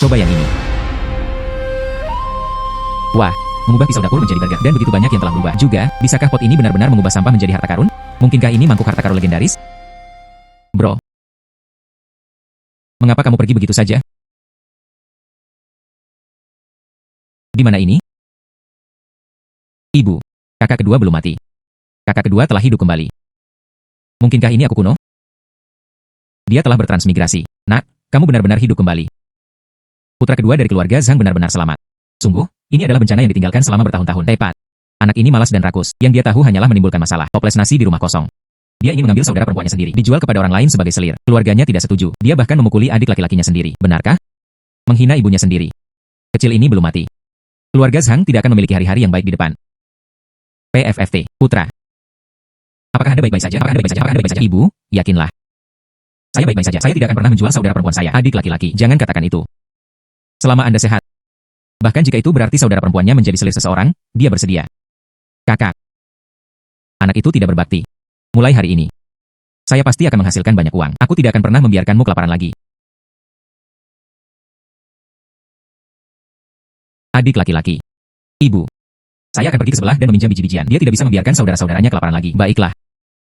Coba yang ini. Wah, mengubah pisau dapur menjadi burger dan begitu banyak yang telah berubah. Juga, bisakah pot ini benar-benar mengubah sampah menjadi harta karun? Mungkinkah ini mangkuk harta karun legendaris? Bro, mengapa kamu pergi begitu saja? Di mana ini? Ibu, kakak kedua belum mati. Kakak kedua telah hidup kembali. Mungkinkah ini aku kuno? Dia telah bertransmigrasi. Nak, kamu benar-benar hidup kembali. Putra kedua dari keluarga Zhang benar-benar selamat. Sungguh, ini adalah bencana yang ditinggalkan selama bertahun-tahun. Tepat. Anak ini malas dan rakus. Yang dia tahu hanyalah menimbulkan masalah. Toples nasi di rumah kosong. Dia ingin mengambil saudara perempuannya sendiri, dijual kepada orang lain sebagai selir. Keluarganya tidak setuju. Dia bahkan memukuli adik laki-lakinya sendiri. Benarkah? Menghina ibunya sendiri. Kecil ini belum mati. Keluarga Zhang tidak akan memiliki hari-hari yang baik di depan. PFFT, Putra. Apakah Anda baik-baik saja? Apakah Anda baik-baik saja? Apakah Anda baik-baik saja? Ibu, yakinlah. Saya baik-baik saja. Saya tidak akan pernah menjual saudara perempuan saya. Adik laki-laki, jangan katakan itu. Selama Anda sehat. Bahkan jika itu berarti saudara perempuannya menjadi selir seseorang, dia bersedia. Kakak. Anak itu tidak berbakti. Mulai hari ini, saya pasti akan menghasilkan banyak uang. Aku tidak akan pernah membiarkanmu kelaparan lagi. Adik laki-laki. Ibu. Saya akan pergi ke sebelah dan meminjam biji-bijian. Dia tidak bisa membiarkan saudara-saudaranya kelaparan lagi. Baiklah.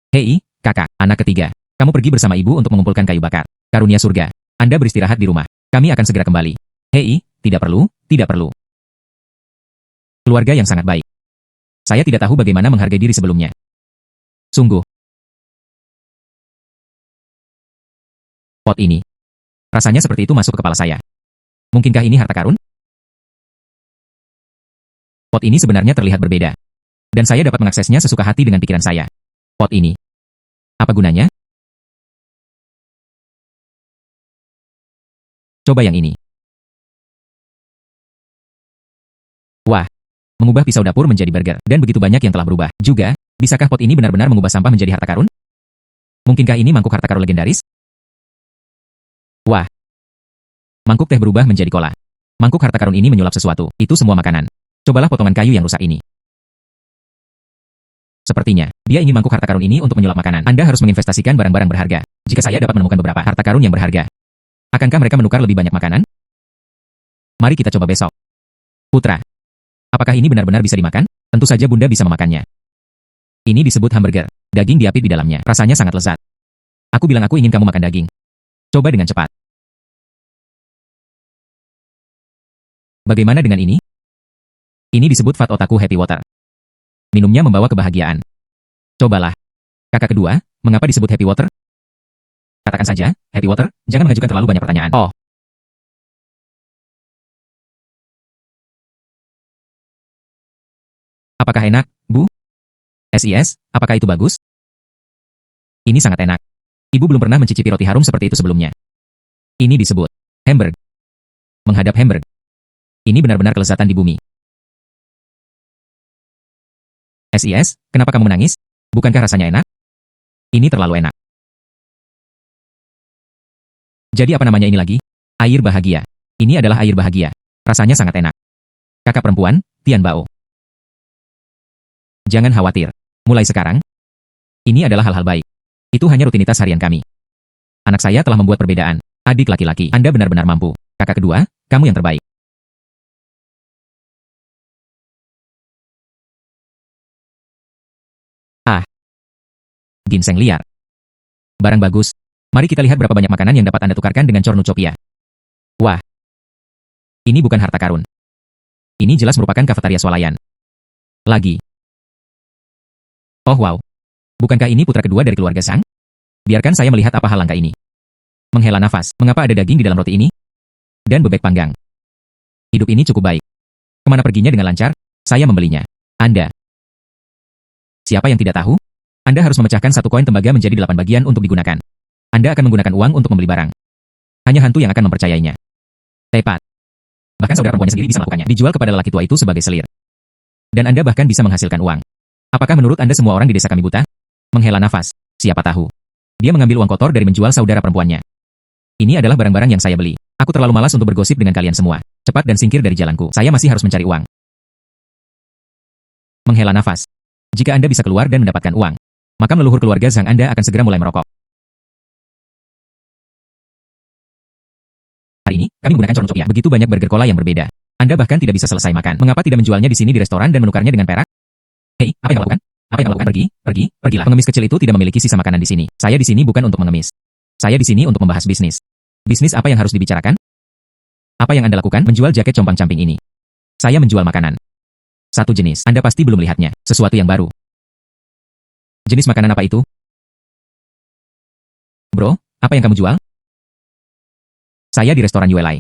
Hei, kakak, anak ketiga. Kamu pergi bersama ibu untuk mengumpulkan kayu bakar. Karunia surga. Anda beristirahat di rumah. Kami akan segera kembali. Hei, tidak perlu, tidak perlu. Keluarga yang sangat baik. Saya tidak tahu bagaimana menghargai diri sebelumnya. Sungguh. Pot ini. Rasanya seperti itu masuk ke kepala saya. Mungkinkah ini harta karun? Pot ini sebenarnya terlihat berbeda. Dan saya dapat mengaksesnya sesuka hati dengan pikiran saya. Pot ini. Apa gunanya? Coba yang ini. Wah. Mengubah pisau dapur menjadi burger. Dan begitu banyak yang telah berubah. Juga, bisakah pot ini benar-benar mengubah sampah menjadi harta karun? Mungkinkah ini mangkuk harta karun legendaris? Wah. Mangkuk teh berubah menjadi cola. Mangkuk harta karun ini menyulap sesuatu. Itu semua makanan. Cobalah potongan kayu yang rusak ini. Sepertinya, dia ingin mangkuk harta karun ini untuk menyulap makanan. Anda harus menginvestasikan barang-barang berharga. Jika saya dapat menemukan beberapa harta karun yang berharga, akankah mereka menukar lebih banyak makanan? Mari kita coba besok. Putra, apakah ini benar-benar bisa dimakan? Tentu saja Bunda bisa memakannya. Ini disebut hamburger. Daging diapit di dalamnya. Rasanya sangat lezat. Aku bilang aku ingin kamu makan daging. Coba dengan cepat. Bagaimana dengan ini? Ini disebut Fat Otaku Happy Water. Minumnya membawa kebahagiaan. Cobalah. Kakak kedua, mengapa disebut Happy Water? Katakan saja, Happy Water, jangan mengajukan terlalu banyak pertanyaan. Oh. Apakah enak, Bu? SIS, apakah itu bagus? Ini sangat enak. Ibu belum pernah mencicipi roti harum seperti itu sebelumnya. Ini disebut Hamburg. Menghadap Hamburg. Ini benar-benar kelezatan di bumi. SIS, kenapa kamu menangis? Bukankah rasanya enak? Ini terlalu enak. Jadi apa namanya ini lagi? Air bahagia. Ini adalah air bahagia. Rasanya sangat enak. Kakak perempuan, Tian Bao. Jangan khawatir. Mulai sekarang, ini adalah hal-hal baik. Itu hanya rutinitas harian kami. Anak saya telah membuat perbedaan. Adik laki-laki, Anda benar-benar mampu. Kakak kedua, kamu yang terbaik. Ah. Ginseng liar. Barang bagus. Mari kita lihat berapa banyak makanan yang dapat Anda tukarkan dengan Cornucopia. Wah. Ini bukan harta karun. Ini jelas merupakan kafetaria swalayan. Lagi. Oh wow. Bukankah ini putra kedua dari keluarga Zhang? Biarkan saya melihat apa hal langka ini. Menghela nafas. Mengapa ada daging di dalam roti ini? Dan bebek panggang. Hidup ini cukup baik. Kemana perginya dengan lancar? Saya membelinya. Anda. Siapa yang tidak tahu? Anda harus memecahkan satu koin tembaga menjadi 8 bagian untuk digunakan. Anda akan menggunakan uang untuk membeli barang. Hanya hantu yang akan mempercayainya. Tepat. Bahkan saudara perempuannya sendiri bisa melakukannya. Dijual kepada lelaki tua itu sebagai selir. Dan Anda bahkan bisa menghasilkan uang. Apakah menurut Anda semua orang di desa kami buta? Menghela nafas. Siapa tahu. Dia mengambil uang kotor dari menjual saudara perempuannya. Ini adalah barang-barang yang saya beli. Aku terlalu malas untuk bergosip dengan kalian semua. Cepat dan singkir dari jalanku. Saya masih harus mencari uang. Menghela nafas. Jika Anda bisa keluar dan mendapatkan uang, maka leluhur keluarga Zhang Anda akan segera mulai merokok. Hari ini, Kami menggunakan cornucopia. Begitu banyak burger cola yang berbeda. Anda bahkan tidak bisa selesai makan. Mengapa tidak menjualnya di sini di restoran dan menukarnya dengan perak? Hei, apa yang lakukan? Apa yang lakukan? Pergilah. Pengemis kecil itu tidak memiliki sisa makanan di sini. Saya di sini bukan untuk mengemis. Saya di sini untuk membahas bisnis. Bisnis apa yang harus dibicarakan? Apa yang Anda lakukan? Menjual jaket compang-camping ini. Saya menjual makanan. Satu jenis. Anda pasti belum melihatnya. Sesuatu yang baru. Jenis makanan apa itu? Bro, apa yang kamu jual? Saya di restoran Yuelai.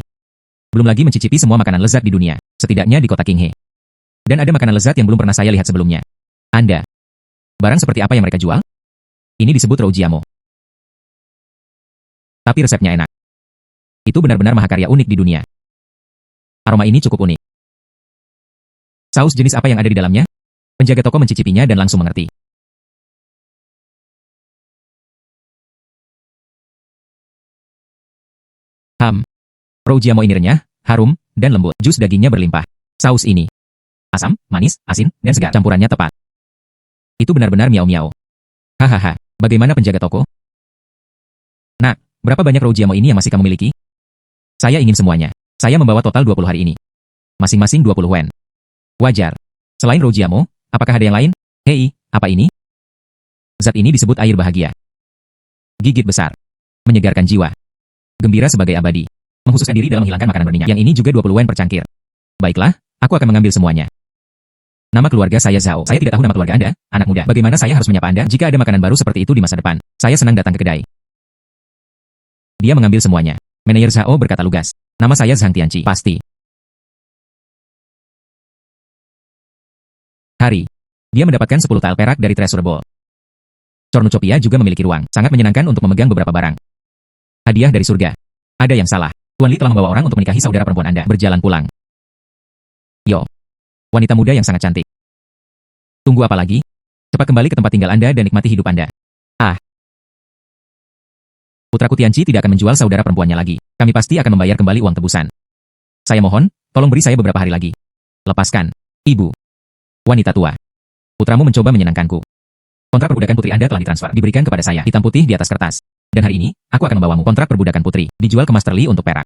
Belum lagi mencicipi semua makanan lezat di dunia, setidaknya di kota Qinghe. Dan ada makanan lezat yang belum pernah saya lihat sebelumnya. Anda. Barang seperti apa yang mereka jual? Ini disebut Roujiamo. Tapi resepnya enak. Itu benar-benar mahakarya unik di dunia. Aroma ini cukup unik. Saus jenis apa yang ada di dalamnya? Penjaga toko mencicipinya dan langsung mengerti. Roujiamo ini renyah, harum, dan lembut. Jus dagingnya berlimpah. Saus ini asam, manis, asin, dan segar. Campurannya tepat. Itu benar-benar miau-miau. Hahaha, bagaimana penjaga toko? Nak, berapa banyak Roujiamo ini yang masih kamu miliki? Saya ingin semuanya. Saya membawa total 20 hari ini. Masing-masing 20 wen. Wajar. Selain Roujiamo, apakah ada yang lain? Hei, apa ini? Zat ini disebut air bahagia. Gigit besar. Menyegarkan jiwa. Gembira sebagai abadi. Menghususkan diri dalam menghilangkan makanan berminyak. Yang ini juga 20 wen per cangkir. Baiklah, aku akan mengambil semuanya. Nama keluarga saya Zhao. Saya tidak tahu nama keluarga Anda, anak muda. Bagaimana saya harus menyapa Anda jika ada makanan baru seperti itu di masa depan? Saya senang datang ke kedai. Dia mengambil semuanya. Manajer Zhao berkata lugas. Nama saya Zhang Tianqi. Pasti. Hari. Dia mendapatkan 10 tael perak dari Treasure Ball. Cornucopia juga memiliki ruang. Sangat menyenangkan untuk memegang beberapa barang. Hadiah dari surga. Ada yang salah. Tuan Li telah membawa orang untuk menikahi saudara perempuan Anda. Berjalan pulang. Yo. Wanita muda yang sangat cantik. Tunggu apa lagi? Cepat kembali ke tempat tinggal Anda dan nikmati hidup Anda. Ah. Putraku Tianqi tidak akan menjual saudara perempuannya lagi. Kami pasti akan membayar kembali uang tebusan. Saya mohon, tolong beri saya beberapa hari lagi. Lepaskan. Ibu. Wanita tua. Putramu mencoba menyenangkanku. Kontrak perbudakan putri Anda telah ditransfer. Diberikan kepada saya. Hitam putih di atas kertas. Dan hari ini, aku akan membawamu kontrak perbudakan putri. Dijual ke Master Li untuk perak.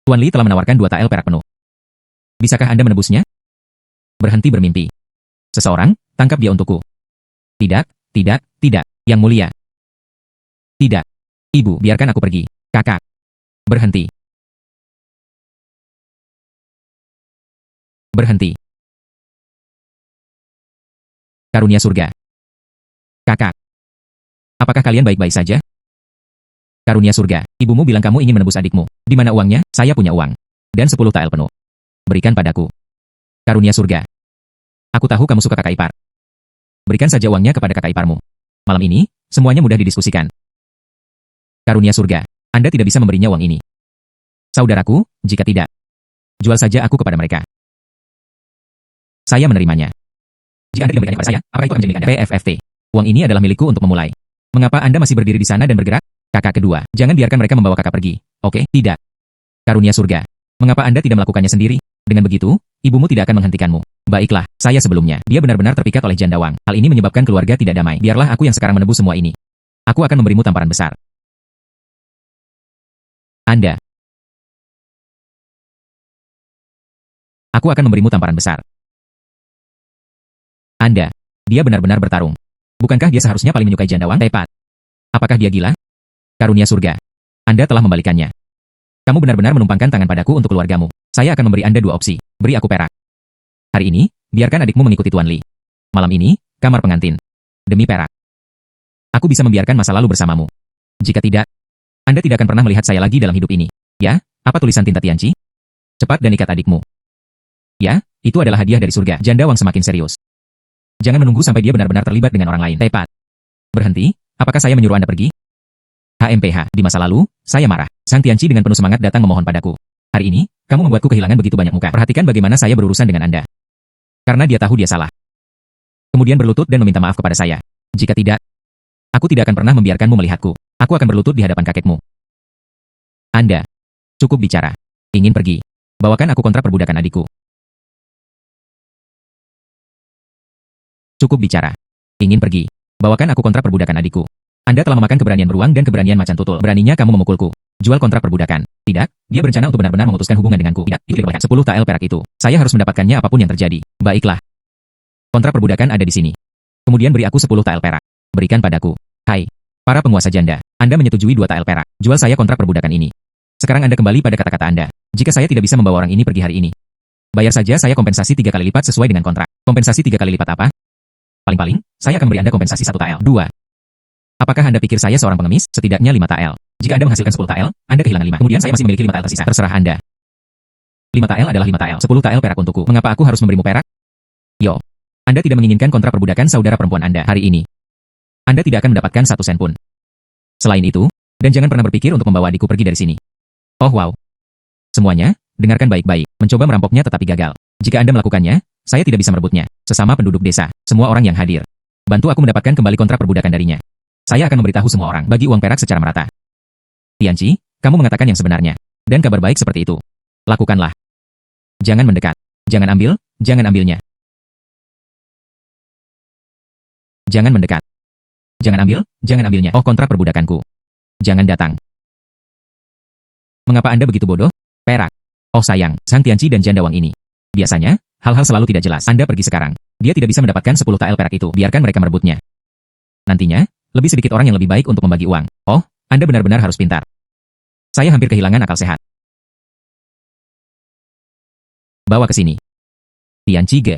Tuan Li telah menawarkan 2 tael perak penuh. Bisakah Anda menebusnya? Berhenti bermimpi. Seseorang, tangkap dia untukku. Tidak. Yang mulia. Tidak. Ibu, biarkan aku pergi. Kakak. Berhenti. Berhenti. Karunia surga. Kakak. Apakah kalian baik-baik saja? Karunia surga. Ibumu bilang kamu ingin menebus adikmu. Di mana uangnya? Saya punya uang. Dan 10 tael penuh. Berikan padaku. Karunia surga. Aku tahu kamu suka kakak ipar. Berikan saja uangnya kepada kakak iparmu. Malam ini, semuanya mudah didiskusikan. Karunia surga. Anda tidak bisa memberinya uang ini. Saudaraku, jika tidak, jual saja aku kepada mereka. Saya menerimanya. Jika Anda tidak memberikannya kepada saya, apakah itu akan menjadi milik Anda? PFFT. Uang ini adalah milikku untuk memulai. Mengapa Anda masih berdiri di sana dan bergerak? Kakak kedua, jangan biarkan mereka membawa kakak pergi. Oke, tidak. Karunia surga. Mengapa Anda tidak melakukannya sendiri? Dengan begitu, ibumu tidak akan menghentikanmu. Baiklah, saya sebelumnya. Dia benar-benar terpikat oleh jandawang. Hal ini menyebabkan keluarga tidak damai. Biarlah aku yang sekarang menebus semua ini. Aku akan memberimu tamparan besar. Anda. Aku akan memberimu tamparan besar. Anda. Dia benar-benar bertarung. Bukankah dia seharusnya paling menyukai jandawang? Tepat. Apakah dia gila? Karunia surga. Anda telah membalikannya. Kamu benar-benar menumpangkan tangan padaku untuk keluargamu. Saya akan memberi Anda 2 opsi. Beri aku perak. Hari ini, biarkan adikmu mengikuti Tuan Li. Malam ini, kamar pengantin. Demi perak. Aku bisa membiarkan masa lalu bersamamu. Jika tidak, Anda tidak akan pernah melihat saya lagi dalam hidup ini. Ya, apa tulisan tinta Tianqi? Cepat dan ikat adikmu. Ya, itu adalah hadiah dari surga. Jandawang semakin serius. Jangan menunggu sampai dia benar-benar terlibat dengan orang lain. Tepat. Berhenti, apakah saya menyuruh Anda pergi? HMPH, di masa lalu, saya marah. Sang Tianqi dengan penuh semangat datang memohon padaku. Hari ini, kamu membuatku kehilangan begitu banyak muka. Perhatikan bagaimana saya berurusan dengan Anda. Karena dia tahu dia salah. Kemudian berlutut dan meminta maaf kepada saya. Jika tidak, aku tidak akan pernah membiarkanmu melihatku. Aku akan berlutut di hadapan kakekmu. Anda. Cukup bicara. Ingin pergi. Bawakan aku kontrak perbudakan adikku. Cukup bicara. Ingin pergi. Bawakan aku kontrak perbudakan adikku. Anda telah memakan keberanian beruang dan keberanian macan tutul. Beraninya kamu memukulku. Jual kontrak perbudakan. Tidak, dia berencana untuk benar-benar memutuskan hubungan denganku. Tidak, itu tidak boleh. 10 tael perak itu. Saya harus mendapatkannya apapun yang terjadi. Baiklah. Kontrak perbudakan ada di sini. Kemudian beri aku 10 tael perak. Berikan padaku. Hai, para penguasa janda. Anda menyetujui 2 tael perak. Jual saya kontrak perbudakan ini. Sekarang Anda kembali pada kata-kata Anda. Jika saya tidak bisa membawa orang ini pergi hari ini, bayar saja saya kompensasi 3 kali lipat sesuai dengan kontrak. Kompensasi 3 kali lipat apa? Paling-paling, saya akan beri Anda kompensasi 1 tael. 2. Apakah Anda pikir saya seorang pengemis? Setidaknya 5 tael. Jika Anda menghasilkan 10 tael, Anda kehilangan 5. Kemudian saya masih memiliki 5 tael tersisa. Terserah Anda. 5 tael adalah 5 tael. 10 tael perak untukku. Mengapa aku harus memberimu perak? Yo. Anda tidak menginginkan kontrak perbudakan saudara perempuan Anda hari ini. Anda tidak akan mendapatkan 1 sen pun. Selain itu, dan jangan pernah berpikir untuk membawa adikku pergi dari sini. Oh wow. Semuanya, dengarkan baik-baik. Mencoba merampoknya tetapi gagal. Jika Anda melakukannya, saya tidak bisa merebutnya. Sesama penduduk desa, semua orang yang hadir. Bantu aku mendapatkan kembali kontrak perbudakan darinya. Saya akan memberitahu semua orang bagi uang perak secara merata. Tianqi, kamu mengatakan yang sebenarnya. Dan kabar baik seperti itu. Lakukanlah. Jangan mendekat. Jangan ambil, jangan ambilnya. Jangan mendekat. Jangan ambil, jangan ambilnya. Oh, kontrak perbudakanku. Jangan datang. Mengapa Anda begitu bodoh? Perak. Oh sayang, Sang Tianqi dan janda Wang ini. Biasanya, hal-hal selalu tidak jelas. Anda pergi sekarang. Dia tidak bisa mendapatkan 10 tael perak itu. Biarkan mereka merebutnya. Nantinya, lebih sedikit orang yang lebih baik untuk membagi uang. Oh, Anda benar-benar harus pintar. Saya hampir kehilangan akal sehat. Bawa ke sini. Tianqi Ge.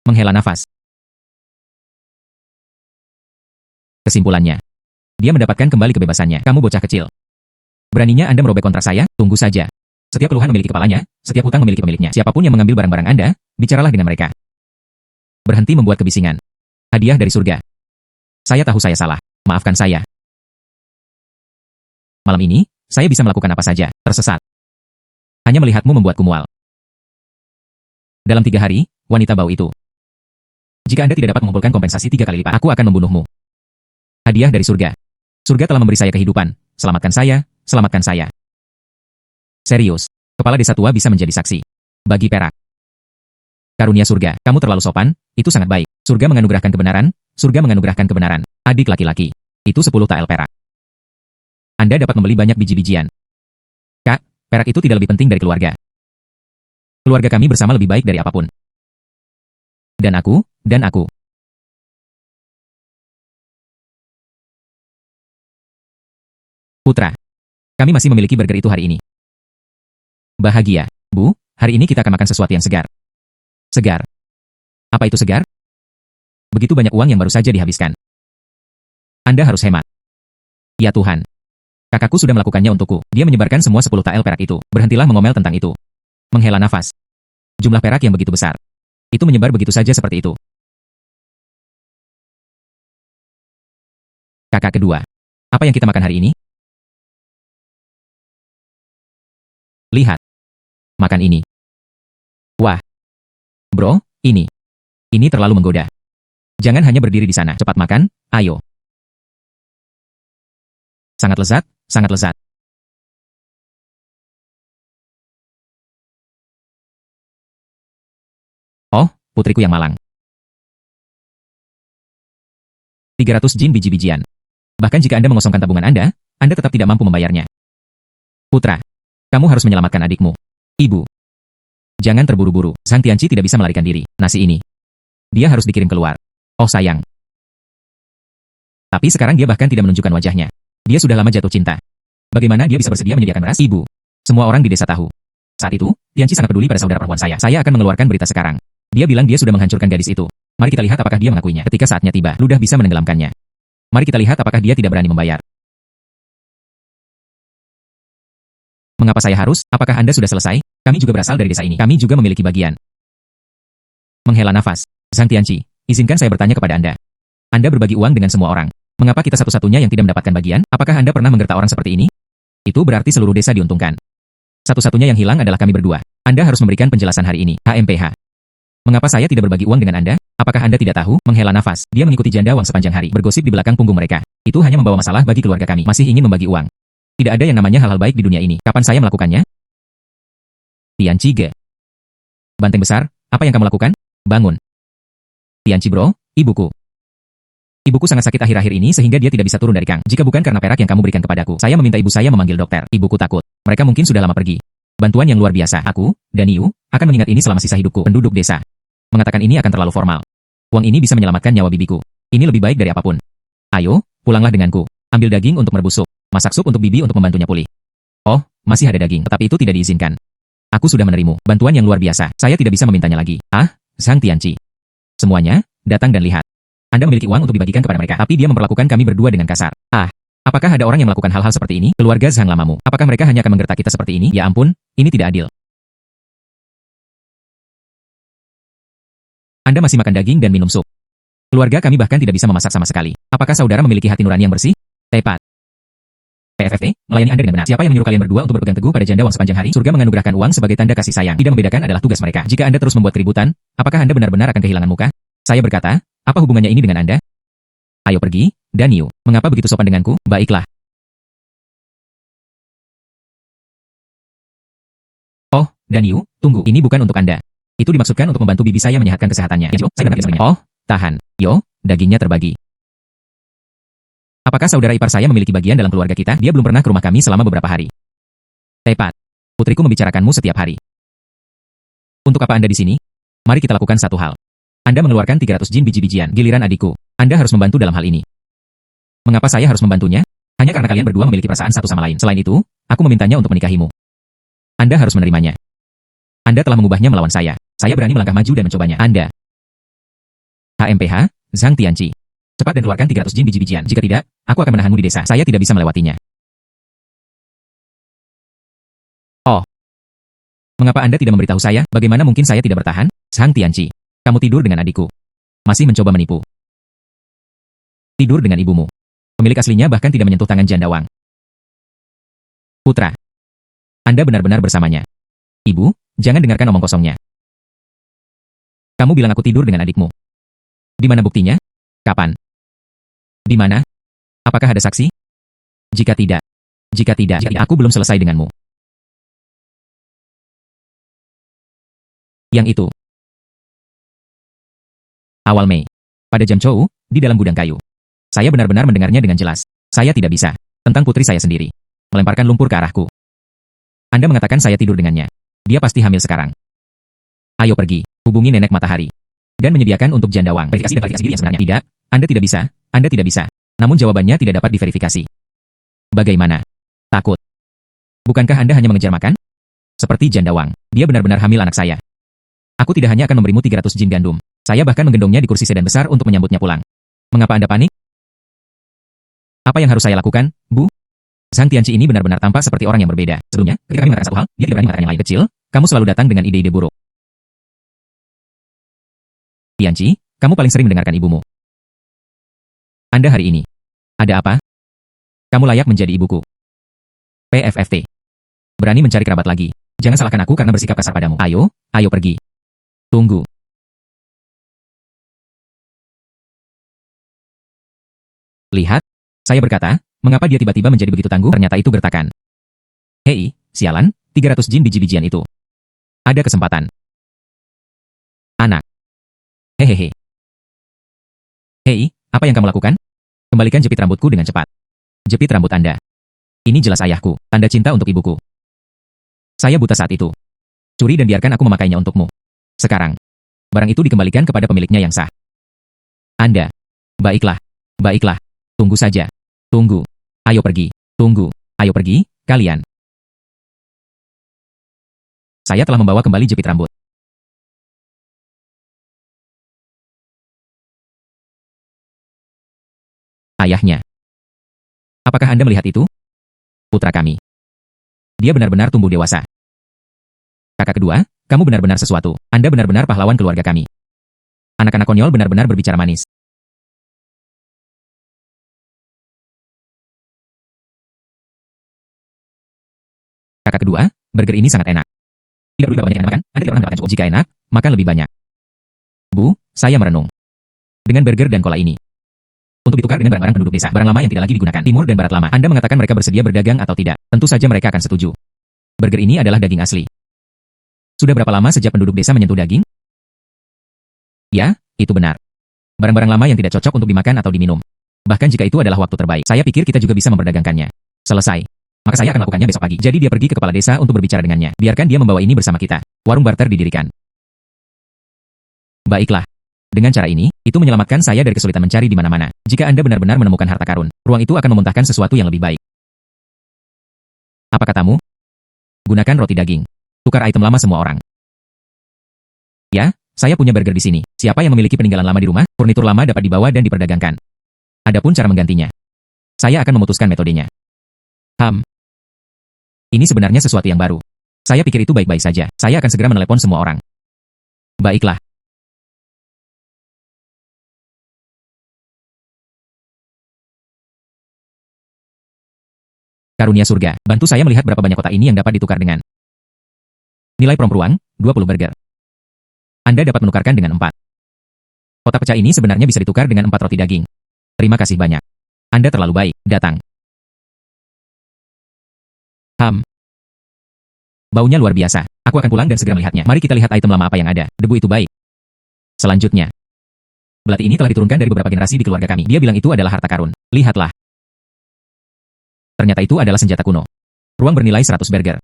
Menghela nafas. Kesimpulannya, dia mendapatkan kembali kebebasannya. Kamu bocah kecil. Beraninya Anda merobek kontrak saya? Tunggu saja. Setiap keluhan memiliki kepalanya, setiap hutang memiliki pemiliknya. Siapapun yang mengambil barang-barang Anda, bicaralah dengan mereka. Berhenti membuat kebisingan. Hadiah dari surga. Saya tahu saya salah. Maafkan saya. Malam ini, saya bisa melakukan apa saja. Tersesat. Hanya melihatmu membuatku mual. Dalam 3 hari, wanita bau itu. Jika Anda tidak dapat mengumpulkan kompensasi 3 kali lipat, aku akan membunuhmu. Hadiah dari surga. Surga telah memberi saya kehidupan. Selamatkan saya, selamatkan saya. Serius, kepala desa tua bisa menjadi saksi. Bagi perak. Karunia surga, kamu terlalu sopan, itu sangat baik. Surga menganugerahkan kebenaran, surga menganugerahkan kebenaran. Adik laki-laki, itu 10 tael perak. Anda dapat membeli banyak biji-bijian. Kak, perak itu tidak lebih penting dari keluarga. Keluarga kami bersama lebih baik dari apapun. Dan aku. Putra, kami masih memiliki burger itu hari ini. Bahagia. Bu, hari ini kita akan makan sesuatu yang segar. Segar. Apa itu segar? Begitu banyak uang yang baru saja dihabiskan. Anda harus hemat. Ya Tuhan. Kakakku sudah melakukannya untukku. Dia menyebarkan semua 10 tael perak itu. Berhentilah mengomel tentang itu. Menghela nafas. Jumlah perak yang begitu besar. Itu menyebar begitu saja seperti itu. Kakak kedua. Apa yang kita makan hari ini? Lihat. Makan ini. Wah. Bro, ini. Ini terlalu menggoda. Jangan hanya berdiri di sana. Cepat makan, ayo. Sangat lezat, sangat lezat. Oh, putriku yang malang. 300 jin biji-bijian. Bahkan jika Anda mengosongkan tabungan Anda tetap tidak mampu membayarnya. Putra. Kamu harus menyelamatkan adikmu. Ibu. Jangan terburu-buru. Sang Tianqi tidak bisa melarikan diri. Nasi ini. Dia harus dikirim keluar. Oh sayang. Tapi sekarang dia bahkan tidak menunjukkan wajahnya. Dia sudah lama jatuh cinta. Bagaimana dia bisa bersedia menyediakan beras? Ibu. Semua orang di desa tahu. Saat itu, Tianqi sangat peduli pada saudara perempuan saya. Saya akan mengeluarkan berita sekarang. Dia bilang dia sudah menghancurkan gadis itu. Mari kita lihat apakah dia mengakuinya. Ketika saatnya tiba, ludah bisa menenggelamkannya. Mari kita lihat apakah dia tidak berani membayar. Mengapa saya harus? Apakah Anda sudah selesai? Kami juga berasal dari desa ini. Kami juga memiliki bagian. Menghela nafas. Sang Tianqi, izinkan saya bertanya kepada Anda. Anda berbagi uang dengan semua orang. Mengapa kita satu-satunya yang tidak mendapatkan bagian? Apakah Anda pernah menggertak orang seperti ini? Itu berarti seluruh desa diuntungkan. Satu-satunya yang hilang adalah kami berdua. Anda harus memberikan penjelasan hari ini. HMPH. Mengapa saya tidak berbagi uang dengan Anda? Apakah Anda tidak tahu? Menghela nafas. Dia mengikuti janda Wang sepanjang hari. Bergosip di belakang punggung mereka. Itu hanya membawa masalah bagi keluarga kami. Masih ingin membagi uang. Tidak ada yang namanya hal-hal baik di dunia ini. Kapan saya melakukannya? Tianqi Ge. Banteng besar, apa yang kamu lakukan? Bangun. Tianqi bro, ibuku. Ibuku sangat sakit akhir-akhir ini sehingga dia tidak bisa turun dari kang. Jika bukan karena perak yang kamu berikan kepadaku, saya meminta ibu saya memanggil dokter. Ibuku takut. Mereka mungkin sudah lama pergi. Bantuan yang luar biasa. Aku, dan Yu, akan mengingat ini selama sisa hidupku. Penduduk desa. Mengatakan ini akan terlalu formal. Uang ini bisa menyelamatkan nyawa bibiku. Ini lebih baik dari apapun. Ayo, pulanglah denganku. Ambil daging untuk merebus sup. Masak sup untuk bibi untuk membantunya pulih. Oh, masih ada daging, tetapi itu tidak diizinkan. Aku sudah menerimu. Bantuan yang luar biasa. Saya tidak bisa memintanya lagi. Ah, Zhang Tianqi. Semuanya, datang dan lihat. Anda memiliki uang untuk dibagikan kepada mereka, tapi dia memperlakukan kami berdua dengan kasar. Ah, apakah ada orang yang melakukan hal-hal seperti ini? Keluarga Zhang lamamu. Apakah mereka hanya akan menggertak kita seperti ini? Ya ampun, ini tidak adil. Anda masih makan daging dan minum sup. Keluarga kami bahkan tidak bisa memasak sama sekali. Apakah saudara memiliki hati nurani yang bersih? Tepat. PFFT, melayani Anda dengan benar. Siapa yang menyuruh kalian berdua untuk berpegang teguh pada janda uang sepanjang hari? Surga menganugerahkan uang sebagai tanda kasih sayang. Tidak membedakan adalah tugas mereka. Jika Anda terus membuat keributan, apakah Anda benar-benar akan kehilangan muka? Saya berkata, apa hubungannya ini dengan Anda? Ayo pergi, dan Yu. Mengapa begitu sopan denganku? Baiklah. Oh, dan Yu, tunggu. Ini bukan untuk Anda. Itu dimaksudkan untuk membantu bibi saya menyehatkan kesehatannya. Oh, tahan. Yo, dagingnya terbagi. Apakah saudara ipar saya memiliki bagian dalam keluarga kita? Dia belum pernah ke rumah kami selama beberapa hari. Tepat. Putriku membicarakanmu setiap hari. Untuk apa Anda di sini? Mari kita lakukan satu hal. Anda mengeluarkan 300 jin biji-bijian. Giliran adikku. Anda harus membantu dalam hal ini. Mengapa saya harus membantunya? Hanya karena kalian berdua memiliki perasaan satu sama lain. Selain itu, aku memintanya untuk menikahimu. Anda harus menerimanya. Anda telah mengubahnya melawan saya. Saya berani melangkah maju dan mencobanya. Anda. HMPH, Zhang Tianqi. Cepat dan keluarkan 300 jin biji-bijian. Jika tidak, aku akan menahanmu di desa. Saya tidak bisa melewatinya. Oh. Mengapa Anda tidak memberitahu saya? Bagaimana mungkin saya tidak bertahan? Zhang Tianqi. Kamu tidur dengan adikku. Masih mencoba menipu. Tidur dengan ibumu. Pemilik aslinya bahkan tidak menyentuh tangan janda Wang. Putra. Anda benar-benar bersamanya. Ibu, jangan dengarkan omong kosongnya. Kamu bilang aku tidur dengan adikmu. Di mana buktinya? Kapan? Di mana? Apakah ada saksi? Jika tidak, aku belum selesai denganmu. Yang itu. Awal Mei. Pada jam Chou, di dalam gudang kayu. Saya benar-benar mendengarnya dengan jelas. Saya tidak bisa. Tentang putri saya sendiri. Melemparkan lumpur ke arahku. Anda mengatakan saya tidur dengannya. Dia pasti hamil sekarang. Ayo pergi, hubungi nenek matahari. Dan menyediakan untuk janda Wang. Verifikasi diri yang sebenarnya. Tidak, Anda tidak bisa. Anda tidak bisa. Namun jawabannya tidak dapat diverifikasi. Bagaimana? Takut. Bukankah Anda hanya mengejar makan? Seperti janda Wang. Dia benar-benar hamil anak saya. Aku tidak hanya akan memberimu 300 jin gandum. Saya bahkan menggendongnya di kursi sedan besar untuk menyambutnya pulang. Mengapa Anda panik? Apa yang harus saya lakukan, Bu? Zhang Tianqi ini benar-benar tampak seperti orang yang berbeda. Sebelumnya, ketika kami mengatakan satu hal, dia tidak berani mengatakan yang lain. Kecil, kamu selalu datang dengan ide-ide buruk. Tianqi, kamu paling sering mendengarkan ibumu. Anda hari ini. Ada apa? Kamu layak menjadi ibuku. PFFT. Berani mencari kerabat lagi. Jangan salahkan aku karena bersikap kasar padamu. Ayo, ayo pergi. Tunggu. Lihat, saya berkata, mengapa dia tiba-tiba menjadi begitu tangguh? Ternyata itu gertakan. Hei, sialan, 300 jin biji-bijian itu. Ada kesempatan. Anak. Hehehe. Hei, apa yang kamu lakukan? Kembalikan jepit rambutku dengan cepat. Jepit rambut Anda. Ini jelas ayahku, tanda cinta untuk ibuku. Saya buta saat itu. Curi dan biarkan aku memakainya untukmu. Sekarang, barang itu dikembalikan kepada pemiliknya yang sah. Anda. Baiklah. Baiklah. Tunggu saja. Tunggu. Ayo pergi. Tunggu. Ayo pergi, kalian. Saya telah membawa kembali jepit rambut. Ayahnya. Apakah Anda melihat itu? Putra kami. Dia benar-benar tumbuh dewasa. Kakak kedua, kamu benar-benar sesuatu. Anda benar-benar pahlawan keluarga kami. Anak-anak konyol benar-benar berbicara manis. Kakak kedua, burger ini sangat enak. Tidak perlu banyak yang makan, Anda tidak pernah mendapatkan cukup. Jika enak, makan lebih banyak. Bu, saya merenung. Dengan burger dan cola ini. Untuk ditukar dengan barang-barang penduduk desa, barang lama yang tidak lagi digunakan. Timur dan Barat lama. Anda mengatakan mereka bersedia berdagang atau tidak? Tentu saja mereka akan setuju. Burger ini adalah daging asli. Sudah berapa lama sejak penduduk desa menyentuh daging? Ya, itu benar. Barang-barang lama yang tidak cocok untuk dimakan atau diminum. Bahkan jika itu adalah waktu terbaik, saya pikir kita juga bisa memperdagangkannya. Selesai. Maka saya akan melakukannya besok pagi. Jadi dia pergi ke kepala desa untuk berbicara dengannya. Biarkan dia membawa ini bersama kita. Warung barter didirikan. Baiklah. Dengan cara ini, itu menyelamatkan saya dari kesulitan mencari di mana-mana. Jika Anda benar-benar menemukan harta karun, ruang itu akan memuntahkan sesuatu yang lebih baik. Apa katamu? Gunakan roti daging. Tukar item lama semua orang. Ya, saya punya burger di sini. Siapa yang memiliki peninggalan lama di rumah, furnitur lama dapat dibawa dan diperdagangkan. Adapun cara menggantinya, saya akan memutuskan metodenya. Ini sebenarnya sesuatu yang baru. Saya pikir itu baik-baik saja. Saya akan segera menelepon semua orang. Baiklah. Karunia surga, bantu saya melihat berapa banyak kotak ini yang dapat ditukar dengan. Nilai peruang, 20 burger. Anda dapat menukarkan dengan 4. Kotak pecah ini sebenarnya bisa ditukar dengan 4 roti daging. Terima kasih banyak. Anda terlalu baik, datang. Baunya luar biasa. Aku akan pulang dan segera melihatnya. Mari kita lihat item lama apa yang ada. Debu itu baik. Selanjutnya. Belati ini telah diturunkan dari beberapa generasi di keluarga kami. Dia bilang itu adalah harta karun. Lihatlah. Ternyata itu adalah senjata kuno. Ruang bernilai 100 burger.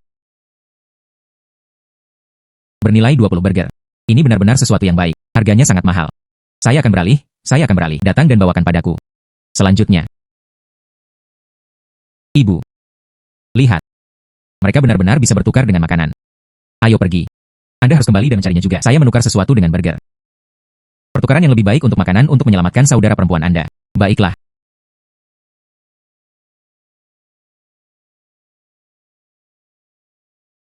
Bernilai 20 burger. Ini benar-benar sesuatu yang baik. Harganya sangat mahal. Saya akan beralih. Datang dan bawakan padaku. Selanjutnya. Ibu. Lihat. Mereka benar-benar bisa bertukar dengan makanan. Ayo pergi. Anda harus kembali dan mencarinya juga. Saya menukar sesuatu dengan burger. Pertukaran yang lebih baik untuk makanan untuk menyelamatkan saudara perempuan Anda. Baiklah.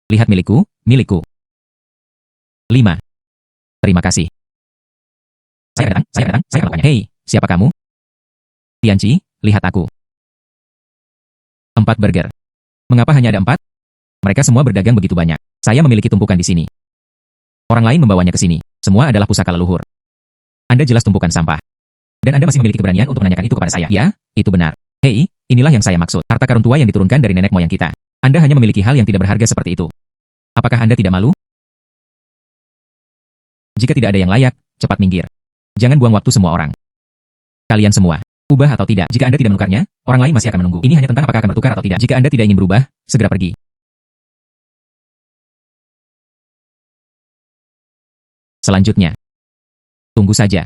Lihat milikku. 5. Terima kasih. Saya akan melakukannya. Hei, siapa kamu? Tianci, lihat aku. 4 burger. Mengapa hanya ada 4? Mereka semua berdagang begitu banyak. Saya memiliki tumpukan di sini. Orang lain membawanya ke sini. Semua adalah pusaka leluhur. Anda jelas tumpukan sampah. Dan Anda masih memiliki keberanian untuk menanyakan itu kepada saya. Ya, itu benar. Hei, inilah yang saya maksud. Harta karun tua yang diturunkan dari nenek moyang kita. Anda hanya memiliki hal yang tidak berharga seperti itu. Apakah Anda tidak malu? Jika tidak ada yang layak, cepat minggir. Jangan buang waktu semua orang. Kalian semua, ubah atau tidak. Jika Anda tidak menukarnya, orang lain masih akan menunggu. Ini hanya tentang apakah akan bertukar atau tidak. Jika Anda tidak ingin berubah, segera pergi. Selanjutnya. Tunggu saja.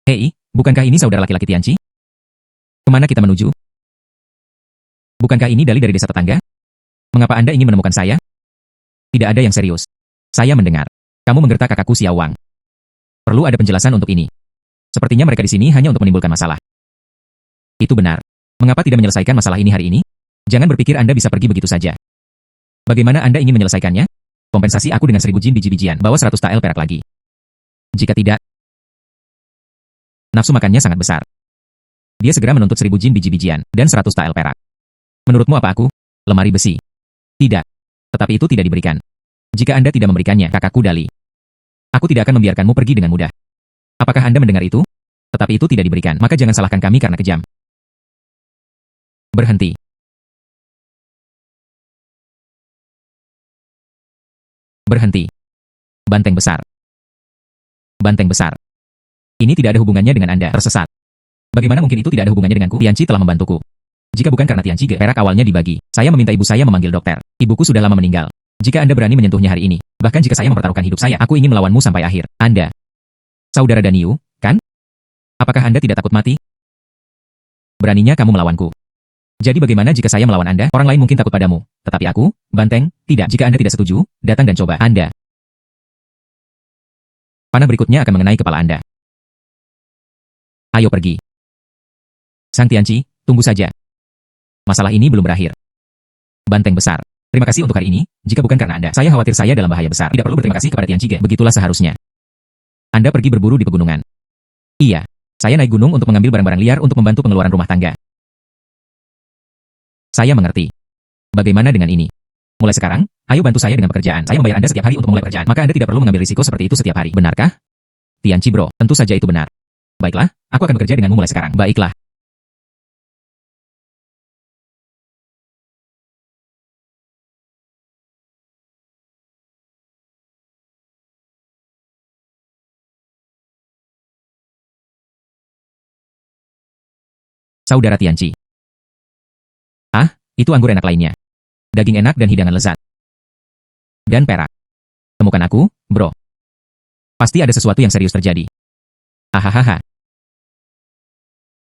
Hei, bukankah ini saudara laki-laki Tianci? Kemana kita menuju? Bukankah ini dari desa tetangga? Mengapa Anda ingin menemukan saya? Tidak ada yang serius. Saya mendengar. Kamu menggertak kakakku Xiao Wang. Perlu ada penjelasan untuk ini. Sepertinya mereka di sini hanya untuk menimbulkan masalah. Itu benar. Mengapa tidak menyelesaikan masalah ini hari ini? Jangan berpikir Anda bisa pergi begitu saja. Bagaimana Anda ingin menyelesaikannya? Kompensasi aku dengan 1000 jin biji-bijian. Bawa 100 tael perak lagi. Jika tidak, nafsu makannya sangat besar. Dia segera menuntut 1000 jin biji-bijian dan 100 tael perak. Menurutmu apa aku? Lemari besi. Tidak. Tetapi itu tidak diberikan. Jika Anda tidak memberikannya, kakakku Dali. Aku tidak akan membiarkanmu pergi dengan mudah. Apakah Anda mendengar itu? Tetapi itu tidak diberikan. Maka jangan salahkan kami karena kejam. Berhenti. Berhenti. Banteng besar. Banteng besar. Ini tidak ada hubungannya dengan Anda. Tersesat. Bagaimana mungkin itu tidak ada hubungannya denganku? Tianci telah membantuku. Jika bukan karena Tianci, perak awalnya dibagi. Saya meminta ibu saya memanggil dokter. Ibuku sudah lama meninggal. Jika Anda berani menyentuhnya hari ini, bahkan jika saya mempertaruhkan hidup saya, aku ingin melawanmu sampai akhir. Anda, saudara Daniu, kan? Apakah Anda tidak takut mati? Beraninya kamu melawanku. Jadi bagaimana jika saya melawan Anda? Orang lain mungkin takut padamu. Tetapi aku, Banteng, tidak. Jika Anda tidak setuju, datang dan coba. Anda. Panah berikutnya akan mengenai kepala Anda. Ayo pergi. Sang Tianci, tunggu saja. Masalah ini belum berakhir. Banteng besar. Terima kasih untuk hari ini. Jika bukan karena Anda, saya khawatir saya dalam bahaya besar. Tidak perlu berterima kasih kepada Tianci. Begitulah seharusnya. Anda pergi berburu di pegunungan. Iya. Saya naik gunung untuk mengambil barang-barang liar untuk membantu pengeluaran rumah tangga. Saya mengerti. Bagaimana dengan ini? Mulai sekarang, ayo bantu saya dengan pekerjaan. Saya membayar Anda setiap hari untuk memulai pekerjaan. Maka Anda tidak perlu mengambil risiko seperti itu setiap hari. Benarkah? Tianci bro, tentu saja itu benar. Baiklah, aku akan bekerja denganmu mulai sekarang. Baiklah. Saudara Tianci. Ah, itu anggur enak lainnya. Daging enak dan hidangan lezat. Dan perak. Temukan aku, bro. Pasti ada sesuatu yang serius terjadi. Hahaha.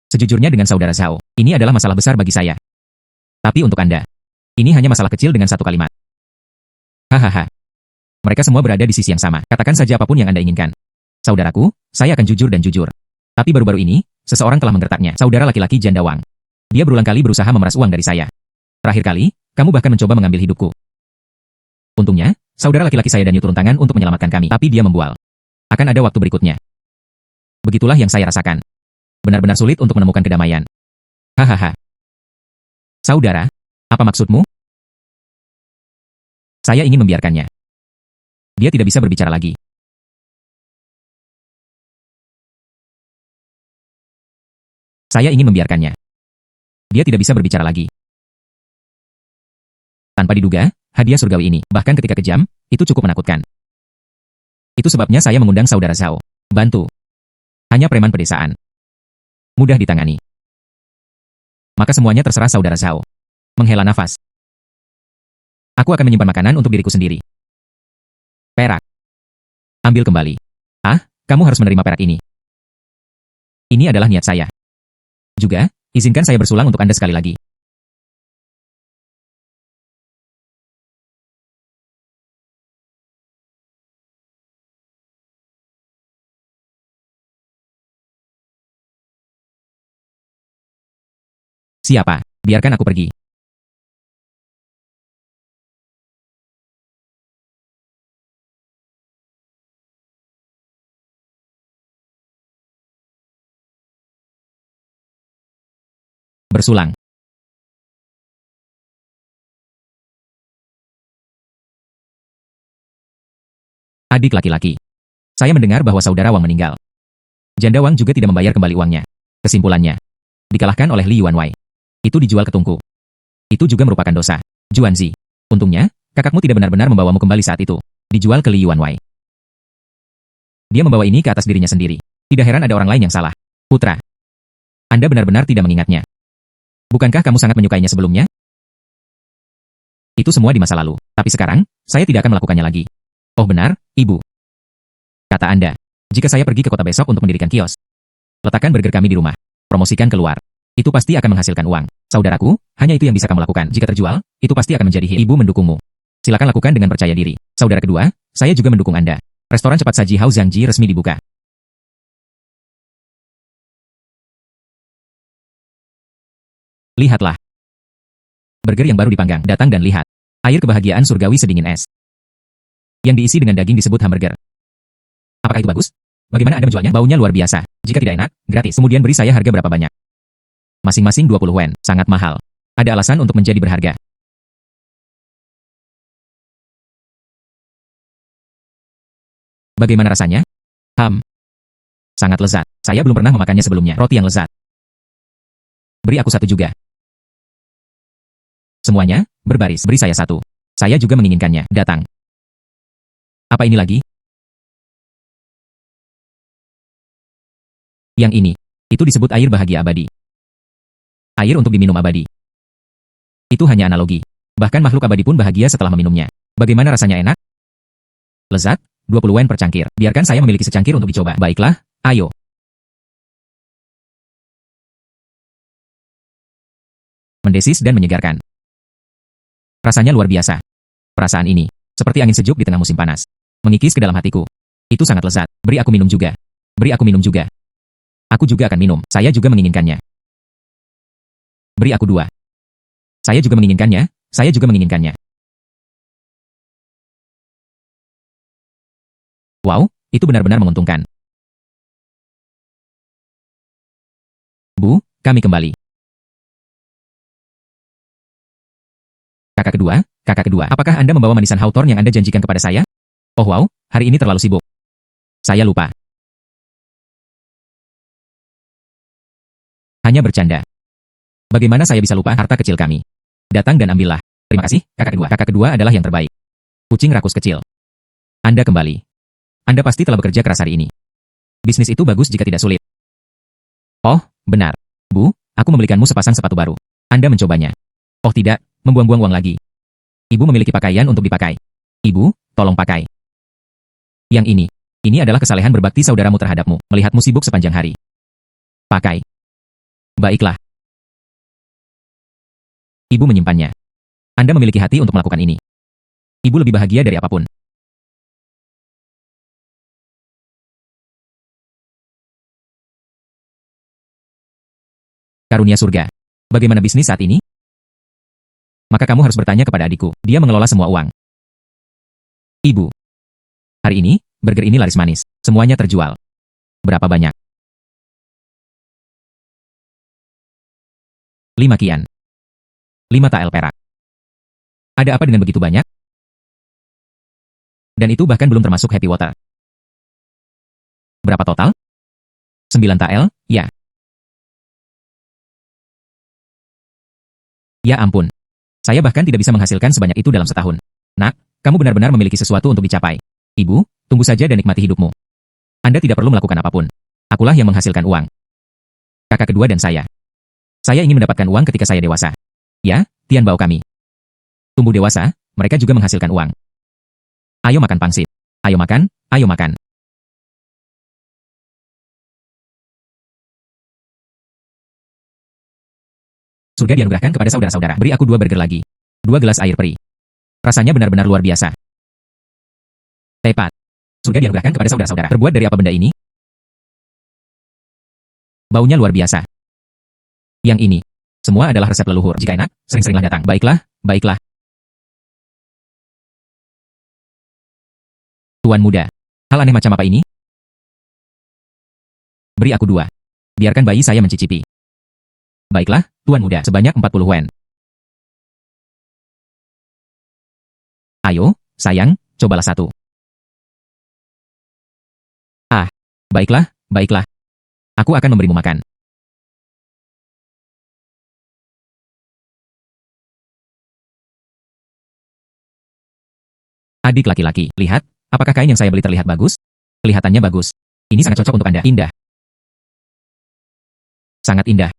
Sejujurnya dengan saudara Zhao, ini adalah masalah besar bagi saya. Tapi untuk Anda, ini hanya masalah kecil dengan satu kalimat. Hahaha. Mereka semua berada di sisi yang sama. Katakan saja apapun yang Anda inginkan. Saudaraku, saya akan jujur dan jujur. Tapi baru-baru ini, seseorang telah menggertaknya. Saudara laki-laki janda Wang. Dia berulang kali berusaha memeras uang dari saya. Terakhir kali, kamu bahkan mencoba mengambil hidupku. Untungnya, saudara laki-laki saya dan turun tangan untuk menyelamatkan kami. Tapi dia membual. Akan ada waktu berikutnya. Begitulah yang saya rasakan. Benar-benar sulit untuk menemukan kedamaian. Hahaha. Saudara, apa maksudmu? Saya ingin membiarkannya. Dia tidak bisa berbicara lagi. Saya ingin membiarkannya. Dia tidak bisa berbicara lagi. Tanpa diduga, hadiah surgawi ini, bahkan ketika kejam, itu cukup menakutkan. Itu sebabnya saya mengundang saudara Zhao. Bantu. Hanya preman pedesaan. Mudah ditangani. Maka semuanya terserah saudara Zhao. Menghela nafas. Aku akan menyimpan makanan untuk diriku sendiri. Perak. Ambil kembali. Ah, kamu harus menerima perak ini. Ini adalah niat saya. Juga, izinkan saya bersulang untuk Anda sekali lagi. Siapa? Biarkan aku pergi. Bersulang. Adik laki-laki. Saya mendengar bahwa saudara Wang meninggal. Janda Wang juga tidak membayar kembali uangnya. Kesimpulannya, dikalahkan oleh Li Yuanwei. Itu dijual ke tungku. Itu juga merupakan dosa. Juanzi. Untungnya, kakakmu tidak benar-benar membawamu kembali saat itu. Dijual ke Li Yuanwei. Dia membawa ini ke atas dirinya sendiri. Tidak heran ada orang lain yang salah. Putra. Anda benar-benar tidak mengingatnya. Bukankah kamu sangat menyukainya sebelumnya? Itu semua di masa lalu. Tapi sekarang, saya tidak akan melakukannya lagi. Oh benar, Ibu. Kata Anda. Jika saya pergi ke kota besok untuk mendirikan kios. Letakkan burger kami di rumah. Promosikan keluar. Itu pasti akan menghasilkan uang. Saudaraku, hanya itu yang bisa kamu lakukan. Jika terjual, itu pasti akan menjadi hit. Ibu mendukungmu. Silakan lakukan dengan percaya diri. Saudara kedua, saya juga mendukung Anda. Restoran cepat saji Hao Zhangji resmi dibuka. Lihatlah. Burger yang baru dipanggang, datang dan lihat. Air kebahagiaan surgawi sedingin es. Yang diisi dengan daging disebut hamburger. Apakah itu bagus? Bagaimana Anda menjualnya? Baunya luar biasa. Jika tidak enak, gratis. Kemudian beri saya harga berapa banyak? Masing-masing 20 wen, sangat mahal. Ada alasan untuk menjadi berharga. Bagaimana rasanya? Sangat lezat. Saya belum pernah memakannya sebelumnya. Roti yang lezat. Beri aku satu juga. Semuanya, berbaris. Beri saya satu. Saya juga menginginkannya. Datang. Apa ini lagi? Yang ini. Itu disebut air bahagia abadi. Air untuk diminum abadi. Itu hanya analogi. Bahkan makhluk abadi pun bahagia setelah meminumnya. Bagaimana rasanya enak? Lezat, 20 wen per cangkir. Biarkan saya memiliki secangkir untuk dicoba. Baiklah, ayo. Mendesis dan menyegarkan. Rasanya luar biasa. Perasaan ini, seperti angin sejuk di tengah musim panas. Mengikis ke dalam hatiku. Itu sangat lezat. Beri aku minum juga. Beri aku minum juga. Aku juga akan minum. Saya juga menginginkannya. Beri aku dua. Saya juga menginginkannya. Saya juga menginginkannya. Wow, itu benar-benar menguntungkan. Bu, kami kembali. Kakak kedua, apakah Anda membawa manisan Hawthorne yang Anda janjikan kepada saya? Oh wow, hari ini terlalu sibuk. Saya lupa. Hanya bercanda. Bagaimana saya bisa lupa harta kecil kami? Datang dan ambillah. Terima kasih, kakak kedua. Kakak kedua adalah yang terbaik. Kucing rakus kecil. Anda kembali. Anda pasti telah bekerja keras hari ini. Bisnis itu bagus jika tidak sulit. Oh, benar. Bu, Aku membelikanmu sepasang sepatu baru. Anda mencobanya. Oh tidak, membuang-buang uang lagi. Ibu memiliki pakaian untuk dipakai. Ibu, tolong pakai. Yang ini adalah kesalehan berbakti saudaramu terhadapmu, melihatmu sibuk sepanjang hari. Pakai. Baiklah. Ibu menyimpannya. Anda memiliki hati untuk melakukan ini. Ibu lebih bahagia dari apapun. Karunia surga. Bagaimana bisnis saat ini? Maka kamu harus bertanya kepada adikku. Dia mengelola semua uang. Ibu. Hari ini, burger ini laris manis. Semuanya terjual. Berapa banyak? 5 kian. 5 tael perak. Ada apa dengan begitu banyak? Dan itu bahkan belum termasuk happy water. Berapa total? 9 tael, ya. Ya ampun. Saya bahkan tidak bisa menghasilkan sebanyak itu dalam setahun. Nak, kamu benar-benar memiliki sesuatu untuk dicapai. Ibu, tunggu saja dan nikmati hidupmu. Anda tidak perlu melakukan apapun. Akulah yang menghasilkan uang. Kakak kedua dan saya. Saya ingin mendapatkan uang ketika saya dewasa. Ya, Tian Bao kami. Tumbuh dewasa, mereka juga menghasilkan uang. Ayo makan pangsit. Ayo makan, ayo makan. Surga dianugerahkan kepada saudara-saudara. Beri aku 2 burger lagi. 2 gelas air peri. Rasanya benar-benar luar biasa. Tepat. Surga dianugerahkan kepada saudara-saudara. Terbuat dari apa benda ini? Baunya luar biasa. Yang ini. Semua adalah resep leluhur. Jika enak, sering-seringlah datang. Baiklah, baiklah. Tuan muda. Hal aneh macam apa ini? Beri aku 2. Biarkan bayi saya mencicipi. Baiklah, Tuan muda, sebanyak 40 wen. Ayo, sayang, cobalah 1. Ah, baiklah, baiklah. Aku akan memberimu makan. Adik laki-laki, lihat, apakah kain yang saya beli terlihat bagus? Kelihatannya bagus. Ini sangat cocok untuk Anda. Indah. Sangat indah.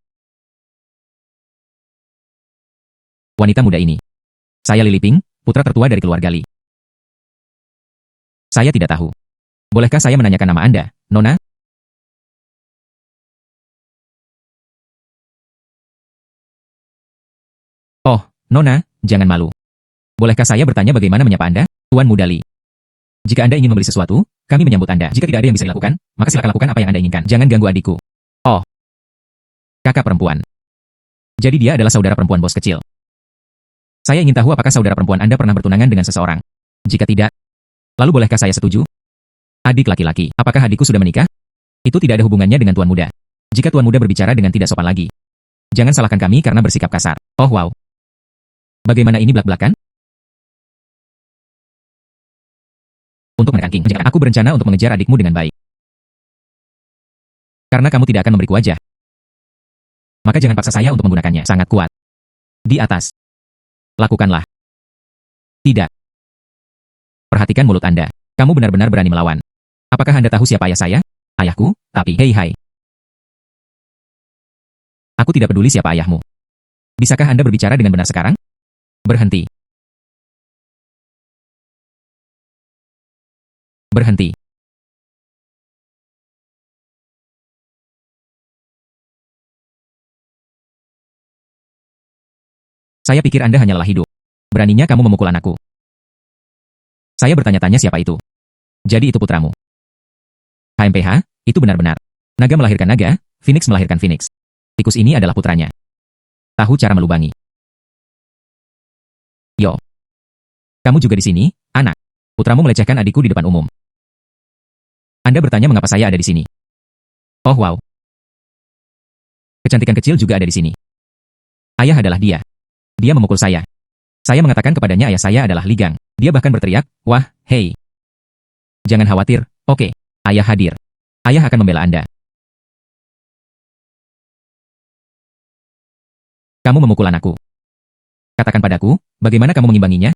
Wanita muda ini. Saya Lili Ping, putra tertua dari keluarga Li. Saya tidak tahu. Bolehkah saya menanyakan nama Anda, Nona? Oh, Nona, jangan malu. Bolehkah saya bertanya bagaimana menyapa Anda, Tuan Muda Li? Jika Anda ingin membeli sesuatu, kami menyambut Anda. Jika tidak ada yang bisa dilakukan, maka silakan lakukan apa yang Anda inginkan. Jangan ganggu adikku. Oh, kakak perempuan. Jadi dia adalah saudara perempuan bos kecil. Saya ingin tahu apakah saudara perempuan Anda pernah bertunangan dengan seseorang. Jika tidak, lalu bolehkah saya setuju? Adik laki-laki, apakah adikku sudah menikah? Itu tidak ada hubungannya dengan Tuan Muda. Jika Tuan Muda berbicara dengan tidak sopan lagi, jangan salahkan kami karena bersikap kasar. Oh wow. Bagaimana ini belak-belakan? Untuk menekan King, aku berencana untuk mengejar adikmu dengan baik. Karena kamu tidak akan memberiku wajah. Maka jangan paksa saya untuk menggunakannya. Sangat kuat. Di atas. Lakukanlah. Tidak. Perhatikan mulut Anda. Kamu benar-benar berani melawan. Apakah Anda tahu siapa ayah saya? Ayahku, tapi hei hai. Aku tidak peduli siapa ayahmu. Bisakah Anda berbicara dengan benar sekarang? Berhenti. Berhenti. Saya pikir Anda hanyalah hidup. Beraninya kamu memukul anakku. Saya bertanya-tanya siapa itu. Jadi itu putramu. HMPH, itu benar-benar. Naga melahirkan naga, Phoenix melahirkan Phoenix. Tikus ini adalah putranya. Tahu cara melubangi. Yo. Kamu juga di sini, anak. Putramu melecehkan adikku di depan umum. Anda bertanya mengapa saya ada di sini. Oh wow. Kecantikan kecil juga ada di sini. Ayah adalah dia. Dia memukul saya. Saya mengatakan kepadanya ayah saya adalah Li Gang. Dia bahkan berteriak, wah, hei. Jangan khawatir, oke. Ayah hadir. Ayah akan membela Anda. Kamu memukul anakku. Katakan padaku, bagaimana kamu mengimbanginya?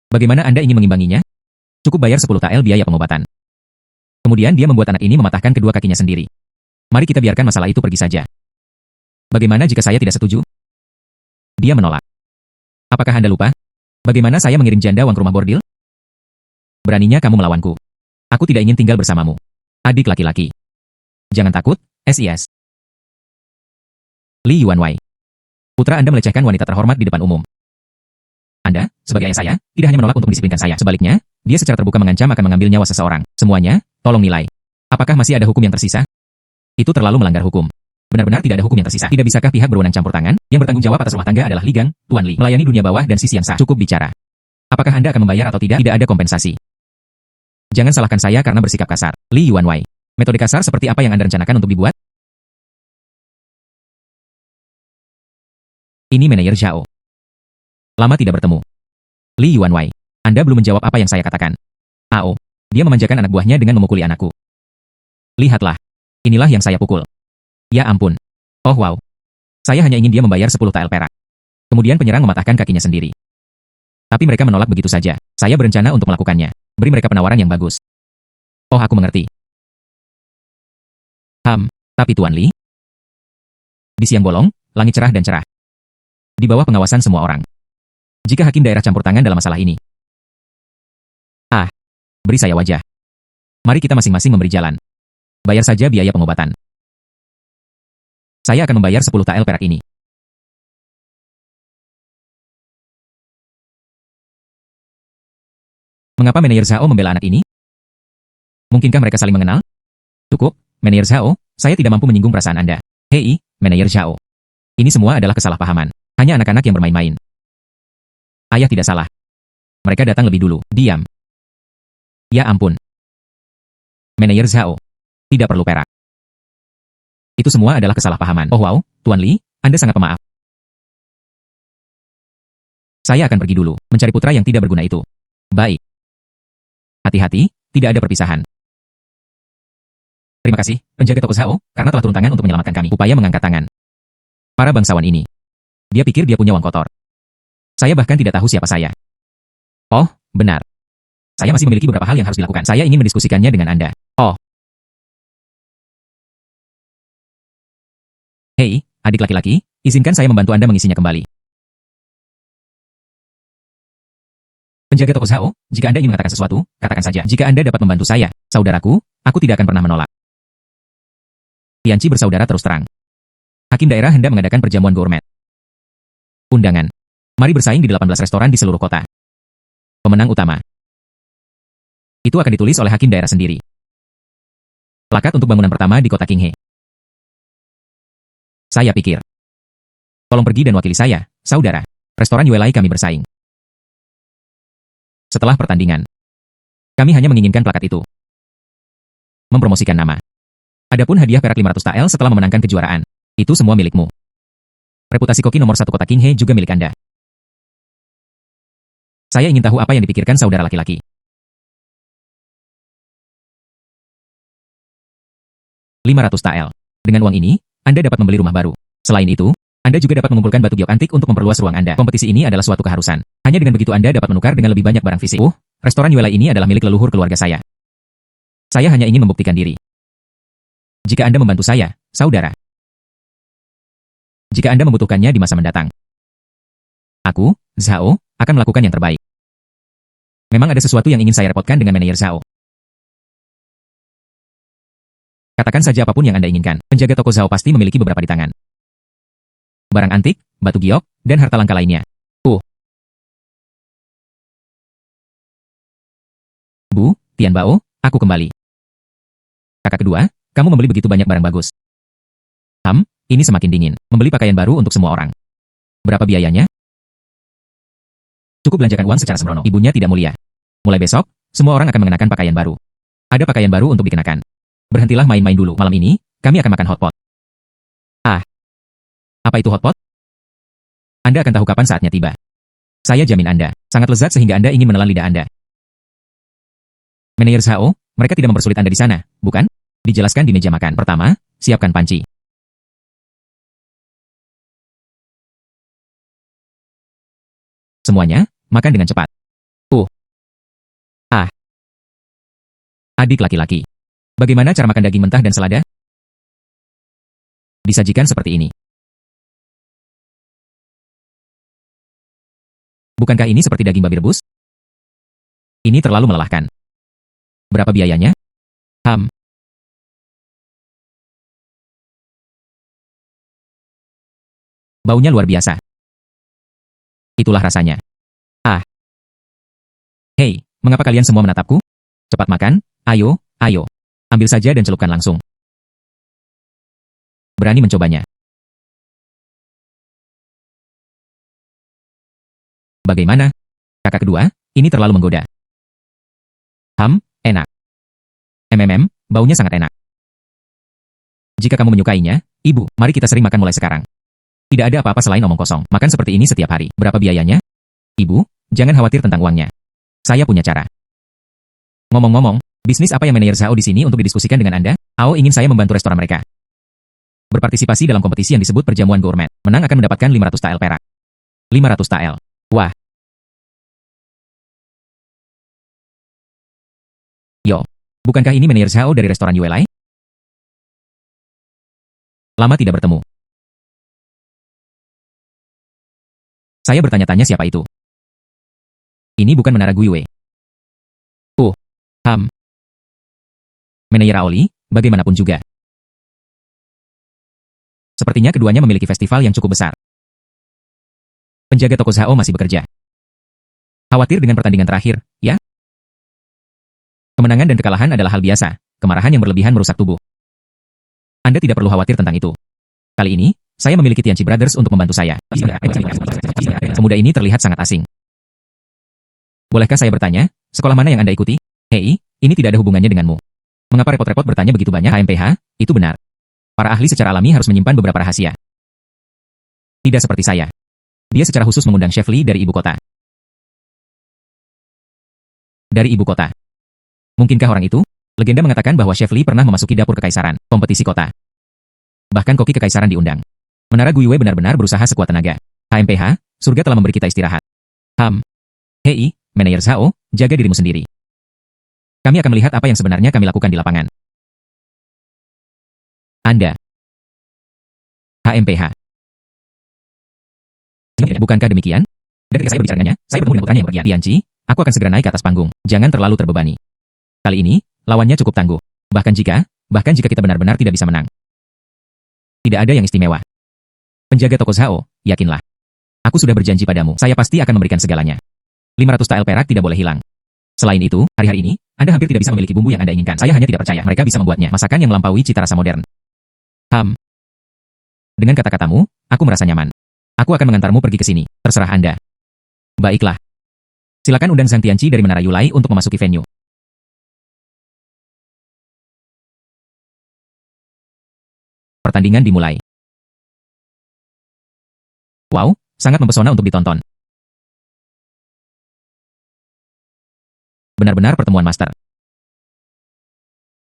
Bagaimana Anda ingin mengimbanginya? Cukup bayar 10 tael biaya pengobatan. Kemudian dia membuat anak ini mematahkan kedua kakinya sendiri. Mari kita biarkan masalah itu pergi saja. Bagaimana jika saya tidak setuju? Dia menolak. Apakah Anda lupa? Bagaimana saya mengirim janda uang ke rumah bordil? Beraninya kamu melawanku. Aku tidak ingin tinggal bersamamu. Adik laki-laki. Jangan takut, SIS. Li Yuanwei. Putra Anda melecehkan wanita terhormat di depan umum. Anda, sebagai ayah saya, tidak hanya menolak untuk mendisiplinkan saya. Sebaliknya, dia secara terbuka mengancam akan mengambil nyawa seseorang. Semuanya, tolong nilai. Apakah masih ada hukum yang tersisa? Itu terlalu melanggar hukum. Benar-benar tidak ada hukum yang tersisa. Tidak bisakah pihak berwenang campur tangan? Yang bertanggung jawab atas rumah tangga adalah Li Gang, Tuan Li. Melayani dunia bawah dan sisi yang sah. Cukup bicara. Apakah Anda akan membayar atau tidak? Tidak ada kompensasi. Jangan salahkan saya karena bersikap kasar. Li Yuanwei. Metode kasar seperti apa yang Anda rencanakan untuk dibuat? Ini manajer Zhao. Lama tidak bertemu. Li Yuanwei. Anda belum menjawab apa yang saya katakan. Ao. Dia memanjakan anak buahnya dengan memukuli anakku. Lihatlah. Inilah yang saya pukul. Ya ampun. Oh wow. Saya hanya ingin dia membayar 10 tael perak. Kemudian penyerang mematahkan kakinya sendiri. Tapi mereka menolak begitu saja. Saya berencana untuk melakukannya. Beri mereka penawaran yang bagus. Oh aku mengerti. Tapi Tuan Li? Di siang bolong, langit cerah dan cerah. Di bawah pengawasan semua orang. Jika hakim daerah campur tangan dalam masalah ini. Beri saya wajah. Mari kita masing-masing memberi jalan. Bayar saja biaya pengobatan. Saya akan membayar 10 tael perak ini. Mengapa manajer Zhao membela anak ini? Mungkinkah mereka saling mengenal? Cukup, manajer Zhao, saya tidak mampu menyinggung perasaan Anda. Hei, manajer Zhao. Ini semua adalah kesalahpahaman. Hanya anak-anak yang bermain-main. Ayah tidak salah. Mereka datang lebih dulu. Diam. Ya ampun. Manajer Zhao. Tidak perlu perak. Itu semua adalah kesalahpahaman. Oh wow, Tuan Li, Anda sangat pemaaf. Saya akan pergi dulu, mencari putra yang tidak berguna itu. Baik. Hati-hati, tidak ada perpisahan. Terima kasih, penjaga toko Zhao, karena telah turun tangan untuk menyelamatkan kami. Upaya mengangkat tangan. Para bangsawan ini. Dia pikir dia punya uang kotor. Saya bahkan tidak tahu siapa saya. Oh, benar. Saya masih memiliki beberapa hal yang harus dilakukan. Saya ingin mendiskusikannya dengan Anda. Oh. Hei, adik laki-laki, izinkan saya membantu Anda mengisinya kembali. Penjaga toko Zhao, jika Anda ingin mengatakan sesuatu, katakan saja. Jika Anda dapat membantu saya, saudaraku, aku tidak akan pernah menolak. Tianqi bersaudara terus terang. Hakim daerah hendak mengadakan perjamuan gourmet. Undangan. Mari bersaing di 18 restoran di seluruh kota. Pemenang utama. Itu akan ditulis oleh hakim daerah sendiri. Plakat untuk bangunan pertama di kota Qinghe. Saya pikir. Tolong pergi dan wakili saya, saudara. Restoran Yuelai kami bersaing. Setelah pertandingan. Kami hanya menginginkan plakat itu. Mempromosikan nama. Adapun hadiah perak 500 tael setelah memenangkan kejuaraan. Itu semua milikmu. Reputasi koki nomor 1 kota Qinghe juga milik Anda. Saya ingin tahu apa yang dipikirkan saudara laki-laki. 500 tael. Dengan uang ini, Anda dapat membeli rumah baru. Selain itu, Anda juga dapat mengumpulkan batu giok antik untuk memperluas ruang Anda. Kompetisi ini adalah suatu keharusan. Hanya dengan begitu Anda dapat menukar dengan lebih banyak barang fisik. Restoran Yuelai ini adalah milik leluhur keluarga saya. Saya hanya ingin membuktikan diri. Jika Anda membantu saya, saudara. Jika Anda membutuhkannya di masa mendatang. Aku, Zhao, akan melakukan yang terbaik. Memang ada sesuatu yang ingin saya repotkan dengan manajer Zhao. Katakan saja apapun yang Anda inginkan. Penjaga toko Zhao pasti memiliki beberapa di tangan. Barang antik, batu giok, dan harta langka lainnya. Bu, Tian Bao, aku kembali. Kakak kedua, kamu membeli begitu banyak barang bagus. Ini semakin dingin. Membeli pakaian baru untuk semua orang. Berapa biayanya? Cukup belanjakan uang secara sembrono. Ibunya tidak mulia. Mulai besok, semua orang akan mengenakan pakaian baru. Ada pakaian baru untuk dikenakan. Berhentilah main-main dulu. Malam ini, kami akan makan hotpot. Apa itu hotpot? Anda akan tahu kapan saatnya tiba. Saya jamin Anda, sangat lezat sehingga Anda ingin menelan lidah Anda. Manajer Zhao, mereka tidak mempersulit Anda di sana, bukan? Dijelaskan di meja makan. Pertama, siapkan panci. Semuanya, makan dengan cepat. Adik laki-laki. Bagaimana cara makan daging mentah dan selada? Disajikan seperti ini. Bukankah ini seperti daging babi rebus? Ini terlalu melelahkan. Berapa biayanya? Ham. Baunya luar biasa. Itulah rasanya. Ah. Hei, mengapa kalian semua menatapku? Cepat makan, ayo, ayo. Ambil saja dan celupkan langsung. Berani mencobanya. Bagaimana? Kakak kedua, ini terlalu menggoda. Ham, enak. Baunya sangat enak. Jika kamu menyukainya, ibu, mari kita sering makan mulai sekarang. Tidak ada apa-apa selain omong kosong. Makan seperti ini setiap hari. Berapa biayanya? Ibu, jangan khawatir tentang uangnya. Saya punya cara. Ngomong-ngomong, bisnis apa yang manajer Zhao di sini untuk didiskusikan dengan Anda? Ao ingin saya membantu restoran mereka. Berpartisipasi dalam kompetisi yang disebut perjamuan gourmet. Menang akan mendapatkan 500 tael perak. 500 tael. Wah. Yo. Bukankah ini manajer Zhao dari restoran Yuelai? Lama tidak bertemu. Saya bertanya-tanya siapa itu. Ini bukan Menara Guiwei. Ham. Manajer Aoli, bagaimanapun juga. Sepertinya keduanya memiliki festival yang cukup besar. Penjaga toko Zhao masih bekerja. Khawatir dengan pertandingan terakhir, ya? Kemenangan dan kekalahan adalah hal biasa. Kemarahan yang berlebihan merusak tubuh. Anda tidak perlu khawatir tentang itu. Kali ini, saya memiliki Tianchi Brothers untuk membantu saya. Pemuda ini terlihat sangat asing. Bolehkah saya bertanya, sekolah mana yang Anda ikuti? Hei, ini tidak ada hubungannya denganmu. Mengapa repot-repot bertanya begitu banyak HMPH? Itu benar. Para ahli secara alami harus menyimpan beberapa rahasia. Tidak seperti saya. Dia secara khusus mengundang Chef Li dari ibu kota. Dari ibu kota. Mungkinkah orang itu? Legenda mengatakan bahwa Chef Li pernah memasuki dapur kekaisaran, kompetisi kota. Bahkan koki kekaisaran diundang. Menara Guiwei benar-benar berusaha sekuat tenaga. HMPH, surga telah memberi kita istirahat. Ham. Hei, manajer Zhao, jaga dirimu sendiri. Kami akan melihat apa yang sebenarnya kami lakukan di lapangan. Anda. HMPH. Bukankah demikian? Dari saya berbicaranya, saya bertemu dengan putranya yang bergiat. Tianchi, aku akan segera naik ke atas panggung. Jangan terlalu terbebani. Kali ini, lawannya cukup tangguh. Bahkan jika kita benar-benar tidak bisa menang. Tidak ada yang istimewa. Penjaga toko Zhao, yakinlah. Aku sudah berjanji padamu, saya pasti akan memberikan segalanya. 500 tael perak tidak boleh hilang. Selain itu, hari-hari ini, Anda hampir tidak bisa memiliki bumbu yang Anda inginkan. Saya hanya tidak percaya mereka bisa membuatnya. Masakan yang melampaui cita rasa modern. Ham. Dengan kata-katamu, aku merasa nyaman. Aku akan mengantarmu pergi ke sini. Terserah Anda. Baiklah. Silakan undang Zhang Tianchi dari Menara Yulai untuk memasuki venue. Pertandingan dimulai. Wow, sangat mempesona untuk ditonton. Benar-benar pertemuan master.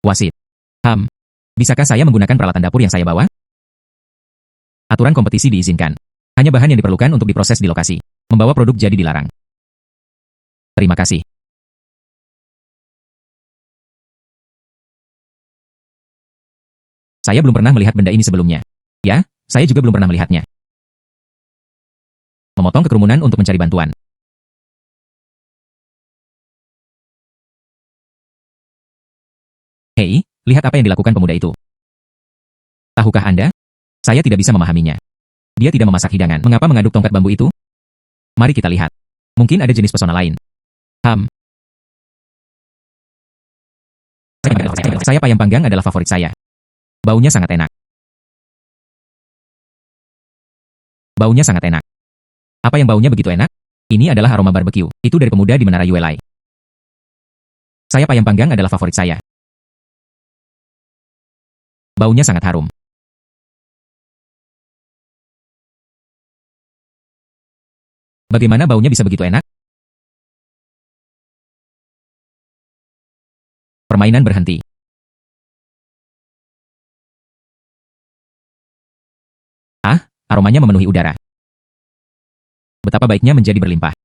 Wasit. Ham. Bisakah saya menggunakan peralatan dapur yang saya bawa? Aturan kompetisi diizinkan. Hanya bahan yang diperlukan untuk diproses di lokasi. Membawa produk jadi dilarang. Terima kasih. Saya belum pernah melihat benda ini sebelumnya. Ya, saya juga belum pernah melihatnya. Memotong kekerumunan untuk mencari bantuan. Hei, lihat apa yang dilakukan pemuda itu. Tahukah Anda? Saya tidak bisa memahaminya. Dia tidak memasak hidangan. Mengapa mengaduk tongkat bambu itu? Mari kita lihat. Mungkin ada jenis pesona lain. Ham. Saya ayam panggang adalah favorit saya. Baunya sangat enak. Baunya sangat enak. Apa yang baunya begitu enak? Ini adalah aroma barbecue. Itu dari pemuda di Menara Yuelai. Saya ayam panggang adalah favorit saya. Baunya sangat harum. Bagaimana baunya bisa begitu enak? Permainan berhenti. Ah, aromanya memenuhi udara. Betapa baiknya menjadi berlimpah.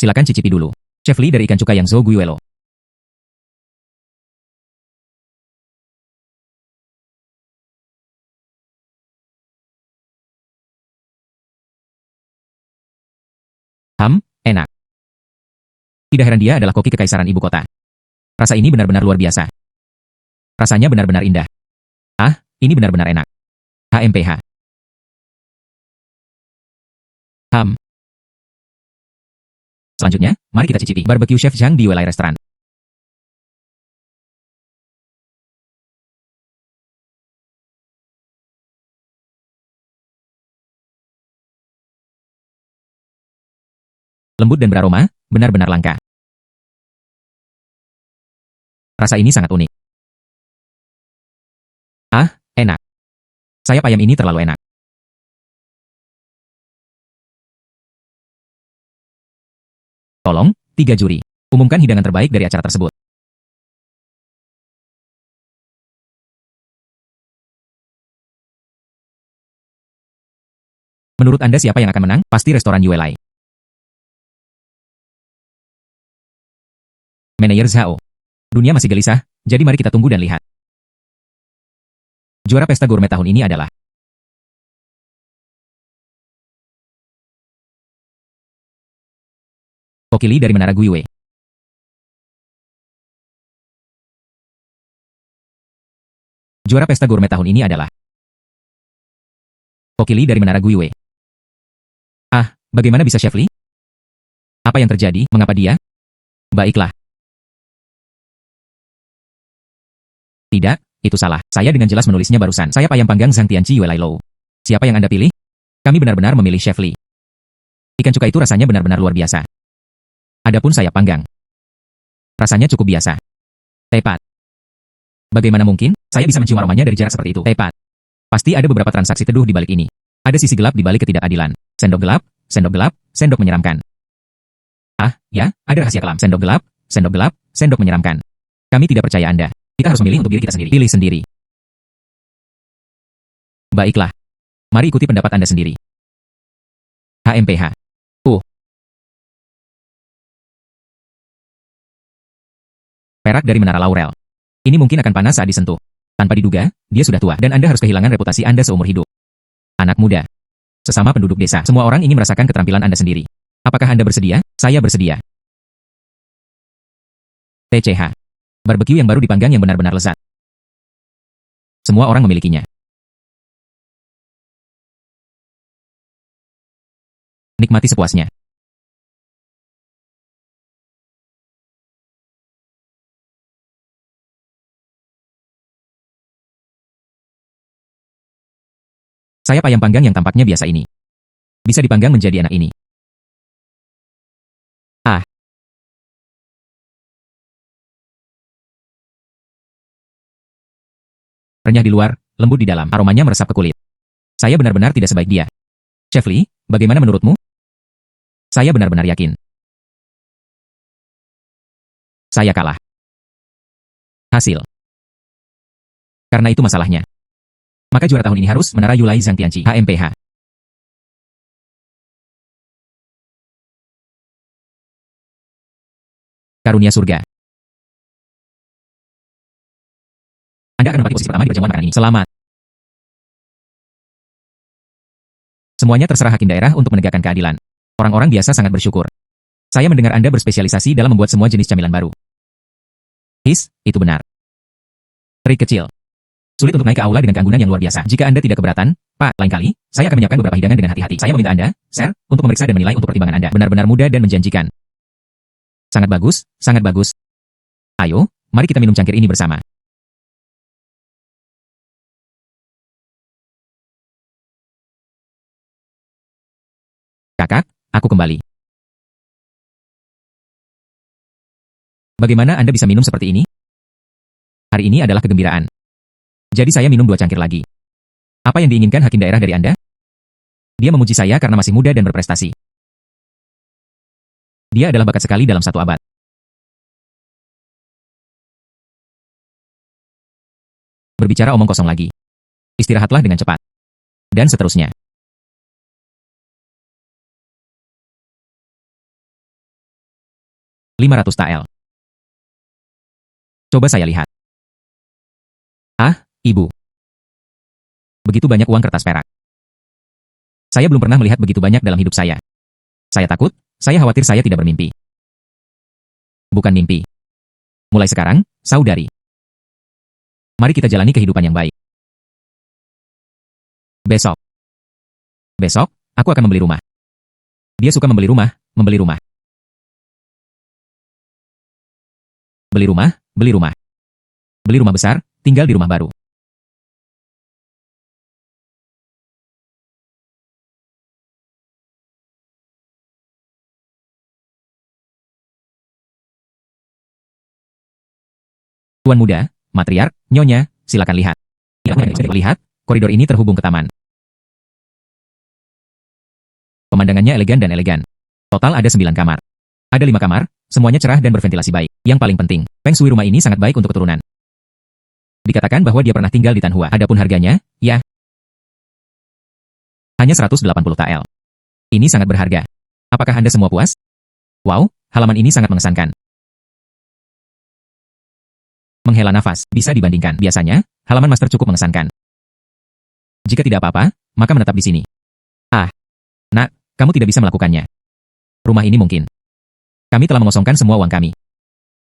Silakan cicipi dulu. Chef Li dari ikan cuka yang Zhou Guiwelo. enak. Tidak heran dia adalah koki kekaisaran ibu kota. Rasa ini benar-benar luar biasa. Rasanya benar-benar indah. Ah, ini benar-benar enak. HMPH. Selanjutnya, mari kita cicipi barbecue Chef Zhang di Welai Restaurant. Lembut dan beraroma, benar-benar langka. Rasa ini sangat unik. Ah, enak. Sayap ayam ini terlalu enak. Tolong, 3 juri. Umumkan hidangan terbaik dari acara tersebut. Menurut Anda siapa yang akan menang? Pasti restoran Yuelai. Manajer Zhao. Dunia masih gelisah, jadi mari kita tunggu dan lihat. Juara pesta gourmet tahun ini adalah Kokili dari Menara Guiyue. Juara pesta gourmet tahun ini adalah Kokili dari Menara Guiyue. Ah, bagaimana bisa Chef Li? Apa yang terjadi? Mengapa dia? Baiklah. Tidak, itu salah. Saya dengan jelas menulisnya barusan. Sayap ayam panggang Zhang Tianqi Yuelai Lou. Siapa yang Anda pilih? Kami benar-benar memilih Chef Li. Ikan cuka itu rasanya benar-benar luar biasa. Adapun sayap panggang. Rasanya cukup biasa. Tepat. Bagaimana mungkin? Saya bisa mencium aromanya dari jarak seperti itu. Tepat. Pasti ada beberapa transaksi teduh di balik ini. Ada sisi gelap di balik ketidakadilan. Sendok gelap, sendok menyeramkan. Ah, ya, ada rahasia kelam. Sendok gelap, sendok menyeramkan. Kami tidak percaya Anda. Kita harus memilih untuk diri kita sendiri. Pilih sendiri. Baiklah. Mari ikuti pendapat Anda sendiri. HMPH. Perak dari Menara Laurel. Ini mungkin akan panas saat disentuh. Tanpa diduga, dia sudah tua dan Anda harus kehilangan reputasi Anda seumur hidup. Anak muda. Sesama penduduk desa. Semua orang ingin merasakan keterampilan Anda sendiri. Apakah Anda bersedia? Saya bersedia. TCH. Barbecue yang baru dipanggang yang benar-benar lezat. Semua orang memilikinya. Nikmati sepuasnya. Sayap ayam panggang yang tampaknya biasa ini. Bisa dipanggang menjadi enak ini. Ah. Renyah di luar, lembut di dalam, aromanya meresap ke kulit. Saya benar-benar tidak sebaik dia. Chef Li, bagaimana menurutmu? Saya benar-benar yakin. Saya kalah. Hasil. Karena itu masalahnya. Maka juara tahun ini harus Menara Yuelai Zhang Tianqi, HMPH. Karunia surga. Anda akan menempati posisi pertama di perjamuan makanan ini. Selamat. Semuanya terserah hakim daerah untuk menegakkan keadilan. Orang-orang biasa sangat bersyukur. Saya mendengar Anda berspesialisasi dalam membuat semua jenis camilan baru. Itu benar. Trik kecil. Sulit untuk naik ke aula dengan keanggunan yang luar biasa. Jika Anda tidak keberatan, Pak, lain kali, saya akan menyiapkan beberapa hidangan dengan hati-hati. Saya meminta Anda, Sir, untuk memeriksa dan menilai untuk pertimbangan Anda. Benar-benar mudah dan menjanjikan. Sangat bagus, sangat bagus. Ayo, mari kita minum cangkir ini bersama. Kakak, aku kembali. Bagaimana Anda bisa minum seperti ini? Hari ini adalah kegembiraan. Jadi saya minum 2 cangkir lagi. Apa yang diinginkan hakim daerah dari Anda? Dia memuji saya karena masih muda dan berprestasi. Dia adalah bakat sekali dalam 1 abad. Berbicara omong kosong lagi. Istirahatlah dengan cepat. Dan seterusnya. $500 TL. Coba saya lihat. Ah, Ibu. Begitu banyak uang kertas perak. Saya belum pernah melihat begitu banyak dalam hidup saya. Saya takut, Saya khawatir saya tidak bermimpi. Bukan mimpi. Mulai sekarang, saudari. Mari kita jalani kehidupan yang baik. Besok. Besok, aku akan membeli rumah. Dia suka membeli rumah, membeli rumah. Beli rumah, beli rumah. Beli rumah besar, tinggal di rumah baru. Tuan muda, matriark, nyonya, silakan lihat. Lihat, koridor ini terhubung ke taman. Pemandangannya elegan dan elegan. Total ada 9 kamar. Ada 5 kamar, semuanya cerah dan berventilasi baik. Yang paling penting, feng shui rumah ini sangat baik untuk keturunan. Dikatakan bahwa dia pernah tinggal di Tanhua. Adapun harganya, ya, hanya 180 TL. Ini sangat berharga. Apakah Anda semua puas? Wow, halaman ini sangat mengesankan. Menghela nafas, bisa dibandingkan. Biasanya, halaman master cukup mengesankan. Jika tidak apa-apa, maka menetap di sini. Ah, nak, kamu tidak bisa melakukannya. Rumah ini mungkin. Kami telah mengosongkan semua uang kami.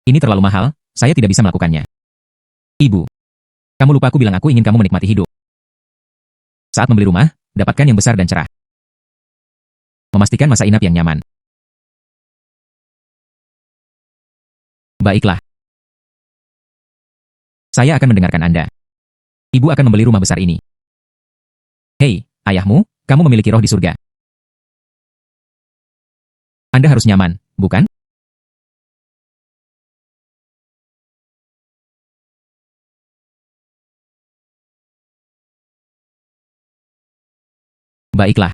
Ini terlalu mahal, saya tidak bisa melakukannya. Ibu, kamu lupa aku bilang aku ingin kamu menikmati hidup. Saat membeli rumah, dapatkan yang besar dan cerah. Memastikan masa inap yang nyaman. Baiklah. Saya akan mendengarkan Anda. Ibu akan membeli rumah besar ini. Hei, ayahmu, kamu memiliki roh di surga. Anda harus nyaman, bukan? Baiklah.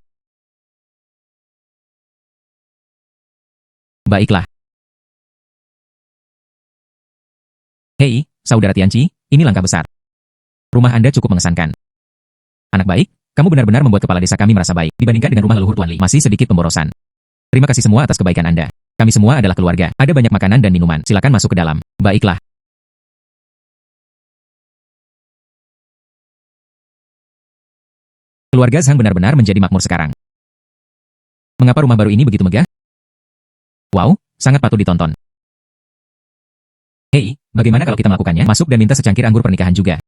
Baiklah. Hei, saudara Tianci, ini langkah besar. Rumah Anda cukup mengesankan. Anak baik, kamu benar-benar membuat kepala desa kami merasa baik. Dibandingkan dengan rumah leluhur Tuan Li, masih sedikit pemborosan. Terima kasih semua atas kebaikan Anda. Kami semua adalah keluarga. Ada banyak makanan dan minuman. Silakan masuk ke dalam. Baiklah. Keluarga Zhang benar-benar menjadi makmur sekarang. Mengapa rumah baru ini begitu megah? Wow, sangat patut ditonton. Hei, bagaimana kalau kita melakukannya? Masuk dan minta secangkir anggur pernikahan juga.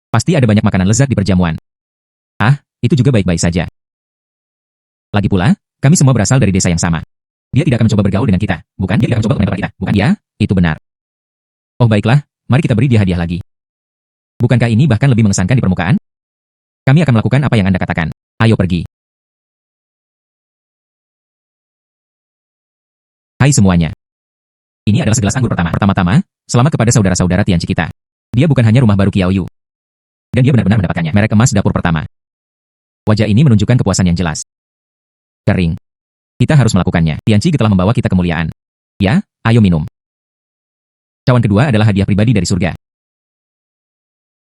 Pasti ada banyak makanan lezat di perjamuan. Ah, itu juga baik-baik saja. Lagi pula, kami semua berasal dari desa yang sama. Dia tidak akan mencoba bergaul dengan kita, bukan? Dia tidak akan mencoba menempel kita, bukan? Ya, itu benar. Oh baiklah, mari kita beri dia hadiah lagi. Bukankah ini bahkan lebih mengesankan di permukaan? Kami akan melakukan apa yang Anda katakan. Ayo pergi. Hai semuanya. Ini adalah segelas anggur pertama. Pertama-tama, selamat kepada saudara-saudara Tianci kita. Dia bukan hanya rumah baru Kiao Yu. Dan dia benar-benar mendapatkannya. Merek emas dapur pertama. Wajah ini menunjukkan kepuasan yang jelas. Kering. Kita harus melakukannya. Tianci telah membawa kita kemuliaan. Ya, ayo minum. Cawan kedua adalah hadiah pribadi dari surga.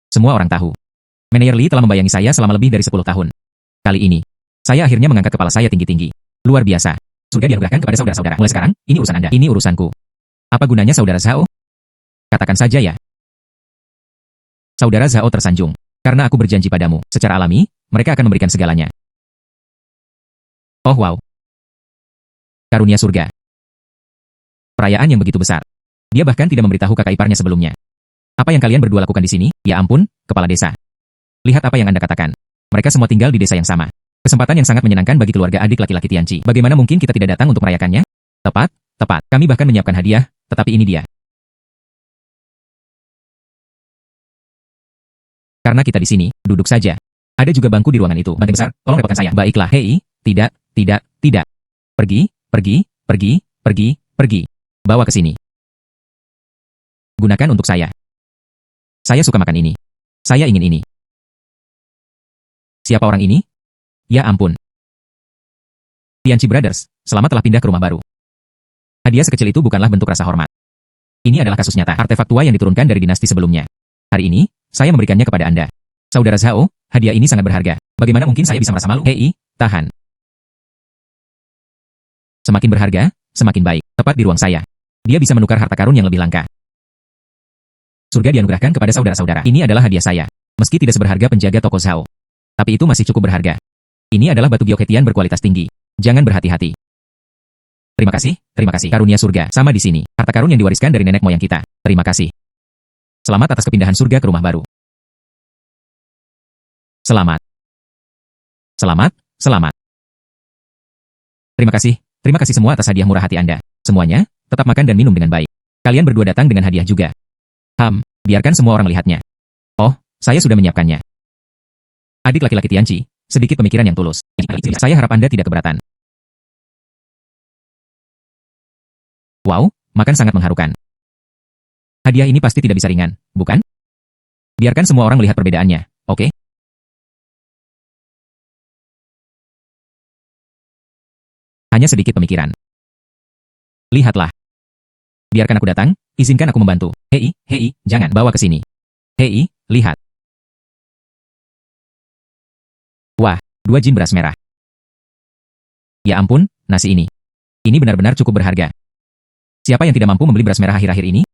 Semua orang tahu. Manajer Li telah membayangi saya selama lebih dari 10 tahun. Kali ini, saya akhirnya mengangkat kepala saya tinggi-tinggi. Luar biasa. Surga dianugerahkan kepada saudara-saudara. Mulai sekarang, ini urusan Anda. Ini urusanku. Apa gunanya saudara Zhao? Katakan saja ya. Saudara Zhao tersanjung. Karena aku berjanji padamu, secara alami, mereka akan memberikan segalanya. Oh wow. Karunia surga. Perayaan yang begitu besar. Dia bahkan tidak memberitahu kakak iparnya sebelumnya. Apa yang kalian berdua lakukan di sini? Ya ampun, kepala desa. Lihat apa yang Anda katakan. Mereka semua tinggal di desa yang sama. Kesempatan yang sangat menyenangkan bagi keluarga adik laki-laki Tianci. Bagaimana mungkin kita tidak datang untuk merayakannya? Tepat, tepat. Kami bahkan menyiapkan hadiah, tetapi ini dia. Karena kita di sini, duduk saja. Ada juga bangku di ruangan itu. Banteng besar, tolong repotkan saya. Baiklah, hei, tidak, tidak, tidak. Pergi, pergi, pergi, pergi, pergi. Bawa ke sini. Gunakan untuk saya. Saya suka makan ini. Saya ingin ini. Siapa orang ini? Ya ampun. Tianci Brothers, selamat telah pindah ke rumah baru. Hadiah sekecil itu bukanlah bentuk rasa hormat. Ini adalah kasus nyata, artefak tua yang diturunkan dari dinasti sebelumnya. Hari ini, saya memberikannya kepada Anda. Saudara Zhao, hadiah ini sangat berharga. Bagaimana mungkin saya bisa merasa malu? Hei, tahan. Semakin berharga, semakin baik. Tepat di ruang saya. Dia bisa menukar harta karun yang lebih langka. Surga dianugerahkan kepada saudara-saudara. Ini adalah hadiah saya. Meski tidak seberharga penjaga toko Zhao. Tapi itu masih cukup berharga. Ini adalah batu giok Hetian berkualitas tinggi. Jangan berhati-hati. Terima kasih. Karunia surga, sama di sini. Harta karun yang diwariskan dari nenek moyang kita. Terima kasih. Selamat atas kepindahan surga ke rumah baru. Selamat. Selamat. Terima kasih semua atas hadiah murah hati Anda. Semuanya, tetap makan dan minum dengan baik. Kalian berdua datang dengan hadiah juga. Biarkan semua orang melihatnya. Oh, saya sudah menyiapkannya. Adik laki-laki Tianqi, sedikit pemikiran yang tulus. Saya harap Anda tidak keberatan. Wow, makan sangat mengharukan. Hadiah ini pasti tidak bisa ringan, bukan? Biarkan semua orang melihat perbedaannya, oke? Hanya sedikit pemikiran. Lihatlah. Biarkan aku datang, izinkan aku membantu. Hei, jangan bawa ke sini. Hei, lihat. Wah, 2 jin beras merah. Ya ampun, nasi ini. Ini benar-benar cukup berharga. Siapa yang tidak mampu membeli beras merah akhir-akhir ini?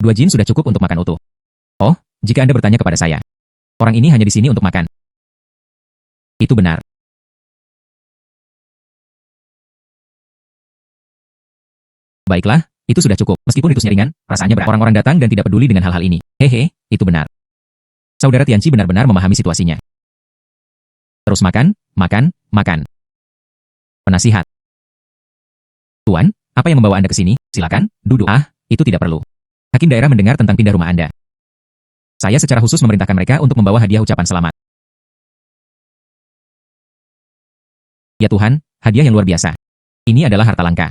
2 jin sudah cukup untuk makan utuh. Oh, jika Anda bertanya kepada saya. Orang ini hanya di sini untuk makan. Itu benar. Baiklah, itu sudah cukup. Meskipun itu ringan, rasanya berat. Orang-orang datang dan tidak peduli dengan hal-hal ini. Hehe, itu benar. Saudara Tianqi benar-benar memahami situasinya. Terus makan. Penasihat. Tuan, apa yang membawa Anda ke sini? Silakan, duduk. Itu tidak perlu. Hakim daerah mendengar tentang pindah rumah Anda. Saya secara khusus memerintahkan mereka untuk membawa hadiah ucapan selamat. Ya Tuhan, hadiah yang luar biasa. Ini adalah harta langka.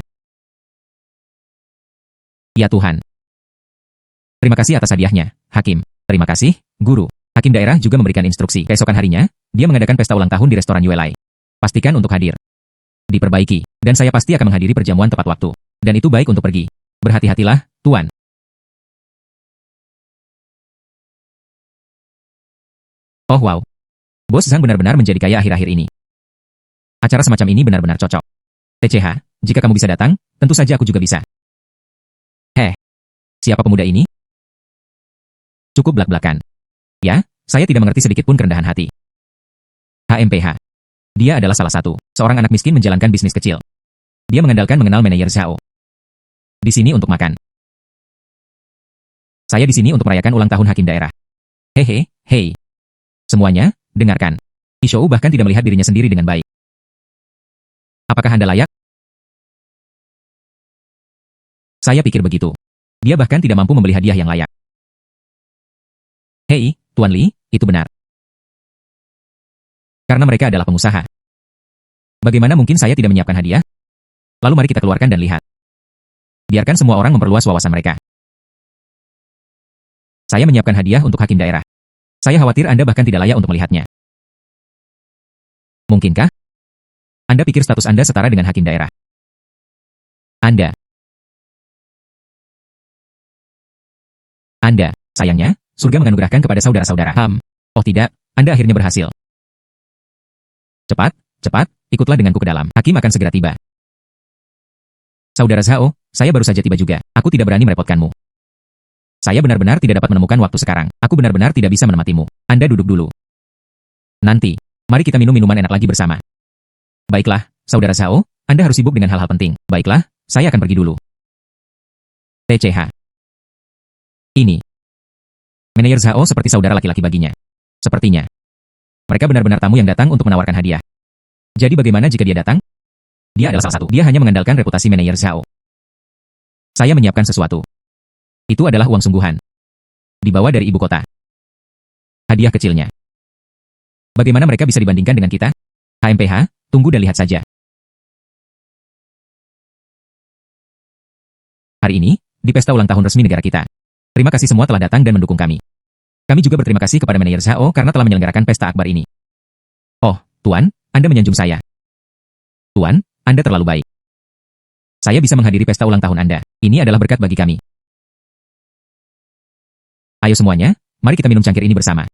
Ya Tuhan. Terima kasih atas hadiahnya, Hakim. Terima kasih, Guru. Hakim daerah juga memberikan instruksi. Keesokan harinya, dia mengadakan pesta ulang tahun di restoran Yuelai. Pastikan untuk hadir. Diperbaiki, dan saya pasti akan menghadiri perjamuan tepat waktu. Dan itu baik untuk pergi. Berhati-hatilah, Tuan. Oh wow. Bos Zhang benar-benar menjadi kaya akhir-akhir ini. Acara semacam ini benar-benar cocok. TCH, jika kamu bisa datang, tentu saja aku juga bisa. Siapa pemuda ini? Cukup belak-belakan. Ya, saya tidak mengerti sedikit pun kerendahan hati. HMPH. Dia adalah salah satu, seorang anak miskin menjalankan bisnis kecil. Dia mengandalkan mengenal manajer Zhao. Di sini untuk makan. Saya di sini untuk merayakan ulang tahun hakim daerah. Hei. Semuanya, dengarkan. Ishou bahkan tidak melihat dirinya sendiri dengan baik. Apakah Anda layak? Saya pikir begitu. Dia bahkan tidak mampu membeli hadiah yang layak. Hei, Tuan Li, itu benar. Karena mereka adalah pengusaha. Bagaimana mungkin saya tidak menyiapkan hadiah? Lalu mari kita keluarkan dan lihat. Biarkan semua orang memperluas wawasan mereka. Saya menyiapkan hadiah untuk hakim daerah. Saya khawatir Anda bahkan tidak layak untuk melihatnya. Mungkinkah? Anda pikir status Anda setara dengan hakim daerah? Anda, sayangnya, surga menganugerahkan kepada saudara-saudara. Oh tidak, Anda akhirnya berhasil. Cepat, ikutlah denganku ke dalam. Hakim akan segera tiba. Saudara Zhao, saya baru saja tiba juga. Aku tidak berani merepotkanmu. Saya benar-benar tidak dapat menemukan waktu sekarang. Aku benar-benar tidak bisa menematimu. Anda duduk dulu. Nanti, mari kita minum minuman enak lagi bersama. Baiklah, Saudara Zhao, Anda harus sibuk dengan hal-hal penting. Baiklah, saya akan pergi dulu. TCH. Ini. Manajer Zhao seperti saudara laki-laki baginya. Sepertinya. Mereka benar-benar tamu yang datang untuk menawarkan hadiah. Jadi bagaimana jika dia datang? Dia adalah salah satu. Dia hanya mengandalkan reputasi manajer Zhao. Saya menyiapkan sesuatu. Itu adalah uang sungguhan. Dibawa dari ibu kota. Hadiah kecilnya. Bagaimana mereka bisa dibandingkan dengan kita? HMPH, tunggu dan lihat saja. Hari ini, di pesta ulang tahun resmi negara kita. Terima kasih semua telah datang dan mendukung kami. Kami juga berterima kasih kepada manajer Zhao karena telah menyelenggarakan pesta akbar ini. Oh, Tuan, Anda menyanjung saya. Tuan, Anda terlalu baik. Saya bisa menghadiri pesta ulang tahun Anda. Ini adalah berkat bagi kami. Ayo semuanya, mari kita minum cangkir ini bersama.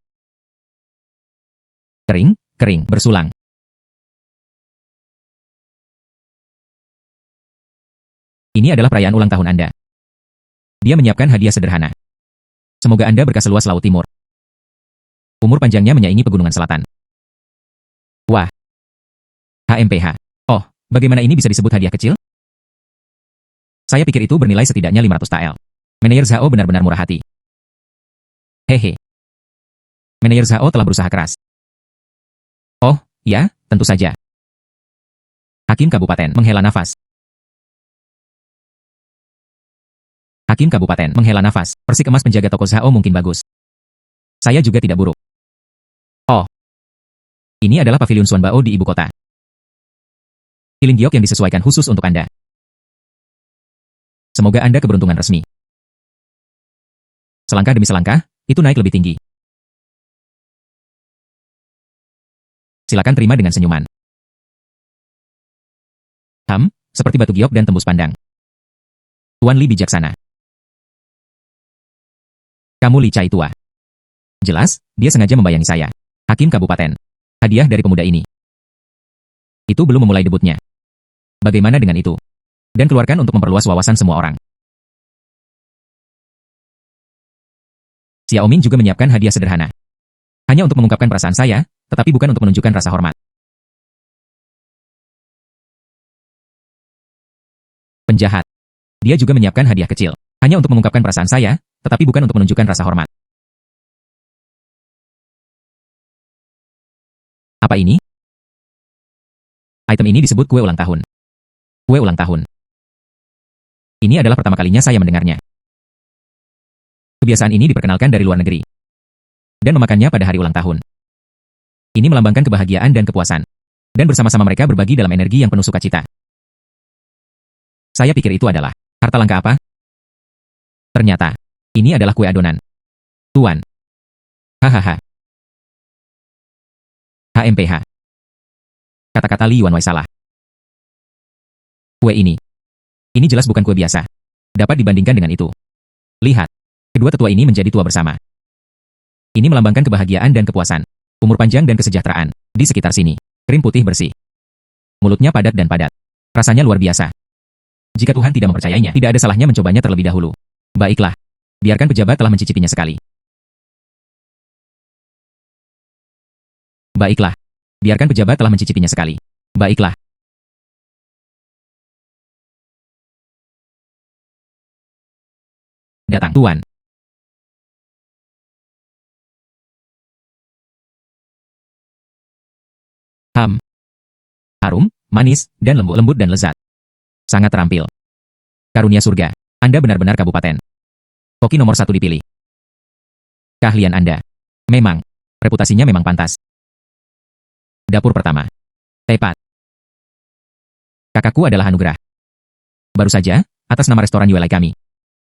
Kering, bersulang. Ini adalah perayaan ulang tahun Anda. Dia menyiapkan hadiah sederhana. Semoga Anda berkah seluas Laut Timur. Umur panjangnya menyaingi pegunungan selatan. Wah. HMPH. Oh, bagaimana ini bisa disebut hadiah kecil? Saya pikir itu bernilai setidaknya 500 tael. Manajer Zhao benar-benar murah hati. Hehe. Manajer Zhao telah berusaha keras. Oh, ya, tentu saja. Hakim Kabupaten menghela nafas. Hakim Kabupaten menghela nafas. Persik emas penjaga toko Zhao mungkin bagus. Saya juga tidak buruk. Oh. Ini adalah pavilion Xuan Bao di ibu kota. Healing giok yang disesuaikan khusus untuk Anda. Semoga Anda keberuntungan resmi. Selangkah demi selangkah, itu naik lebih tinggi. Silakan terima dengan senyuman. Seperti batu giok dan tembus pandang. Tuan Li bijaksana. Kamu Li Cai tua. Jelas, dia sengaja membayangi saya. Hakim Kabupaten. Hadiah dari pemuda ini. Itu belum memulai debutnya. Bagaimana dengan itu? Dan keluarkan untuk memperluas wawasan semua orang. Xiao Ming juga menyiapkan hadiah sederhana. Hanya untuk mengungkapkan perasaan saya, tetapi bukan untuk menunjukkan rasa hormat. Penjahat. Dia juga menyiapkan hadiah kecil. Hanya untuk mengungkapkan perasaan saya, tetapi bukan untuk menunjukkan rasa hormat. Apa ini? Item ini disebut kue ulang tahun. Kue ulang tahun. Ini adalah pertama kalinya saya mendengarnya. Kebiasaan ini diperkenalkan dari luar negeri. Dan memakannya pada hari ulang tahun. Ini melambangkan kebahagiaan dan kepuasan. Dan bersama-sama mereka berbagi dalam energi yang penuh sukacita. Saya pikir itu adalah harta langka apa? Ternyata, ini adalah kue adonan. Tuan. Hahaha. HMPH. Kata-kata Li Yuanwei salah. Kue ini. Ini jelas bukan kue biasa. Dapat dibandingkan dengan itu. Lihat. Kedua tetua ini menjadi tua bersama. Ini melambangkan kebahagiaan dan kepuasan. Umur panjang dan kesejahteraan. Di sekitar sini. Krim putih bersih. Mulutnya padat dan padat. Rasanya luar biasa. Jika Tuhan tidak mempercayainya, tidak ada salahnya mencobanya terlebih dahulu. Baiklah. Biarkan pejabat telah mencicipinya sekali. Baiklah. Biarkan pejabat telah mencicipinya sekali. Baiklah. Datang, Tuan. Harum, manis, dan lembut dan lezat. Sangat terampil. Karunia surga. Anda benar-benar kabupaten. Koki nomor 1 dipilih. Keahlian Anda. Memang. Reputasinya memang pantas. Dapur pertama. Tepat. Kakakku adalah anugerah. Baru saja, atas nama restoran Yuelai kami.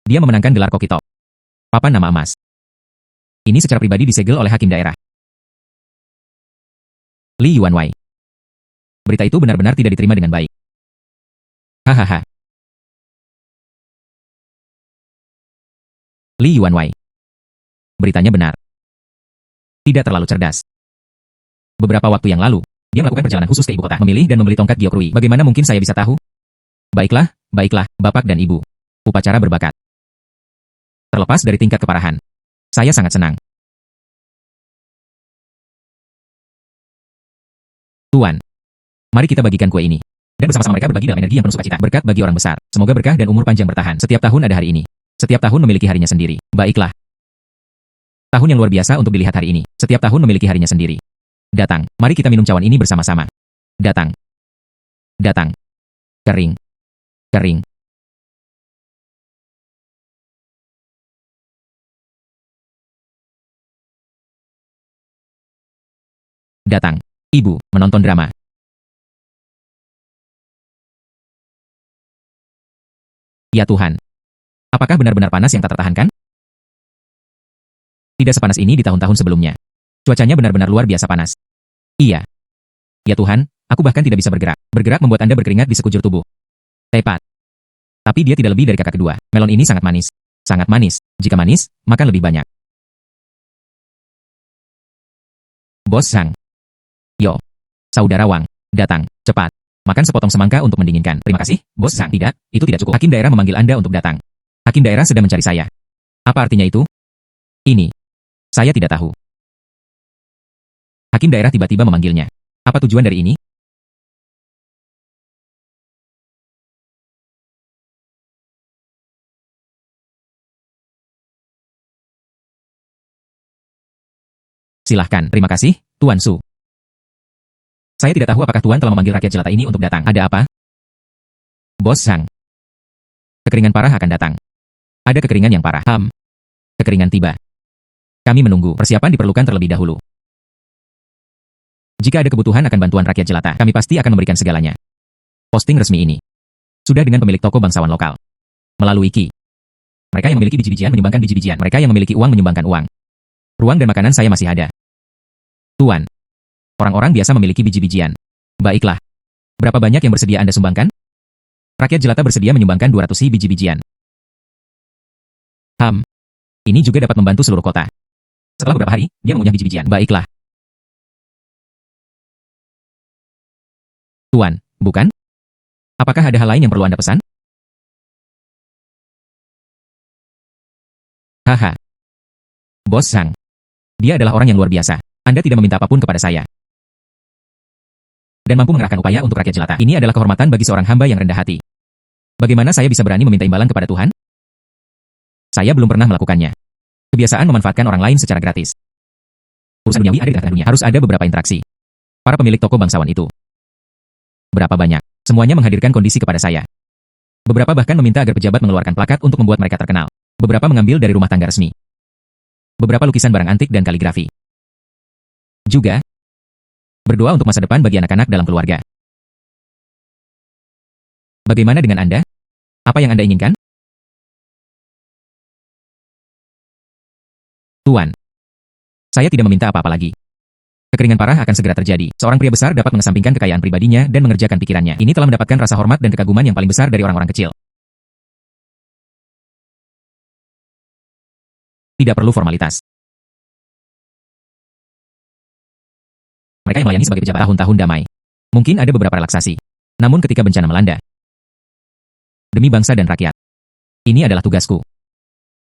Dia memenangkan gelar Koki Top. Papan nama emas. Ini secara pribadi disegel oleh hakim daerah. Li Yuanwei. Berita itu benar-benar tidak diterima dengan baik. Hahaha. Li Yuanwei. Beritanya benar. Tidak terlalu cerdas. Beberapa waktu yang lalu, dia melakukan perjalanan khusus ke ibu kota, memilih dan membeli tongkat Gyokrui. Bagaimana mungkin saya bisa tahu? Baiklah, Bapak dan Ibu. Upacara berbakat. Terlepas dari tingkat keparahan. Saya sangat senang. Tuan. Mari kita bagikan kue ini. Dan bersama-sama mereka berbagi dalam energi yang penuh sukacita. Berkat bagi orang besar. Semoga berkah dan umur panjang bertahan. Setiap tahun ada hari ini. Setiap tahun memiliki harinya sendiri. Baiklah. Tahun yang luar biasa untuk dilihat hari ini. Setiap tahun memiliki harinya sendiri. Datang. Mari kita minum cawan ini bersama-sama. Datang. Datang. Kering. Kering. Datang. Ibu, menonton drama. Ya Tuhan. Apakah benar-benar panas yang tak tertahankan? Tidak sepanas ini di tahun-tahun sebelumnya. Cuacanya benar-benar luar biasa panas. Iya. Ya Tuhan, aku bahkan tidak bisa bergerak. Bergerak membuat Anda berkeringat di sekujur tubuh. Tepat. Tapi dia tidak lebih dari kakak kedua. Melon ini sangat manis. Sangat manis. Jika manis, makan lebih banyak. Bos Zhang. Yo. Saudara Wang. Datang. Cepat. Makan sepotong semangka untuk mendinginkan. Terima kasih, Bos Zhang. Tidak, itu tidak cukup. Hakim daerah memanggil Anda untuk datang. Hakim daerah sedang mencari saya. Apa artinya itu? Ini. Saya tidak tahu. Hakim daerah tiba-tiba memanggilnya. Apa tujuan dari ini? Silahkan, terima kasih, Tuan Su. Saya tidak tahu apakah Tuan telah memanggil rakyat jelata ini untuk datang. Ada apa? Bos Zhang. Kekeringan parah akan datang. Ada kekeringan yang parah. Kekeringan tiba. Kami menunggu. Persiapan diperlukan terlebih dahulu. Jika ada kebutuhan akan bantuan rakyat jelata, kami pasti akan memberikan segalanya. Posting resmi ini sudah dengan pemilik toko bangsawan lokal. Melalui Qi. Mereka yang memiliki biji-bijian menyumbangkan biji-bijian. Mereka yang memiliki uang menyumbangkan uang. Ruang dan makanan saya masih ada. Tuan. Orang-orang biasa memiliki biji-bijian. Baiklah. Berapa banyak yang bersedia Anda sumbangkan? Rakyat jelata bersedia menyumbangkan 200 biji-bijian. Ini juga dapat membantu seluruh kota. Setelah beberapa hari, dia mengunyah biji-bijian. Baiklah. Tuan, bukan? Apakah ada hal lain yang perlu Anda pesan? Haha. Bos Zhang. Dia adalah orang yang luar biasa. Anda tidak meminta apapun kepada saya. Dan mampu mengerahkan upaya untuk rakyat jelata. Ini adalah kehormatan bagi seorang hamba yang rendah hati. Bagaimana saya bisa berani meminta imbalan kepada Tuhan? Saya belum pernah melakukannya. Kebiasaan memanfaatkan orang lain secara gratis. Urusan duniawi ada di tengah dunia. Harus ada beberapa interaksi. Para pemilik toko bangsawan itu. Berapa banyak? Semuanya menghadirkan kondisi kepada saya. Beberapa bahkan meminta agar pejabat mengeluarkan plakat untuk membuat mereka terkenal. Beberapa mengambil dari rumah tangga resmi. Beberapa lukisan barang antik dan kaligrafi. Juga, berdoa untuk masa depan bagi anak-anak dalam keluarga. Bagaimana dengan Anda? Apa yang Anda inginkan? Tuan, saya tidak meminta apa-apa lagi. Kekeringan parah akan segera terjadi. Seorang pria besar dapat mengesampingkan kekayaan pribadinya dan mengerjakan pikirannya. Ini telah mendapatkan rasa hormat dan kekaguman yang paling besar dari orang-orang kecil. Tidak perlu formalitas. Mereka yang melayani sebagai pejabat tahun-tahun damai. Mungkin ada beberapa relaksasi. Namun ketika bencana melanda, demi bangsa dan rakyat, ini adalah tugasku.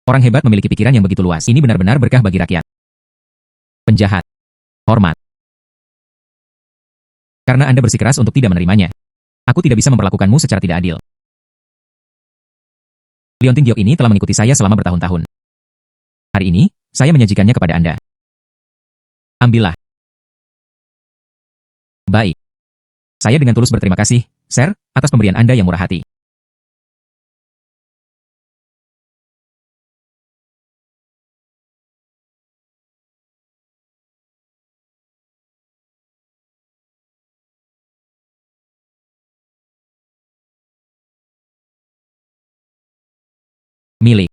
Orang hebat memiliki pikiran yang begitu luas. Ini benar-benar berkah bagi rakyat. Penjahat. Hormat. Karena Anda bersikeras untuk tidak menerimanya. Aku tidak bisa memperlakukanmu secara tidak adil. Liontin Giok ini telah mengikuti saya selama bertahun-tahun. Hari ini, saya menyajikannya kepada Anda. Ambillah. Baik. Saya dengan tulus berterima kasih, Sir, atas pemberian Anda yang murah hati. Milik.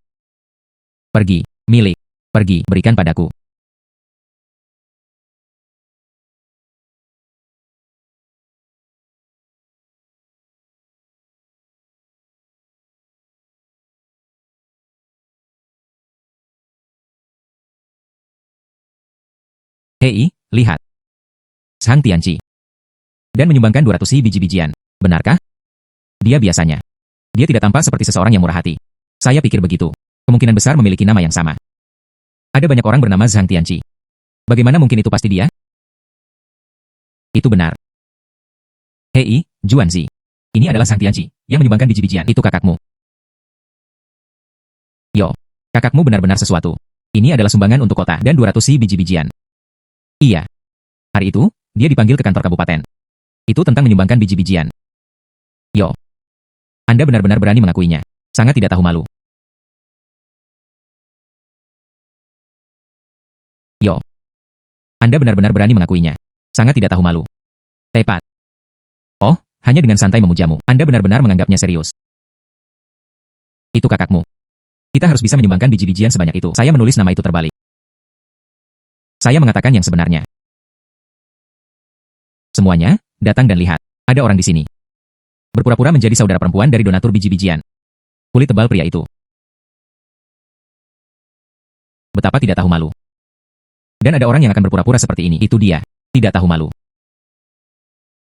Pergi. Milik. Pergi. Berikan padaku. Hei, lihat. Zhang Tianqi. Dan menyumbangkan 200 biji-bijian. Benarkah? Dia biasanya. Dia tidak tampak seperti seseorang yang murah hati. Saya pikir begitu. Kemungkinan besar memiliki nama yang sama. Ada banyak orang bernama Zhang Tianqi. Bagaimana mungkin itu pasti dia? Itu benar. Hei, Juanzi. Ini adalah Zhang Tianqi, yang menyumbangkan biji-bijian. Itu kakakmu. Yo, kakakmu benar-benar sesuatu. Ini adalah sumbangan untuk kota dan 200 biji-bijian. Iya. Hari itu, dia dipanggil ke kantor kabupaten. Itu tentang menyumbangkan biji-bijian. Yo. Anda benar-benar berani mengakuinya. Sangat tidak tahu malu. Yo. Anda benar-benar berani mengakuinya. Sangat tidak tahu malu. Tepat. Oh, hanya dengan santai memujamu. Anda benar-benar menganggapnya serius. Itu kakakmu. Kita harus bisa menyumbangkan biji-bijian sebanyak itu. Saya menulis nama itu terbalik. Saya mengatakan yang sebenarnya. Semuanya, datang dan lihat. Ada orang di sini. Berpura-pura menjadi saudara perempuan dari donatur biji-bijian. Kulit tebal pria itu. Betapa tidak tahu malu. Dan ada orang yang akan berpura-pura seperti ini. Itu dia. Tidak tahu malu.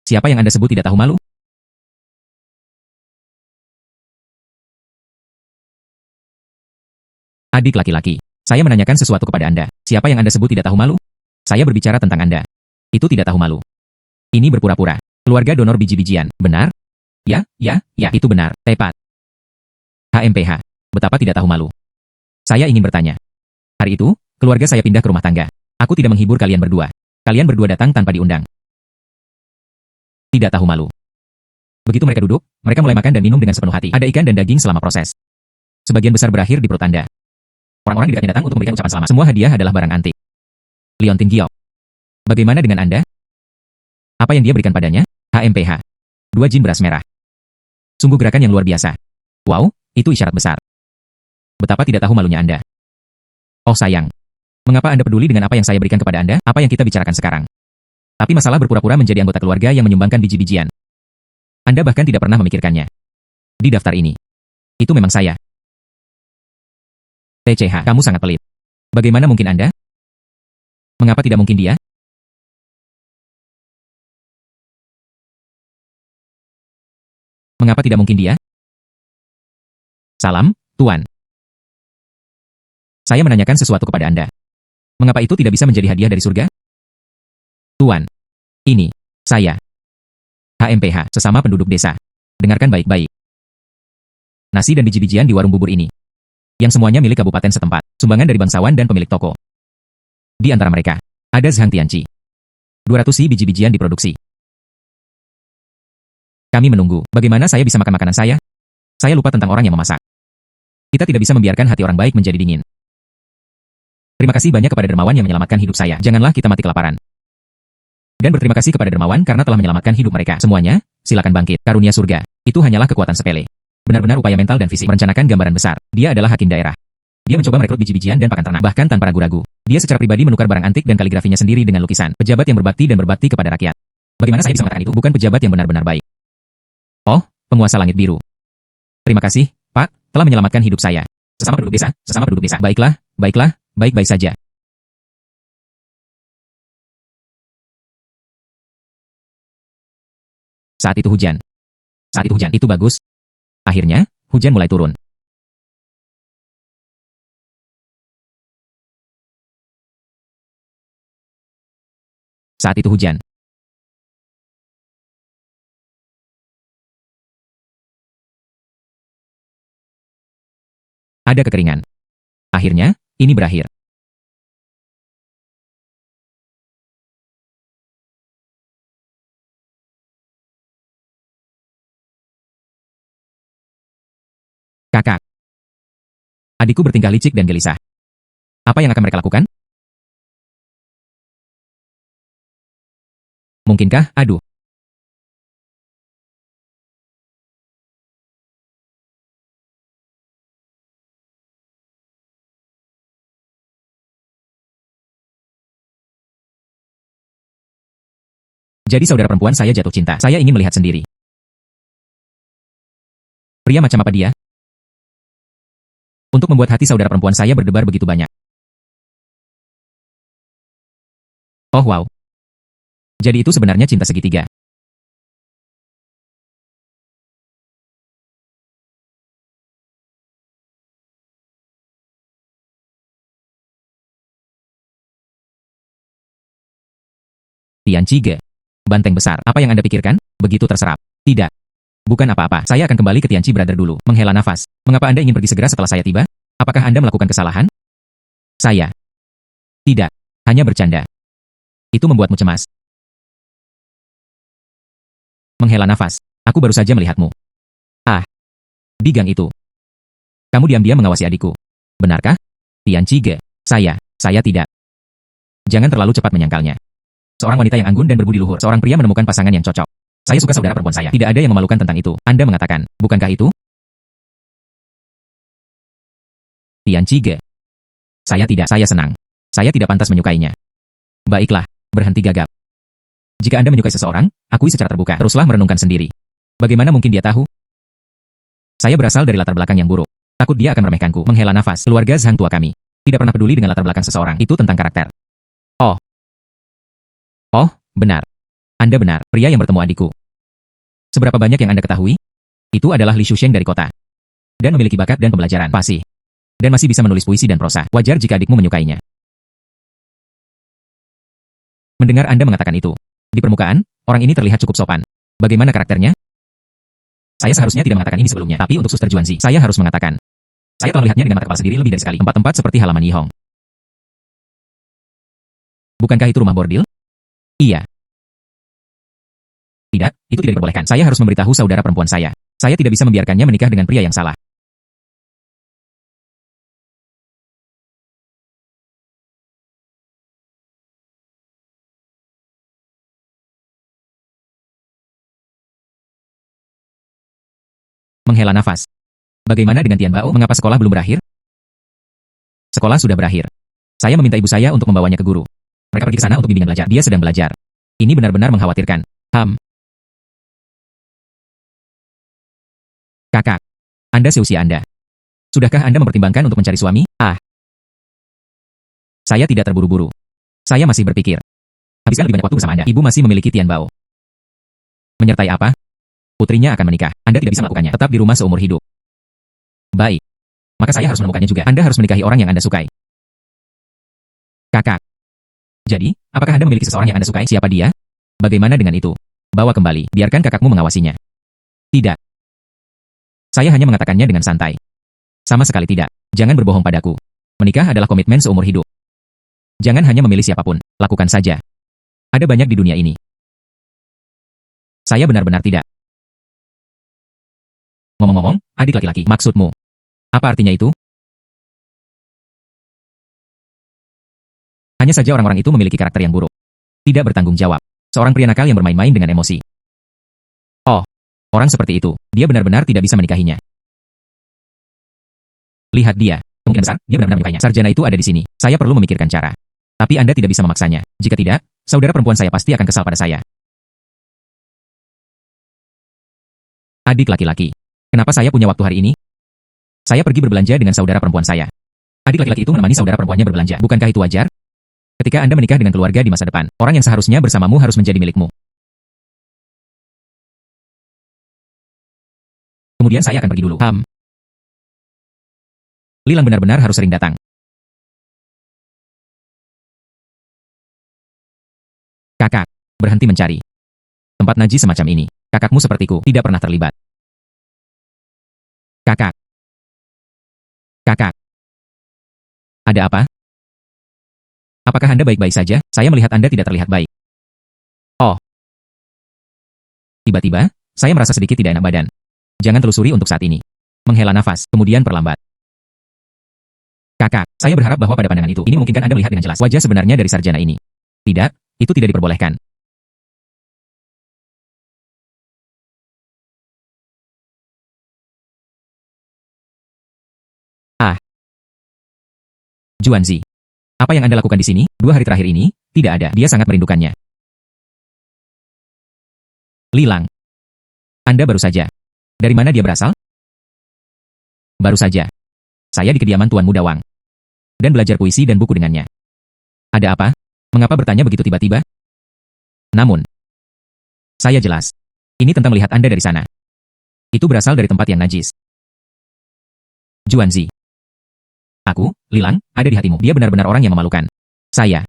Siapa yang Anda sebut tidak tahu malu? Adik laki-laki. Saya menanyakan sesuatu kepada Anda. Siapa yang Anda sebut tidak tahu malu? Saya berbicara tentang Anda. Itu tidak tahu malu. Ini berpura-pura. Keluarga donor biji-bijian. Benar? Ya, itu benar. Tepat. HMPH. Betapa tidak tahu malu. Saya ingin bertanya. Hari itu, keluarga saya pindah ke rumah tangga. Aku tidak menghibur kalian berdua. Kalian berdua datang tanpa diundang. Tidak tahu malu. Begitu mereka duduk, mereka mulai makan dan minum dengan sepenuh hati. Ada ikan dan daging selama proses. Sebagian besar berakhir di perut Anda. Orang-orang di dekatnya datang untuk memberikan ucapan selamat. Semua hadiah adalah barang antik. Leontin Giok. Bagaimana dengan Anda? Apa yang dia berikan padanya? HMPH. 2 jin beras merah. Sungguh gerakan yang luar biasa. Wow, itu isyarat besar. Betapa tidak tahu malunya Anda. Oh sayang. Mengapa Anda peduli dengan apa yang saya berikan kepada Anda? Apa yang kita bicarakan sekarang? Tapi masalah berpura-pura menjadi anggota keluarga yang menyumbangkan biji-bijian. Anda bahkan tidak pernah memikirkannya. Di daftar ini. Itu memang saya. TCH, kamu sangat pelit. Bagaimana mungkin Anda? Mengapa tidak mungkin dia? Mengapa tidak mungkin dia? Salam, Tuan. Saya menanyakan sesuatu kepada Anda. Mengapa itu tidak bisa menjadi hadiah dari surga? Tuan. Ini. Saya. HMPH, sesama penduduk desa. Dengarkan baik-baik. Nasi dan biji-bijian di warung bubur ini. Yang semuanya milik kabupaten setempat. Sumbangan dari bangsawan dan pemilik toko. Di antara mereka, ada Zhang Tianqi. 200 si biji-bijian diproduksi. Kami menunggu. Bagaimana saya bisa makan makanan saya? Saya lupa tentang orang yang memasak. Kita tidak bisa membiarkan hati orang baik menjadi dingin. Terima kasih banyak kepada dermawan yang menyelamatkan hidup saya. Janganlah kita mati kelaparan. Dan berterima kasih kepada dermawan karena telah menyelamatkan hidup mereka. Semuanya, silakan bangkit. Karunia surga. Itu hanyalah kekuatan sepele. Benar-benar upaya mental dan fisik. Merencanakan gambaran besar. Dia adalah hakim daerah. Dia mencoba merekrut biji-bijian dan pakan ternak. Bahkan tanpa ragu-ragu. Dia secara pribadi menukar barang antik dan kaligrafinya sendiri dengan lukisan. Pejabat yang berbakti dan berbakti kepada rakyat. Bagaimana saya bisa mengatakan itu? Bukan pejabat yang benar-benar baik. Oh, penguasa langit biru. Terima kasih, Pak, telah menyelamatkan hidup saya. Sesama penduduk desa, sesama penduduk desa. Baiklah, baiklah, baik-baik saja. Saat itu hujan. Saat itu hujan. Itu bagus. Akhirnya, hujan mulai turun. Saat itu hujan. Ada kekeringan. Akhirnya, ini berakhir. Kakak. Adikku bertingkah licik dan gelisah. Apa yang akan mereka lakukan? Mungkinkah, aduh. Jadi saudara perempuan saya jatuh cinta. Saya ingin melihat sendiri. Pria macam apa dia? Untuk membuat hati saudara perempuan saya berdebar begitu banyak. Oh wow. Jadi itu sebenarnya cinta segitiga. Tianqi Ge. Banteng besar. Apa yang Anda pikirkan? Begitu terserap. Tidak. Bukan apa-apa. Saya akan kembali ke Tianqi Brother dulu. Menghela nafas. Mengapa Anda ingin pergi segera setelah saya tiba? Apakah Anda melakukan kesalahan? Saya. Tidak. Hanya bercanda. Itu membuatmu cemas. Menghela nafas. Aku baru saja melihatmu. Ah. Di gang itu. Kamu diam-diam mengawasi adikku. Benarkah? Tianqi Ge. Saya tidak. Jangan terlalu cepat menyangkalnya. Seorang wanita yang anggun dan berbudi luhur. Seorang pria menemukan pasangan yang cocok. Saya suka saudara perempuan saya. Tidak ada yang memalukan tentang itu. Anda mengatakan, bukankah itu? Tianqi Ge. Saya tidak. Saya senang. Saya tidak pantas menyukainya. Baiklah, berhenti gagap. Jika Anda menyukai seseorang, akui secara terbuka. Teruslah merenungkan sendiri. Bagaimana mungkin dia tahu? Saya berasal dari latar belakang yang buruk. Takut dia akan meremehkanku. Menghela nafas. Keluarga Zhang tua kami tidak pernah peduli dengan latar belakang seseorang. Itu tentang karakter. Oh. Oh, benar. Anda benar, pria yang bertemu adikku. Seberapa banyak yang Anda ketahui? Itu adalah Li Shusheng dari kota. Dan memiliki bakat dan pembelajaran. Fasih. Dan masih bisa menulis puisi dan prosa. Wajar jika adikmu menyukainya. Mendengar Anda mengatakan itu. Di permukaan, orang ini terlihat cukup sopan. Bagaimana karakternya? Saya seharusnya tidak mengatakan ini sebelumnya. Tapi untuk Suster Juanzi, saya harus mengatakan. Saya telah melihatnya dengan mata kepala sendiri lebih dari sekali. Tempat-tempat seperti halaman Yihong. Bukankah itu rumah bordil? Iya. Tidak, itu tidak diperbolehkan. Saya harus memberitahu saudara perempuan saya. Saya tidak bisa membiarkannya menikah dengan pria yang salah. Menghela nafas. Bagaimana dengan Tian Bao? Mengapa sekolah belum berakhir? Sekolah sudah berakhir. Saya meminta ibu saya untuk membawanya ke guru. Mereka pergi ke sana untuk bimbingan belajar. Dia sedang belajar. Ini benar-benar mengkhawatirkan. Kakak, Anda seusia Anda. Sudahkah Anda mempertimbangkan untuk mencari suami? Saya tidak terburu-buru. Saya masih berpikir. Habiskan lebih banyak waktu bersama Anda. Ibu masih memiliki Tian Bao. Menyertai apa? Putrinya akan menikah. Anda tidak bisa melakukannya. Tetap di rumah seumur hidup. Baik. Maka saya harus menemukannya juga. Anda harus menikahi orang yang Anda sukai. Kakak. Jadi, apakah Anda memiliki seseorang yang Anda sukai? Siapa dia? Bagaimana dengan itu? Bawa kembali. Biarkan kakakmu mengawasinya. Tidak. Saya hanya mengatakannya dengan santai. Sama sekali tidak. Jangan berbohong padaku. Menikah adalah komitmen seumur hidup. Jangan hanya memilih siapapun. Lakukan saja. Ada banyak di dunia ini. Saya benar-benar tidak. Ngomong-ngomong, adik laki-laki, maksudmu? Apa artinya itu? Hanya saja orang-orang itu memiliki karakter yang buruk. Tidak bertanggung jawab. Seorang pria nakal yang bermain-main dengan emosi. Oh, orang seperti itu, dia benar-benar tidak bisa menikahinya. Lihat dia. Kemungkinan besar, dia benar-benar menyukainya. Sarjana itu ada di sini. Saya perlu memikirkan cara. Tapi Anda tidak bisa memaksanya. Jika tidak, saudara perempuan saya pasti akan kesal pada saya. Adik laki-laki. Kenapa saya punya waktu hari ini? Saya pergi berbelanja dengan saudara perempuan saya. Adik laki-laki itu menemani saudara perempuannya berbelanja. Bukankah itu wajar? Ketika Anda menikah dengan keluarga di masa depan, orang yang seharusnya bersamamu harus menjadi milikmu. Kemudian saya akan pergi dulu. Lilang benar-benar harus sering datang. Kakak, berhenti mencari. Tempat najis semacam ini. Kakakmu sepertiku, tidak pernah terlibat. Kakak. Kakak. Ada apa? Apakah Anda baik-baik saja? Saya melihat Anda tidak terlihat baik. Oh. Tiba-tiba, saya merasa sedikit tidak enak badan. Jangan telusuri untuk saat ini. Menghela nafas, kemudian perlambat. Kakak, saya berharap bahwa pada pandangan itu, ini memungkinkan Anda melihat dengan jelas wajah sebenarnya dari sarjana ini. Tidak, itu tidak diperbolehkan. Juanzi. Apa yang Anda lakukan di sini? 2 hari terakhir ini, tidak ada. Dia sangat merindukannya. Lilang. Anda baru saja. Dari mana dia berasal? Baru saja. Saya di kediaman Tuan Muda Wang. Dan belajar puisi dan buku dengannya. Ada apa? Mengapa bertanya begitu tiba-tiba? Namun, saya jelas. Ini tentang melihat Anda dari sana. Itu berasal dari tempat yang najis. Juanzi. Aku, Lilang, ada di hatimu. Dia benar-benar orang yang memalukan. Saya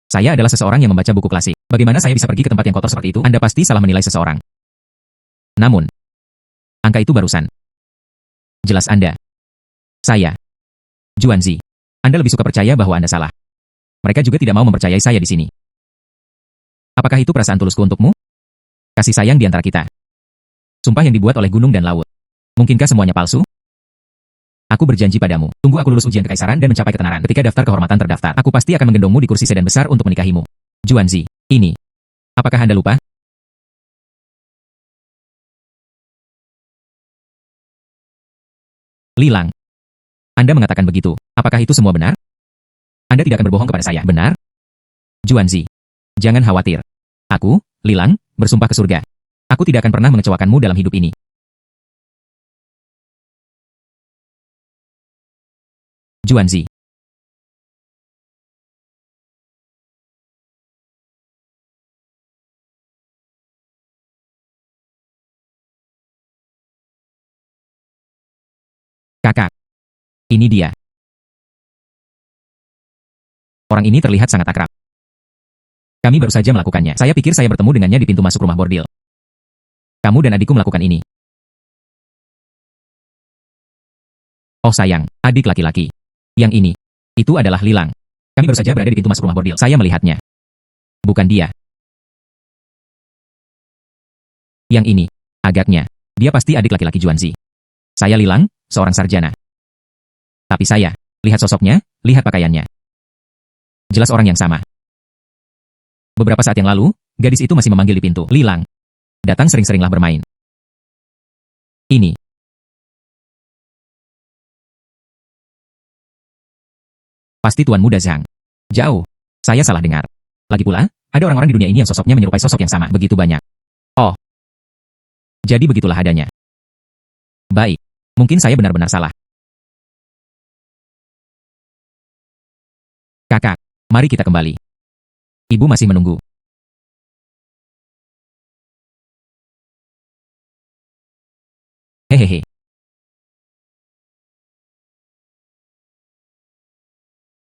adalah seseorang yang membaca buku klasik. Bagaimana saya bisa pergi ke tempat yang kotor seperti itu? Anda pasti salah menilai seseorang. Namun, angka itu barusan. Jelas Anda. Saya. Juanzi. Anda lebih suka percaya bahwa Anda salah. Mereka juga tidak mau mempercayai saya di sini. Apakah itu perasaan tulusku untukmu? Kasih sayang di antara kita. Sumpah yang dibuat oleh gunung dan laut. Mungkinkah semuanya palsu? Aku berjanji padamu, tunggu aku lulus ujian kekaisaran dan mencapai ketenaran. Ketika daftar kehormatan terdaftar, aku pasti akan menggendongmu di kursi sedan besar untuk menikahimu. Juanzi, ini. Apakah Anda lupa? Lilang. Anda mengatakan begitu. Apakah itu semua benar? Anda tidak akan berbohong kepada saya, benar? Juanzi. Jangan khawatir. Aku, Lilang, bersumpah ke surga. Aku tidak akan pernah mengecewakanmu dalam hidup ini. Juanzi. Kakak. Ini dia. Orang ini terlihat sangat akrab. Kami baru saja melakukannya. Saya pikir saya bertemu dengannya di pintu masuk rumah bordil. Kamu dan adikku melakukan ini. Oh sayang, adik laki-laki. Yang ini. Itu adalah Lilang. Kami baru saja berada di pintu masuk rumah bordil. Saya melihatnya. Bukan dia. Yang ini. Agaknya. Dia pasti adik laki-laki Juanzi. Saya Lilang, seorang sarjana. Tapi saya. Lihat sosoknya, lihat pakaiannya. Jelas orang yang sama. Beberapa saat yang lalu, gadis itu masih memanggil di pintu. Lilang. Datang sering-seringlah bermain. Ini. Pasti Tuan Muda Zhang. Jauh. Saya salah dengar. Lagi pula, ada orang-orang di dunia ini yang sosoknya menyerupai sosok yang sama. Begitu banyak. Oh. Jadi begitulah adanya. Baik. Mungkin saya benar-benar salah. Kakak, mari kita kembali. Ibu masih menunggu. Hehehe.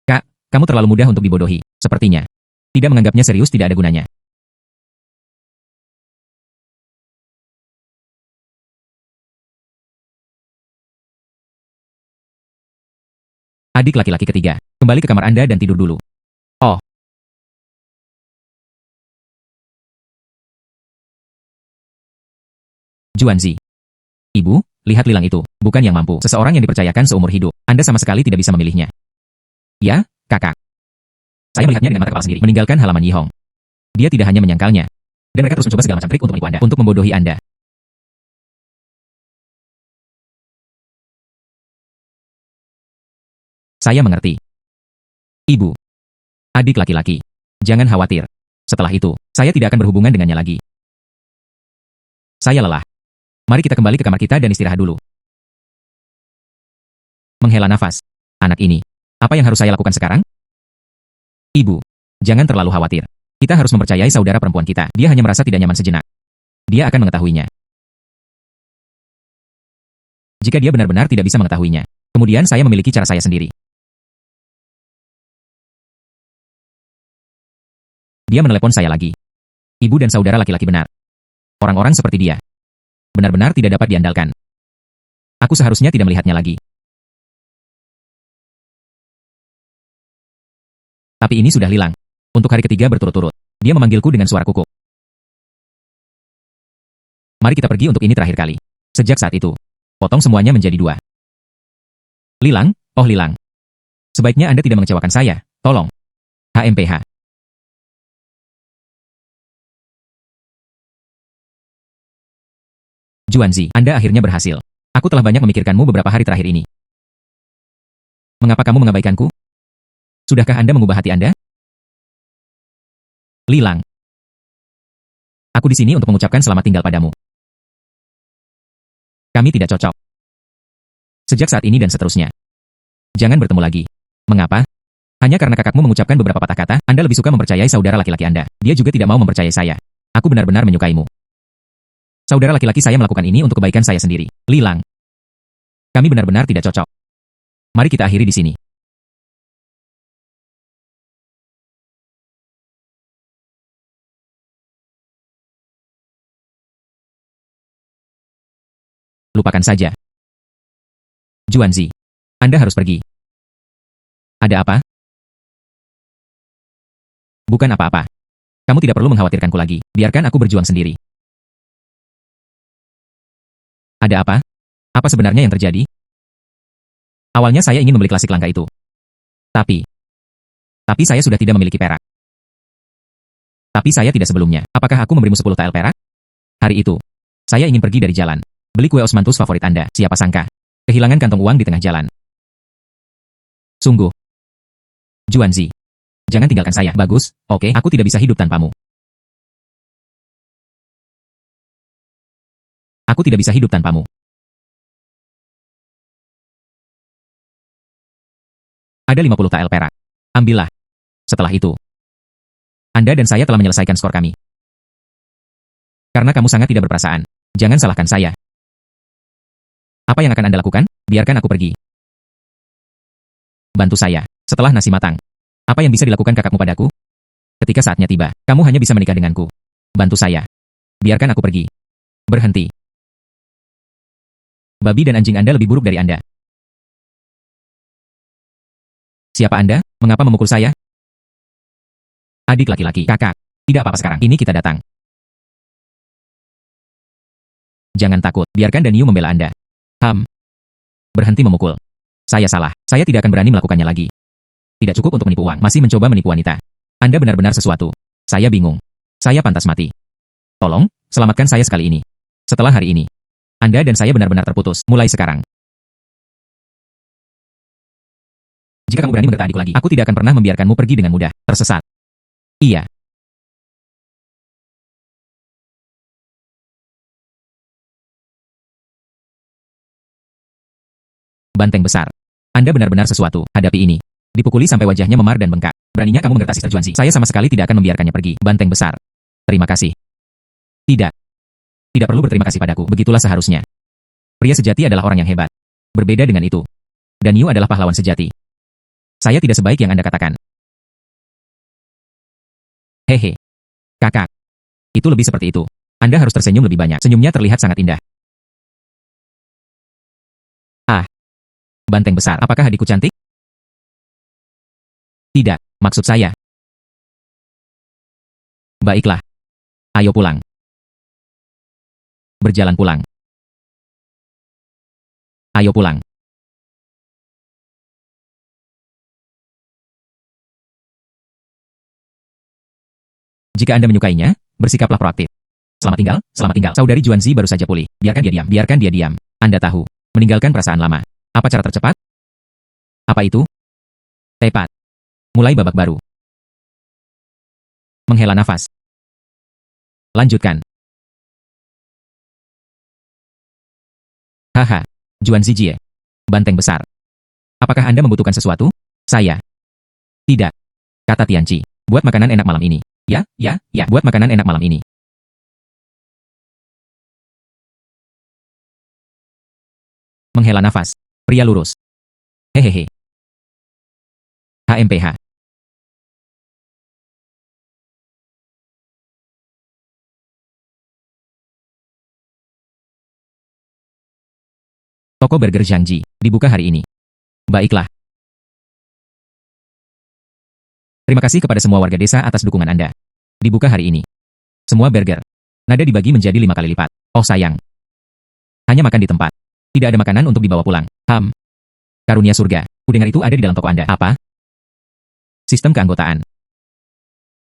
Kak, kamu terlalu mudah untuk dibodohi, sepertinya. Tidak menganggapnya serius tidak ada gunanya. Adik laki-laki ketiga, kembali ke kamar Anda dan tidur dulu. Oh. Juanzi. Ibu, lihat Lilang itu, bukan yang mampu. Seseorang yang dipercayakan seumur hidup. Anda sama sekali tidak bisa memilihnya. Ya, kakak. Saya melihatnya dengan mata kepala sendiri, meninggalkan halaman Yihong. Dia tidak hanya menyangkalnya, dan mereka terus mencoba segala macam trik untuk menipu Anda, untuk membodohi Anda. Saya mengerti. Ibu. Adik laki-laki. Jangan khawatir. Setelah itu, saya tidak akan berhubungan dengannya lagi. Saya lelah. Mari kita kembali ke kamar kita dan istirahat dulu. Menghela nafas. Anak ini. Apa yang harus saya lakukan sekarang? Ibu. Jangan terlalu khawatir. Kita harus mempercayai saudara perempuan kita. Dia hanya merasa tidak nyaman sejenak. Dia akan mengetahuinya. Jika dia benar-benar tidak bisa mengetahuinya, kemudian saya memiliki cara saya sendiri. Dia menelepon saya lagi. Ibu dan saudara laki-laki benar. Orang-orang seperti dia benar-benar tidak dapat diandalkan. Aku seharusnya tidak melihatnya lagi. Tapi ini sudah Lilang. Untuk hari ketiga berturut-turut, dia memanggilku dengan suara kukuh. Mari kita pergi untuk ini terakhir kali. Sejak saat itu, potong semuanya menjadi dua. Lilang, oh Lilang. Sebaiknya Anda tidak mengecewakan saya, tolong. HMPH. Juanzi, Anda akhirnya berhasil. Aku telah banyak memikirkanmu beberapa hari terakhir ini. Mengapa kamu mengabaikanku? Sudahkah Anda mengubah hati Anda? Lilang. Aku di sini untuk mengucapkan selamat tinggal padamu. Kami tidak cocok. Sejak saat ini dan seterusnya. Jangan bertemu lagi. Mengapa? Hanya karena kakakmu mengucapkan beberapa patah kata, Anda lebih suka mempercayai saudara laki-laki Anda. Dia juga tidak mau mempercayai saya. Aku benar-benar menyukaimu. Saudara laki-laki saya melakukan ini untuk kebaikan saya sendiri. Lilang. Kami benar-benar tidak cocok. Mari kita akhiri di sini. Lupakan saja. Juanzi. Anda harus pergi. Ada apa? Bukan apa-apa. Kamu tidak perlu mengkhawatirkanku lagi. Biarkan aku berjuang sendiri. Ada apa? Apa sebenarnya yang terjadi? Awalnya saya ingin membeli klasik langka itu. Tapi saya sudah tidak memiliki perak. Tapi saya tidak sebelumnya. Apakah aku memberimu 10 tael perak? Hari itu, saya ingin pergi dari jalan. Beli kue osmanthus favorit Anda. Siapa sangka? Kehilangan kantong uang di tengah jalan. Sungguh. Juanzi. Jangan tinggalkan saya. Bagus, oke, aku tidak bisa hidup tanpamu. Aku tidak bisa hidup tanpamu. Ada 50 tael perak. Ambillah. Setelah itu, Anda dan saya telah menyelesaikan skor kami. Karena kamu sangat tidak berperasaan. Jangan salahkan saya. Apa yang akan Anda lakukan? Biarkan aku pergi. Bantu saya. Setelah nasi matang. Apa yang bisa dilakukan kakakmu padaku? Ketika saatnya tiba, kamu hanya bisa menikah denganku. Bantu saya. Biarkan aku pergi. Berhenti. Babi dan anjing Anda lebih buruk dari Anda. Siapa Anda? Mengapa memukul saya? Adik laki-laki, kakak. Tidak apa-apa sekarang, ini kita datang. Jangan takut, biarkan Danyu membela Anda. Berhenti memukul. Saya salah, saya tidak akan berani melakukannya lagi. Tidak cukup untuk menipu uang, masih mencoba menipu wanita. Anda benar-benar sesuatu. Saya bingung. Saya pantas mati. Tolong, selamatkan saya sekali ini. Setelah hari ini, Anda dan saya benar-benar terputus, mulai sekarang. Jika kamu berani mengerta adikku lagi, aku tidak akan pernah membiarkanmu pergi dengan mudah, tersesat. Iya. Banteng besar. Anda benar-benar sesuatu, hadapi ini. Dipukuli sampai wajahnya memar dan bengkak. Beraninya kamu mengerta Sister Juanzi. Saya sama sekali tidak akan membiarkannya pergi, banteng besar. Terima kasih. Tidak. Tidak perlu berterima kasih padaku, begitulah seharusnya. Pria sejati adalah orang yang hebat. Berbeda dengan itu. Danyu adalah pahlawan sejati. Saya tidak sebaik yang Anda katakan. Hehe. Kakak. Itu lebih seperti itu. Anda harus tersenyum lebih banyak. Senyumnya terlihat sangat indah. Banteng besar, apakah adikku cantik? Tidak, maksud saya. Baiklah. Ayo pulang. Berjalan pulang. Ayo pulang. Jika Anda menyukainya, bersikaplah proaktif. Selamat tinggal, selamat tinggal. Saudari Juanzi baru saja pulih. Biarkan dia diam, biarkan dia diam. Anda tahu, meninggalkan perasaan lama. Apa cara tercepat? Apa itu? Tepat. Mulai babak baru. Menghela nafas. Lanjutkan. Haha. Juanzi Jie. Banteng besar. Apakah Anda membutuhkan sesuatu? Saya. Tidak. Kata Tianchi. Buat makanan enak malam ini. Ya, buat makanan enak malam ini. Menghela nafas. Pria lurus. Hehehe. HMPH. Toko burger Zhangji dibuka hari ini. Baiklah. Terima kasih kepada semua warga desa atas dukungan Anda. Dibuka hari ini. Semua burger. Nada dibagi menjadi 5 kali lipat. Oh sayang. Hanya makan di tempat. Tidak ada makanan untuk dibawa pulang. Karunia surga. Kudengar itu ada di dalam toko Anda. Apa? Sistem keanggotaan.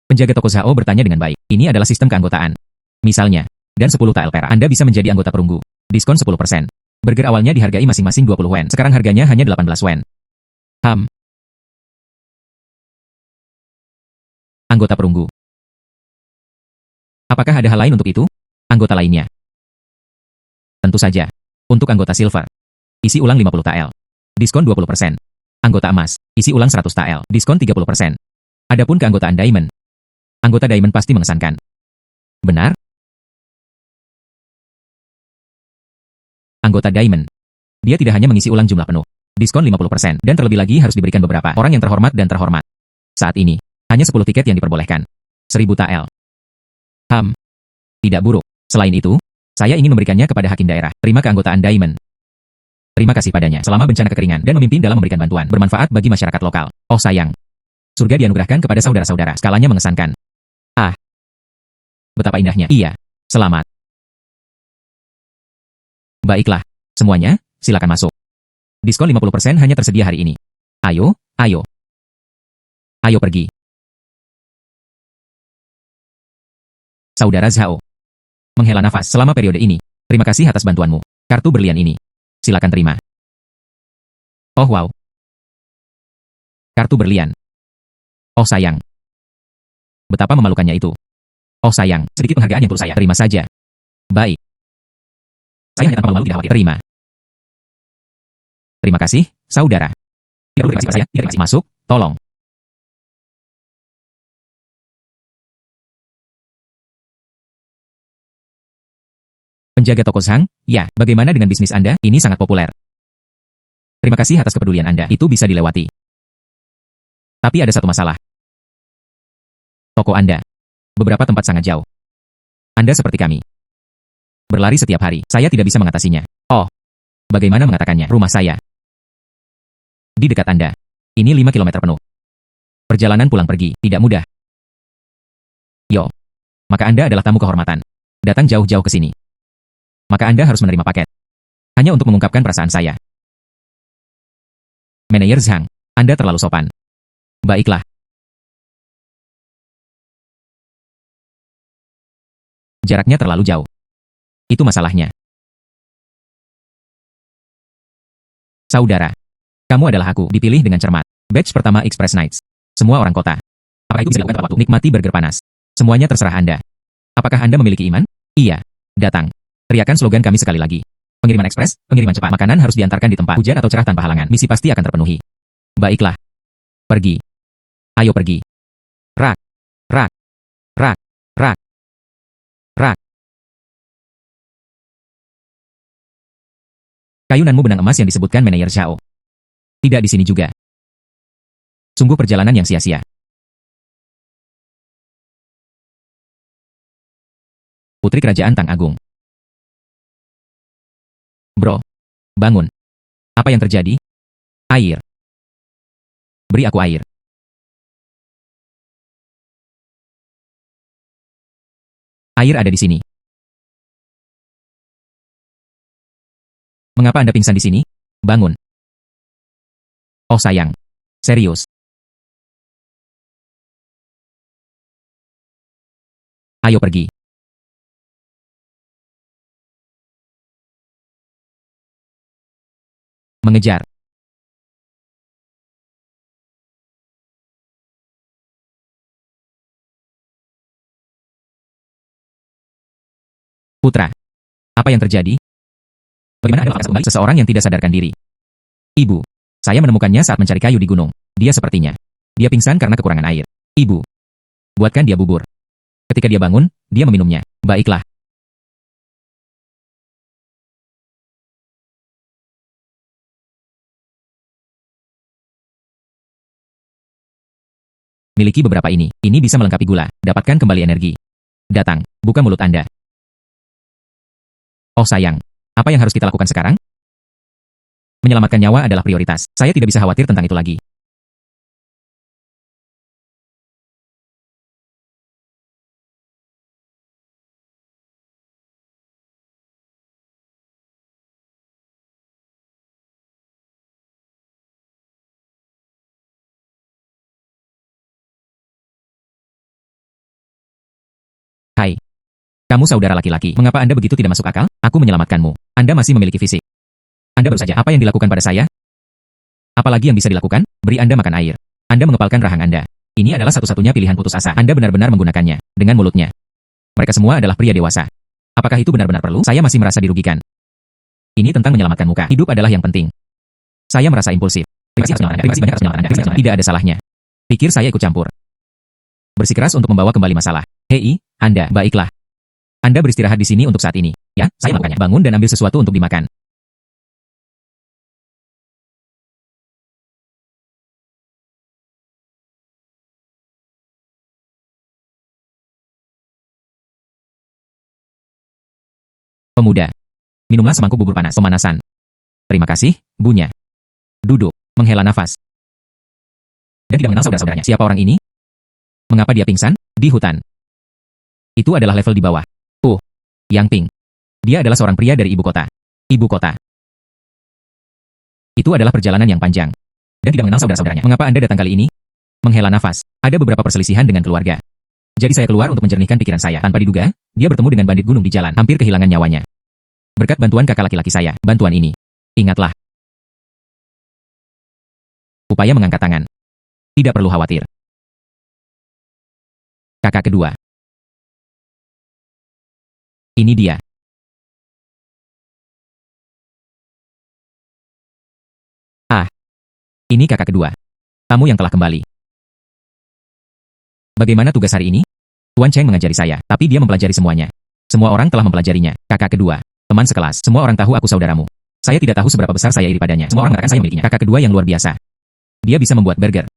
Penjaga toko Zhao bertanya dengan baik. Ini adalah sistem keanggotaan. Misalnya, dan 10 TL perak Anda bisa menjadi anggota perunggu. Diskon 10%. Burger awalnya dihargai masing-masing 20 wen. Sekarang harganya hanya 18 wen. Anggota perunggu. Apakah ada hal lain untuk itu? Anggota lainnya. Tentu saja. Untuk anggota silver. Isi ulang 50 TL. Diskon 20%. Anggota emas, isi ulang 100 TL, diskon 30%. Adapun keanggotaan Diamond. Anggota Diamond pasti mengesankan. Benar? Anggota Diamond. Dia tidak hanya mengisi ulang jumlah penuh. Diskon 50%, dan terlebih lagi harus diberikan beberapa orang yang terhormat dan terhormat. Saat ini, hanya 10 tiket yang diperbolehkan. 1000 TL. Tidak buruk. Selain itu, saya ingin memberikannya kepada hakim daerah. Terima keanggotaan Diamond. Terima kasih padanya selama bencana kekeringan dan memimpin dalam memberikan bantuan bermanfaat bagi masyarakat lokal. Oh sayang. Surga dianugerahkan kepada saudara-saudara. Skalanya mengesankan. Betapa indahnya. Iya. Selamat. Baiklah. Semuanya, silakan masuk. Diskon 50% hanya tersedia hari ini. Ayo. Ayo pergi. Saudara Zhao. Menghela nafas selama periode ini. Terima kasih atas bantuanmu. Kartu berlian ini. Silakan terima. Oh wow. Kartu berlian. Oh sayang. Betapa memalukannya itu. Oh sayang, sedikit penghargaan yang perlu saya terima saja. Baik. Saya hanya tanpa malu tidak khawatir. Terima. Terima kasih, saudara. Tidak perlu terima kasih saya. Tidak terima kasih. Masuk, tolong. Penjaga toko Zhang, ya, bagaimana dengan bisnis Anda? Ini sangat populer. Terima kasih atas kepedulian Anda, itu bisa dilewati. Tapi ada satu masalah. Toko Anda. Beberapa tempat sangat jauh. Anda seperti kami. Berlari setiap hari, saya tidak bisa mengatasinya. Oh. Bagaimana mengatakannya? Rumah saya. Di dekat Anda. Ini 5 kilometer penuh. Perjalanan pulang pergi, tidak mudah. Yo. Maka Anda adalah tamu kehormatan. Datang jauh-jauh ke sini. Maka Anda harus menerima paket. Hanya untuk mengungkapkan perasaan saya. Manajer Zhang, Anda terlalu sopan. Baiklah. Jaraknya terlalu jauh. Itu masalahnya. Saudara, kamu adalah aku, dipilih dengan cermat. Batch pertama Express Nights. Semua orang kota. Apakah itu bisa dilakukan tepat waktu? Nikmati burger panas. Semuanya terserah Anda. Apakah Anda memiliki iman? Iya. Datang. Teriakan slogan kami sekali lagi. Pengiriman ekspres, pengiriman cepat. Makanan harus diantarkan di tempat hujan atau cerah tanpa halangan. Misi pasti akan terpenuhi. Baiklah. Pergi. Ayo pergi. Rak. Rak. Rak. Rak. Rak. Kayunanmu benang emas yang disebutkan manajer Zhao. Tidak di sini juga. Sungguh perjalanan yang sia-sia. Putri Kerajaan Tang Agung. Bro. Bangun. Apa yang terjadi? Air. Beri aku air. Air ada di sini. Mengapa Anda pingsan di sini? Bangun. Oh sayang. Serius. Ayo pergi. Mengejar. Putra. Apa yang terjadi? Bagaimana Anda kembali? Seseorang yang tidak sadarkan diri. Ibu. Saya menemukannya saat mencari kayu di gunung. Dia sepertinya. Dia pingsan karena kekurangan air. Ibu. Buatkan dia bubur. Ketika dia bangun, dia meminumnya. Baiklah. Miliki beberapa ini. Ini bisa melengkapi gula. Dapatkan kembali energi. Datang. Buka mulut Anda. Oh sayang. Apa yang harus kita lakukan sekarang? Menyelamatkan nyawa adalah prioritas. Saya tidak bisa khawatir tentang itu lagi. Hai. Kamu saudara laki-laki. Mengapa Anda begitu tidak masuk akal? Aku menyelamatkanmu. Anda masih memiliki fisik. Anda baru saja. Apa yang dilakukan pada saya? Apalagi yang bisa dilakukan? Beri Anda makan air. Anda mengepalkan rahang Anda. Ini adalah satu-satunya pilihan putus asa. Anda benar-benar menggunakannya. Dengan mulutnya. Mereka semua adalah pria dewasa. Apakah itu benar-benar perlu? Saya masih merasa dirugikan. Ini tentang menyelamatkan muka. Hidup adalah yang penting. Saya merasa impulsif. Terima kasih banyak atas menyelamatkan Anda. Tidak ada salahnya. Pikir saya ikut campur. Bersikeras untuk membawa kembali masalah. Hei, Anda, baiklah. Anda beristirahat di sini untuk saat ini. Ya, saya melakukannya. Bangun dan ambil sesuatu untuk dimakan. Pemuda. Minumlah semangkuk bubur panas. Pemanasan. Terima kasih, Bunya. Duduk. Menghela nafas. Dan tidak mengenal saudara-saudaranya. Siapa orang ini? Mengapa dia pingsan? Di hutan. Itu adalah level di bawah. Yang Ping. Dia adalah seorang pria dari ibu kota. Ibu kota. Itu adalah perjalanan yang panjang. Dan tidak mengenal saudara-saudaranya. Mengapa Anda datang kali ini? Menghela nafas. Ada beberapa perselisihan dengan keluarga. Jadi saya keluar untuk menjernihkan pikiran saya. Tanpa diduga, dia bertemu dengan bandit gunung di jalan. Hampir kehilangan nyawanya. Berkat bantuan kakak laki-laki saya. Bantuan ini. Ingatlah. Upaya mengangkat tangan. Tidak perlu khawatir. Kakak kedua. Ini dia. Ah. Ini kakak kedua. Tamu yang telah kembali. Bagaimana tugas hari ini? Tuan Cheng mengajari saya, tapi dia mempelajari semuanya. Semua orang telah mempelajarinya. Kakak kedua. Teman sekelas. Semua orang tahu aku saudaramu. Saya tidak tahu seberapa besar saya iri padanya. Semua orang mengatakan saya memilikinya. Kakak kedua yang luar biasa. Dia bisa membuat burger.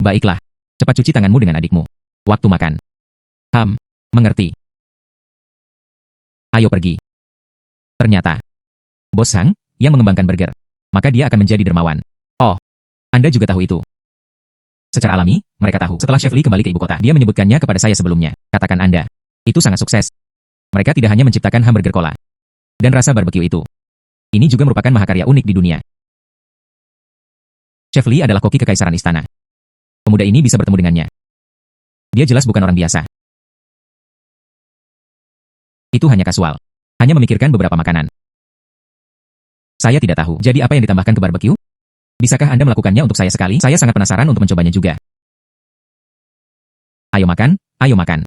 Baiklah. Cepat cuci tanganmu dengan adikmu. Waktu makan. Mengerti. Ayo pergi. Ternyata. Bos Sang, yang mengembangkan burger. Maka dia akan menjadi dermawan. Oh. Anda juga tahu itu. Secara alami, mereka tahu. Setelah Chef Lee kembali ke ibu kota, dia menyebutkannya kepada saya sebelumnya. Katakan Anda. Itu sangat sukses. Mereka tidak hanya menciptakan hamburger cola dan rasa barbecue itu. Ini juga merupakan mahakarya unik di dunia. Chef Lee adalah koki kekaisaran istana. Pemuda ini bisa bertemu dengannya. Dia jelas bukan orang biasa. Itu hanya kasual. Hanya memikirkan beberapa makanan. Saya tidak tahu. Jadi apa yang ditambahkan ke barbecue? Bisakah Anda melakukannya untuk saya sekali? Saya sangat penasaran untuk mencobanya juga. Ayo makan, ayo makan.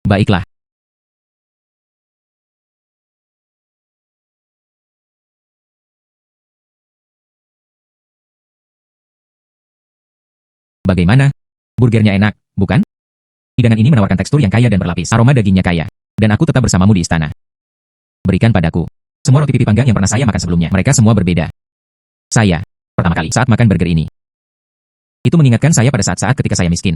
Baiklah. Bagaimana? Burgernya enak, bukan? Hidangan ini menawarkan tekstur yang kaya dan berlapis. Aroma dagingnya kaya. Dan aku tetap bersamamu di istana. Berikan padaku. Semua roti pipi panggang yang pernah saya makan sebelumnya. Mereka semua berbeda. Saya, pertama kali saat makan burger ini. Itu mengingatkan saya pada saat-saat ketika saya miskin.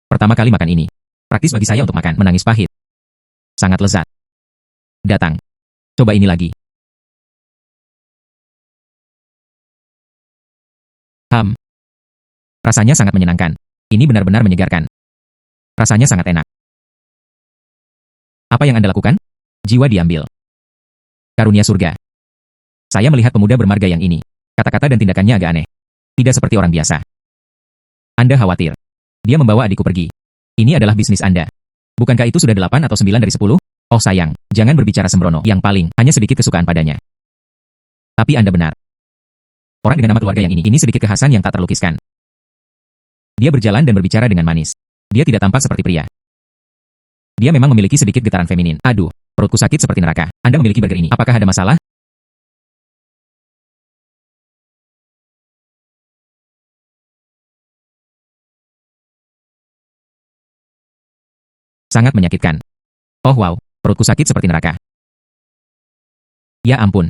Pertama kali makan ini. Praktis bagi saya untuk makan. Menangis pahit. Sangat lezat. Datang. Coba ini lagi. Rasanya sangat menyenangkan. Ini benar-benar menyegarkan. Rasanya sangat enak. Apa yang Anda lakukan? Jiwa diambil. Karunia surga. Saya melihat pemuda bermarga yang ini. Kata-kata dan tindakannya agak aneh. Tidak seperti orang biasa. Anda khawatir. Dia membawa adikku pergi. Ini adalah bisnis Anda. Bukankah itu sudah 8 atau 9 dari 10? Oh sayang, jangan berbicara sembrono. Yang paling, hanya sedikit kesukaan padanya. Tapi Anda benar. Orang dengan nama keluarga yang ini sedikit kekhasan yang tak terlukiskan. Dia berjalan dan berbicara dengan manis. Dia tidak tampak seperti pria. Dia memang memiliki sedikit getaran feminin. Aduh, perutku sakit seperti neraka. Anda memiliki burger ini. Apakah ada masalah? Sangat menyakitkan. Oh wow, perutku sakit seperti neraka. Ya ampun.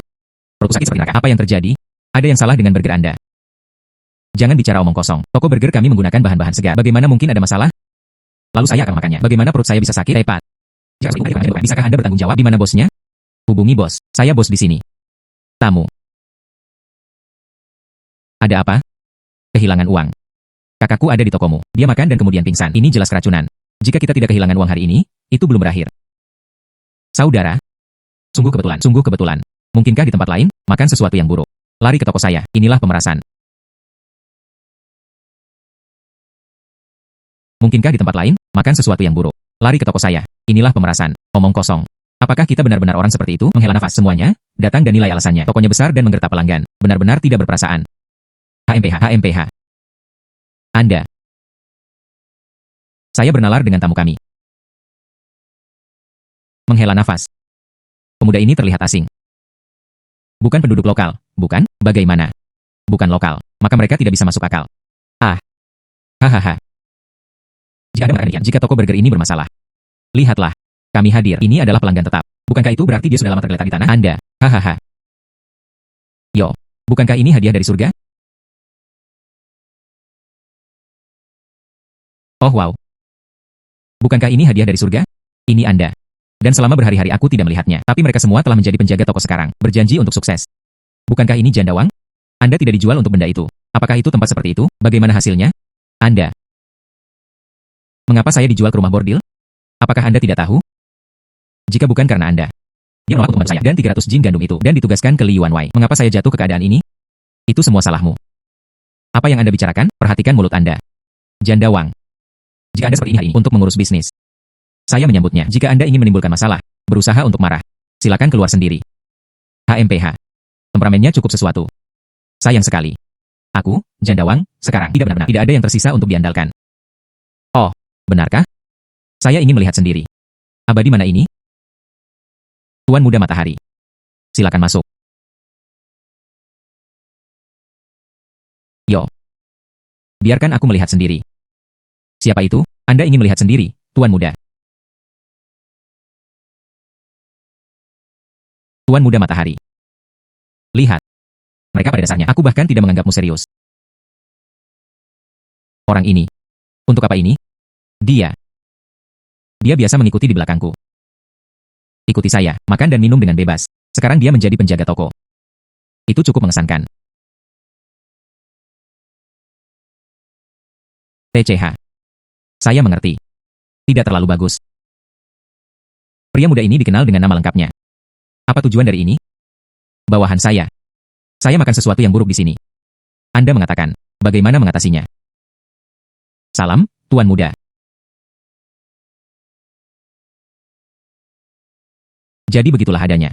Perutku sakit seperti neraka. Apa yang terjadi? Ada yang salah dengan burger Anda. Jangan bicara omong kosong. Toko burger kami menggunakan bahan-bahan segar. Bagaimana mungkin ada masalah? Lalu saya akan makannya. Bagaimana perut saya bisa sakit? Tepat. Bisakah Anda bertanggung jawab? Di mana bosnya? Hubungi bos. Saya bos di sini. Tamu. Ada apa? Kehilangan uang. Kakakku ada di tokomu. Dia makan dan kemudian pingsan. Ini jelas keracunan. Jika kita tidak kehilangan uang hari ini, itu belum berakhir. Saudara. Sungguh kebetulan. Sungguh kebetulan. Mungkinkah di tempat lain, makan sesuatu yang buruk? Lari ke toko saya. Inilah pemerasan. Mungkinkah di tempat lain, makan sesuatu yang buruk? Lari ke toko saya. Inilah pemerasan. Omong kosong. Apakah kita benar-benar orang seperti itu? Menghela nafas semuanya, datang dan nilai alasannya. Tokonya besar dan menggertak pelanggan. Benar-benar tidak berperasaan. HMPH. Anda. Saya bernalar dengan tamu kami. Menghela nafas. Pemuda ini terlihat asing. Bukan penduduk lokal, bukan? Bagaimana? Bukan lokal, maka mereka tidak bisa masuk akal. Ah. Hahaha. Jika toko burger ini bermasalah. Lihatlah. Kami hadir. Ini adalah pelanggan tetap. Bukankah itu berarti dia sudah lama tergeletak di tanah? Anda. Hahaha. Yo. Bukankah ini hadiah dari surga? Oh wow. Bukankah ini hadiah dari surga? Ini Anda. Dan selama berhari-hari aku tidak melihatnya. Tapi mereka semua telah menjadi penjaga toko sekarang. Berjanji untuk sukses. Bukankah ini janda uang? Anda tidak dijual untuk benda itu. Apakah itu tempat seperti itu? Bagaimana hasilnya? Anda. Mengapa saya dijual ke rumah bordil? Apakah Anda tidak tahu? Jika bukan karena Anda. Dia menolak untuk saya dan 300 jin gandum itu dan ditugaskan ke Li Yuanwei. Mengapa saya jatuh ke keadaan ini? Itu semua salahmu. Apa yang Anda bicarakan? Perhatikan mulut Anda. Janda Wang. Jika Anda seperti ini hari ini untuk mengurus bisnis, saya menyambutnya. Jika Anda ingin menimbulkan masalah, berusaha untuk marah, silakan keluar sendiri. HMPH. Temperamennya cukup sesuatu. Sayang sekali. Aku, Janda Wang, sekarang tidak benar-benar tidak ada yang tersisa untuk diandalkan. Oh, benarkah? Saya ingin melihat sendiri. Abadi mana ini? Tuan Muda Matahari. Silakan masuk. Yo. Biarkan aku melihat sendiri. Siapa itu? Anda ingin melihat sendiri, Tuan Muda. Tuan Muda Matahari. Lihat. Mereka pada dasarnya, aku bahkan tidak menganggapmu serius. Orang ini. Untuk apa ini? Dia. Dia biasa mengikuti di belakangku. Ikuti saya, makan dan minum dengan bebas. Sekarang dia menjadi penjaga toko. Itu cukup mengesankan. TCH. Saya mengerti. Tidak terlalu bagus. Pria muda ini dikenal dengan nama lengkapnya. Apa tujuan dari ini? Bawahan saya. Saya makan sesuatu yang buruk di sini. Anda mengatakan, bagaimana mengatasinya? Salam, Tuan Muda. Jadi begitulah adanya.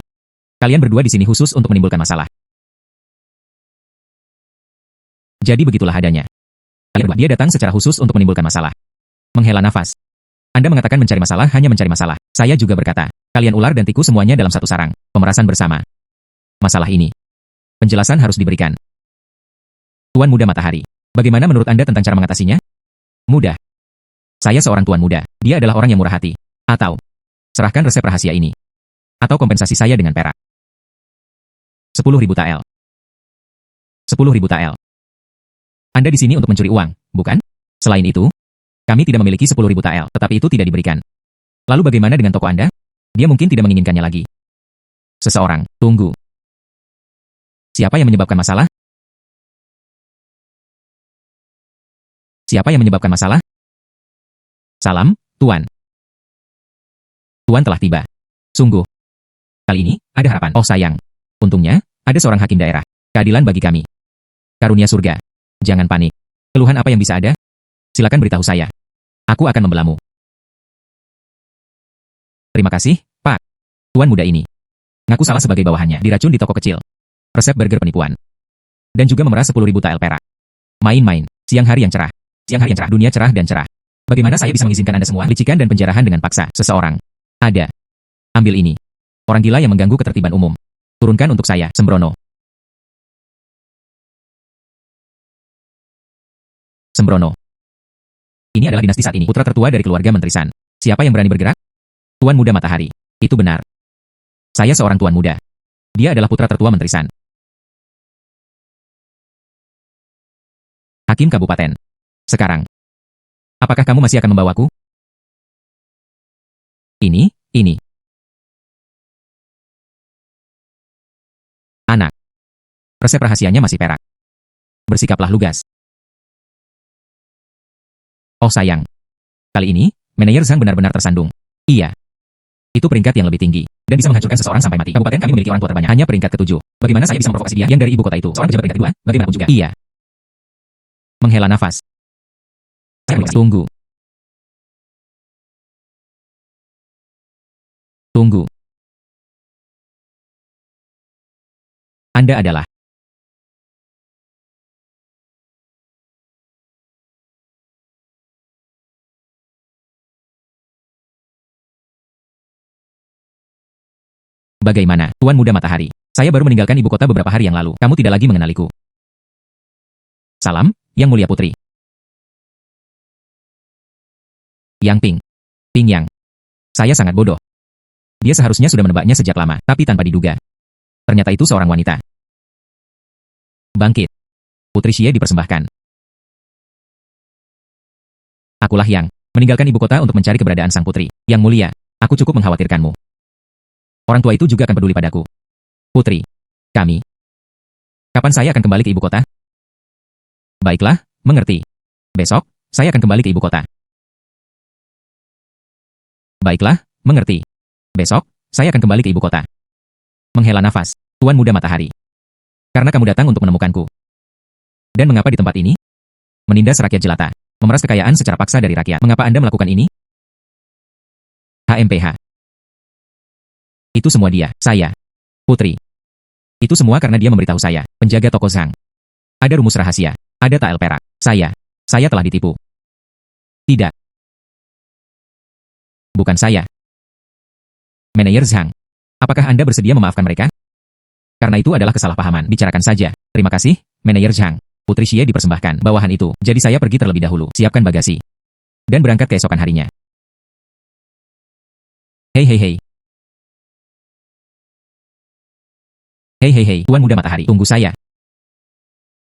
Kalian berdua di sini khusus untuk menimbulkan masalah. Jadi begitulah adanya. Dia datang secara khusus untuk menimbulkan masalah. Menghela nafas. Anda mengatakan mencari masalah hanya mencari masalah. Saya juga berkata, kalian ular dan tikus semuanya dalam satu sarang. Pemerasan bersama. Masalah ini. Penjelasan harus diberikan. Tuan Muda Matahari. Bagaimana menurut Anda tentang cara mengatasinya? Mudah. Saya seorang Tuan Muda. Dia adalah orang yang murah hati. Atau, serahkan resep rahasia ini. Atau kompensasi saya dengan perak. 10.000 tael. 10.000 tael. Anda di sini untuk mencuri uang, bukan? Selain itu, kami tidak memiliki 10.000 tael, tetapi itu tidak diberikan. Lalu bagaimana dengan toko Anda? Dia mungkin tidak menginginkannya lagi. Seseorang, tunggu. Siapa yang menyebabkan masalah? Siapa yang menyebabkan masalah? Salam, Tuan. Tuan telah tiba. Sungguh. Kali ini, ada harapan. Oh sayang. Untungnya, ada seorang hakim daerah. Keadilan bagi kami. Karunia surga. Jangan panik. Keluhan apa yang bisa ada? Silakan beritahu saya. Aku akan membelamu. Terima kasih, Pak. Tuan muda ini. Ngaku salah sebagai bawahannya. Diracun di toko kecil. Resep burger penipuan. Dan juga memeras 10.000 tael perak. Main-main. Siang hari yang cerah. Siang hari yang cerah. Dunia cerah dan cerah. Bagaimana saya bisa mengizinkan Anda semua licikan dan penjarahan dengan paksa seseorang? Ada. Ambil ini. Orang gila yang mengganggu ketertiban umum. Turunkan untuk saya, Sembrono. Sembrono. Ini adalah dinasti saat ini. Putra tertua dari keluarga Menteri San. Siapa yang berani bergerak? Tuan Muda Matahari. Itu benar. Saya seorang Tuan Muda. Dia adalah putra tertua Menteri San. Hakim Kabupaten. Sekarang. Apakah kamu masih akan membawaku? Ini. Anak. Resep rahasianya masih perak. Bersikaplah lugas. Oh sayang. Kali ini, manajer Zhang benar-benar tersandung. Iya. Itu peringkat yang lebih tinggi, dan bisa menghancurkan seseorang sampai mati. Kabupaten kami memiliki orang tua terbanyak, hanya peringkat ke-7. Bagaimana saya bisa memprovokasi dia yang dari ibu kota itu? Seorang pejabat peringkat 2, bagaimanapun juga. Iya. Menghela nafas. Tunggu. Tunggu. Anda adalah. Bagaimana, Tuan Muda Matahari? Saya baru meninggalkan ibu kota beberapa hari yang lalu. Kamu tidak lagi mengenaliku. Salam, Yang Mulia Putri. Yang Ping. Ping Yang. Saya sangat bodoh. Dia seharusnya sudah menebaknya sejak lama, tapi tanpa diduga. Ternyata itu seorang wanita. Bangkit. Putri Xie dipersembahkan. Akulah yang meninggalkan ibu kota untuk mencari keberadaan sang putri. Yang mulia, aku cukup mengkhawatirkanmu. Orang tua itu juga akan peduli padaku. Putri, kami. Kapan saya akan kembali ke ibu kota? Baiklah, mengerti. Besok, saya akan kembali ke ibu kota. Baiklah, mengerti. Besok, saya akan kembali ke ibu kota. Menghela nafas, Tuan Muda Matahari. Karena kamu datang untuk menemukanku. Dan mengapa di tempat ini? Menindas rakyat jelata. Memeras kekayaan secara paksa dari rakyat. Mengapa Anda melakukan ini? HMPH. Itu semua dia, saya. Putri. Itu semua karena dia memberitahu saya, penjaga toko Zhang. Ada rumus rahasia, ada tael perak. Saya telah ditipu. Tidak. Bukan saya. Manajer Zhang. Apakah Anda bersedia memaafkan mereka? Karena itu adalah kesalahpahaman. Bicarakan saja. Terima kasih, Manajer Zhang. Putri Xie dipersembahkan bawahan itu. Jadi saya pergi terlebih dahulu. Siapkan bagasi. Dan berangkat keesokan harinya. Hei. Hei, Tuan Muda Matahari, tunggu saya.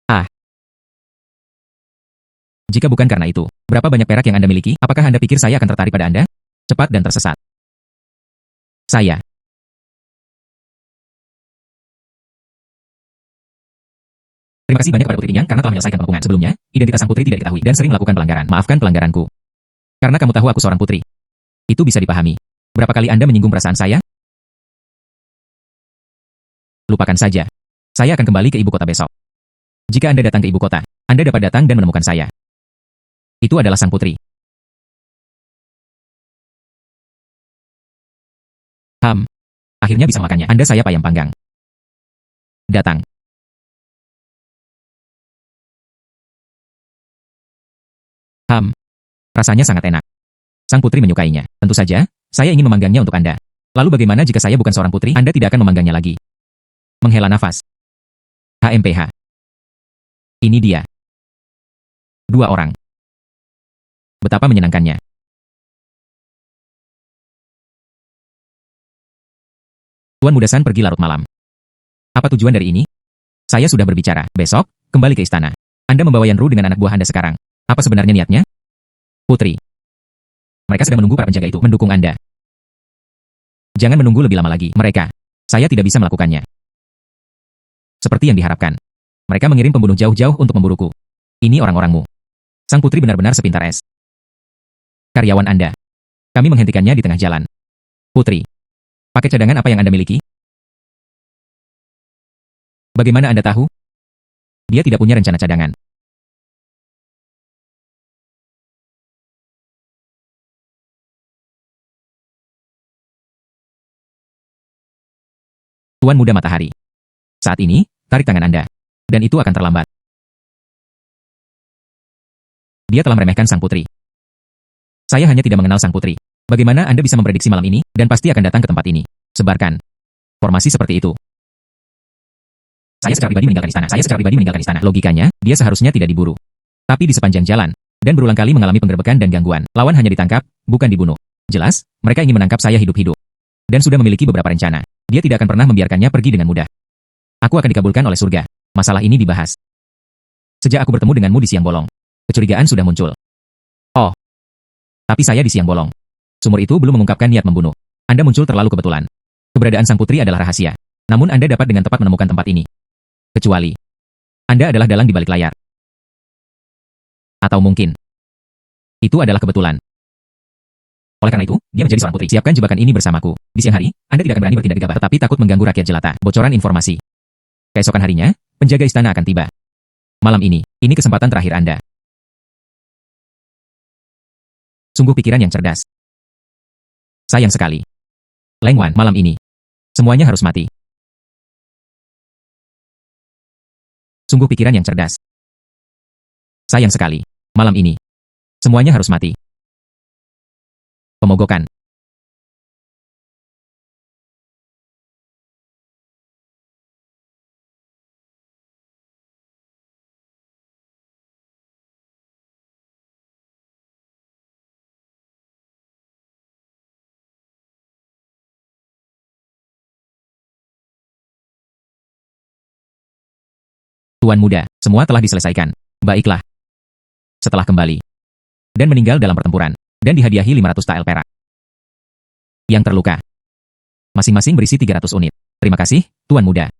Ah. Jika bukan karena itu, berapa banyak perak yang Anda miliki? Apakah Anda pikir saya akan tertarik pada Anda? Cepat dan tersesat. Saya. Terima kasih banyak kepada Putri Tinyang karena telah menyelesaikan pengepungan. Sebelumnya, identitas sang putri tidak diketahui dan sering melakukan pelanggaran. Maafkan pelanggaranku. Karena kamu tahu aku seorang putri. Itu bisa dipahami. Berapa kali Anda menyinggung perasaan saya? Lupakan saja. Saya akan kembali ke ibu kota besok. Jika Anda datang ke ibu kota, Anda dapat datang dan menemukan saya. Itu adalah sang putri. Akhirnya bisa makannya. Anda saya ayam panggang. Datang. Rasanya sangat enak. Sang putri menyukainya. Tentu saja, saya ingin memanggangnya untuk Anda. Lalu bagaimana jika saya bukan seorang putri? Anda tidak akan memanggangnya lagi. Menghela nafas. HMPH. Ini dia. 2 orang. Betapa menyenangkannya. Tuan Muda San pergi larut malam. Apa tujuan dari ini? Saya sudah berbicara. Besok, kembali ke istana. Anda membawa Yanru dengan anak buah Anda sekarang. Apa sebenarnya niatnya? Putri. Mereka sedang menunggu para penjaga itu mendukung Anda. Jangan menunggu lebih lama lagi. Saya tidak bisa melakukannya. Seperti yang diharapkan. Mereka mengirim pembunuh jauh-jauh untuk memburuku. Ini orang-orangmu. Sang putri benar-benar sepintar es. Karyawan Anda. Kami menghentikannya di tengah jalan. Putri. Paket cadangan apa yang Anda miliki? Bagaimana Anda tahu? Dia tidak punya rencana cadangan. Tuan Muda Matahari. Saat ini, tarik tangan Anda. Dan itu akan terlambat. Dia telah meremehkan sang putri. Saya hanya tidak mengenal sang putri. Bagaimana Anda bisa memprediksi malam ini, dan pasti akan datang ke tempat ini. Sebarkan. Formasi seperti itu. Saya secara pribadi meninggalkan istana. Logikanya, dia seharusnya tidak diburu. Tapi di sepanjang jalan, dan berulang kali mengalami penggerbekan dan gangguan, lawan hanya ditangkap, bukan dibunuh. Jelas, mereka ingin menangkap saya hidup-hidup. Dan sudah memiliki beberapa rencana. Dia tidak akan pernah membiarkannya pergi dengan mudah. Aku akan dikabulkan oleh surga. Masalah ini dibahas. Sejak aku bertemu denganmu di siang bolong, kecurigaan sudah muncul. Oh. Tapi saya di siang bolong. Sumur itu belum mengungkapkan niat membunuh. Anda muncul terlalu kebetulan. Keberadaan sang putri adalah rahasia. Namun Anda dapat dengan tepat menemukan tempat ini. Kecuali Anda adalah dalang di balik layar. Atau mungkin itu adalah kebetulan. Oleh karena itu, dia menjadi seorang putri. Siapkan jebakan ini bersamaku. Di siang hari, Anda tidak akan berani bertindak gegabah, tetapi takut mengganggu rakyat jelata. Bocoran informasi. Keesokan harinya, penjaga istana akan tiba. Malam ini kesempatan terakhir Anda. Sungguh pikiran yang cerdas. Sayang sekali. Leng Wan, malam ini semuanya harus mati. Sungguh pikiran yang cerdas. Sayang sekali. Malam ini semuanya harus mati. Pemogokan. Tuan Muda, semua telah diselesaikan. Baiklah. Setelah kembali dan meninggal dalam pertempuran, dan dihadiahi 500 tael perak. Yang terluka. Masing-masing berisi 300 unit. Terima kasih, Tuan Muda.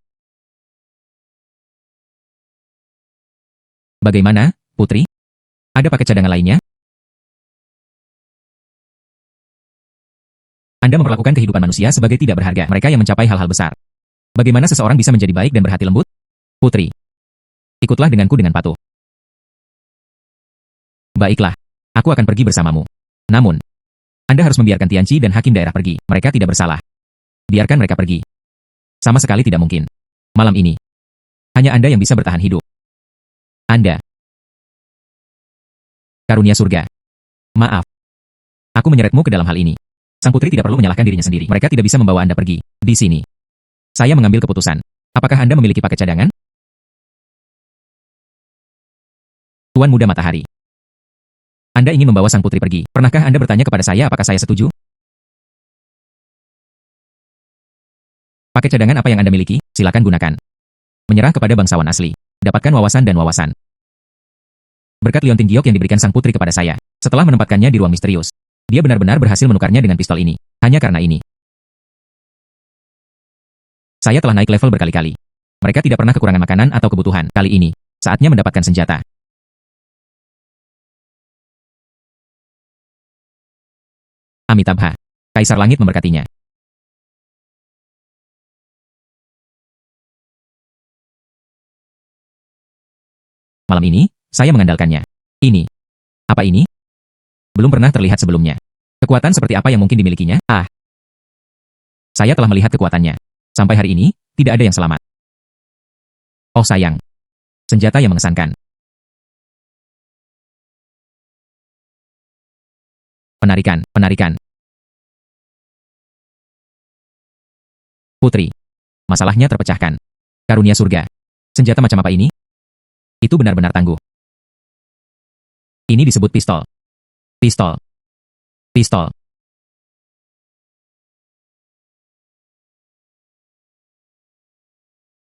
Bagaimana, Putri? Ada paket cadangan lainnya? Anda memperlakukan kehidupan manusia sebagai tidak berharga. Mereka yang mencapai hal-hal besar. Bagaimana seseorang bisa menjadi baik dan berhati lembut? Putri. Ikutlah denganku dengan patuh. Baiklah. Aku akan pergi bersamamu. Namun, Anda harus membiarkan Tianqi dan hakim daerah pergi. Mereka tidak bersalah. Biarkan mereka pergi. Sama sekali tidak mungkin. Malam ini, hanya Anda yang bisa bertahan hidup. Anda. Karunia surga. Maaf. Aku menyeretmu ke dalam hal ini. Sang putri tidak perlu menyalahkan dirinya sendiri. Mereka tidak bisa membawa Anda pergi. Di sini. Saya mengambil keputusan. Apakah Anda memiliki paket cadangan? Tuan Muda Matahari. Anda ingin membawa sang putri pergi. Pernahkah Anda bertanya kepada saya apakah saya setuju? Paket cadangan apa yang Anda miliki? Silakan gunakan. Menyerah kepada bangsawan asli. Dapatkan wawasan dan wawasan. Berkat liontin giok yang diberikan sang putri kepada saya, setelah menempatkannya di ruang misterius, dia benar-benar berhasil menukarnya dengan pistol ini. Hanya karena ini. Saya telah naik level berkali-kali. Mereka tidak pernah kekurangan makanan atau kebutuhan. Kali ini, Saatnya mendapatkan senjata. Amitabha. Kaisar Langit memberkatinya. Malam ini, saya mengandalkannya. Ini. Apa ini? Belum pernah terlihat sebelumnya. Kekuatan seperti apa yang mungkin dimilikinya? Saya telah melihat kekuatannya. Sampai hari ini, tidak ada yang selamat. Oh sayang. Senjata yang mengesankan. Penarikan. Putri. Masalahnya terpecahkan. Karunia surga. Senjata macam apa ini? Itu benar-benar tangguh. Ini disebut pistol. Pistol.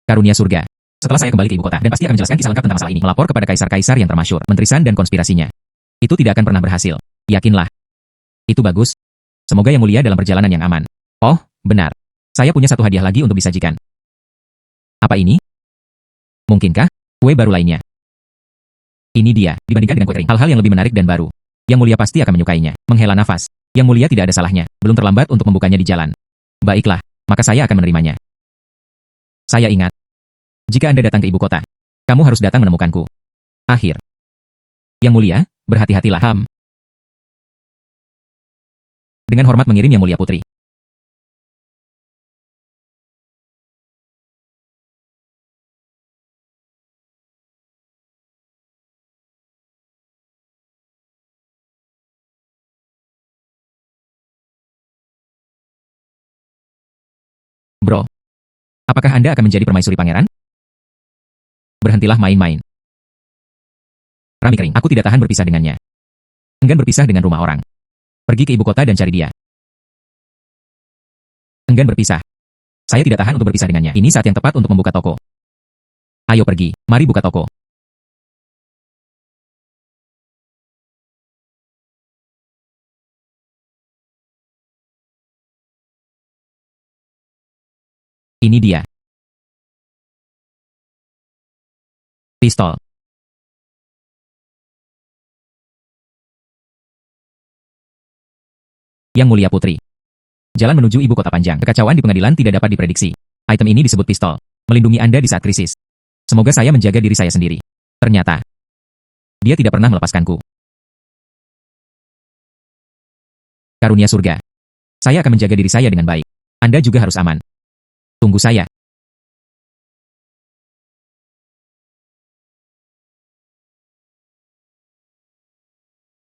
Karunia surga. Setelah saya kembali ke ibu kota, dan pasti akan menjelaskan kisah lengkap tentang masalah ini, melapor kepada kaisar-kaisar yang termasyhur, menteri San dan konspirasinya. Itu tidak akan pernah berhasil. Yakinlah. Itu bagus. Semoga yang mulia dalam perjalanan yang aman. Oh, benar. Saya punya satu hadiah lagi untuk disajikan. Apa ini? Mungkinkah kue baru lainnya? Ini dia, dibandingkan dengan kue kering, hal-hal yang lebih menarik dan baru. Yang mulia pasti akan menyukainya. Menghela nafas. Yang mulia tidak ada salahnya. Belum terlambat untuk membukanya di jalan. Baiklah, maka saya akan menerimanya. Saya ingat. Jika Anda datang ke ibu kota, kamu harus datang menemukanku. Akhir. Yang mulia, berhati-hatilah. Dengan hormat mengirim Yang Mulia Putri. Bro, apakah Anda akan menjadi permaisuri pangeran? Berhentilah main-main. Rami kering, aku tidak tahan berpisah dengannya. Enggan berpisah dengan rumah orang. Pergi ke ibu kota dan cari dia. Enggan berpisah. Saya tidak tahan untuk berpisah dengannya. Ini saat yang tepat untuk membuka toko. Ayo pergi, mari buka toko. Ini dia. Pistol. Yang Mulia Putri. Jalan menuju ibu kota panjang. Kekacauan di pengadilan tidak dapat diprediksi. Item ini disebut pistol. Melindungi Anda di saat krisis. Semoga saya menjaga diri saya sendiri. Ternyata, dia tidak pernah melepaskanku. Karunia surga. Saya akan menjaga diri saya dengan baik. Anda juga harus aman. Tunggu saya.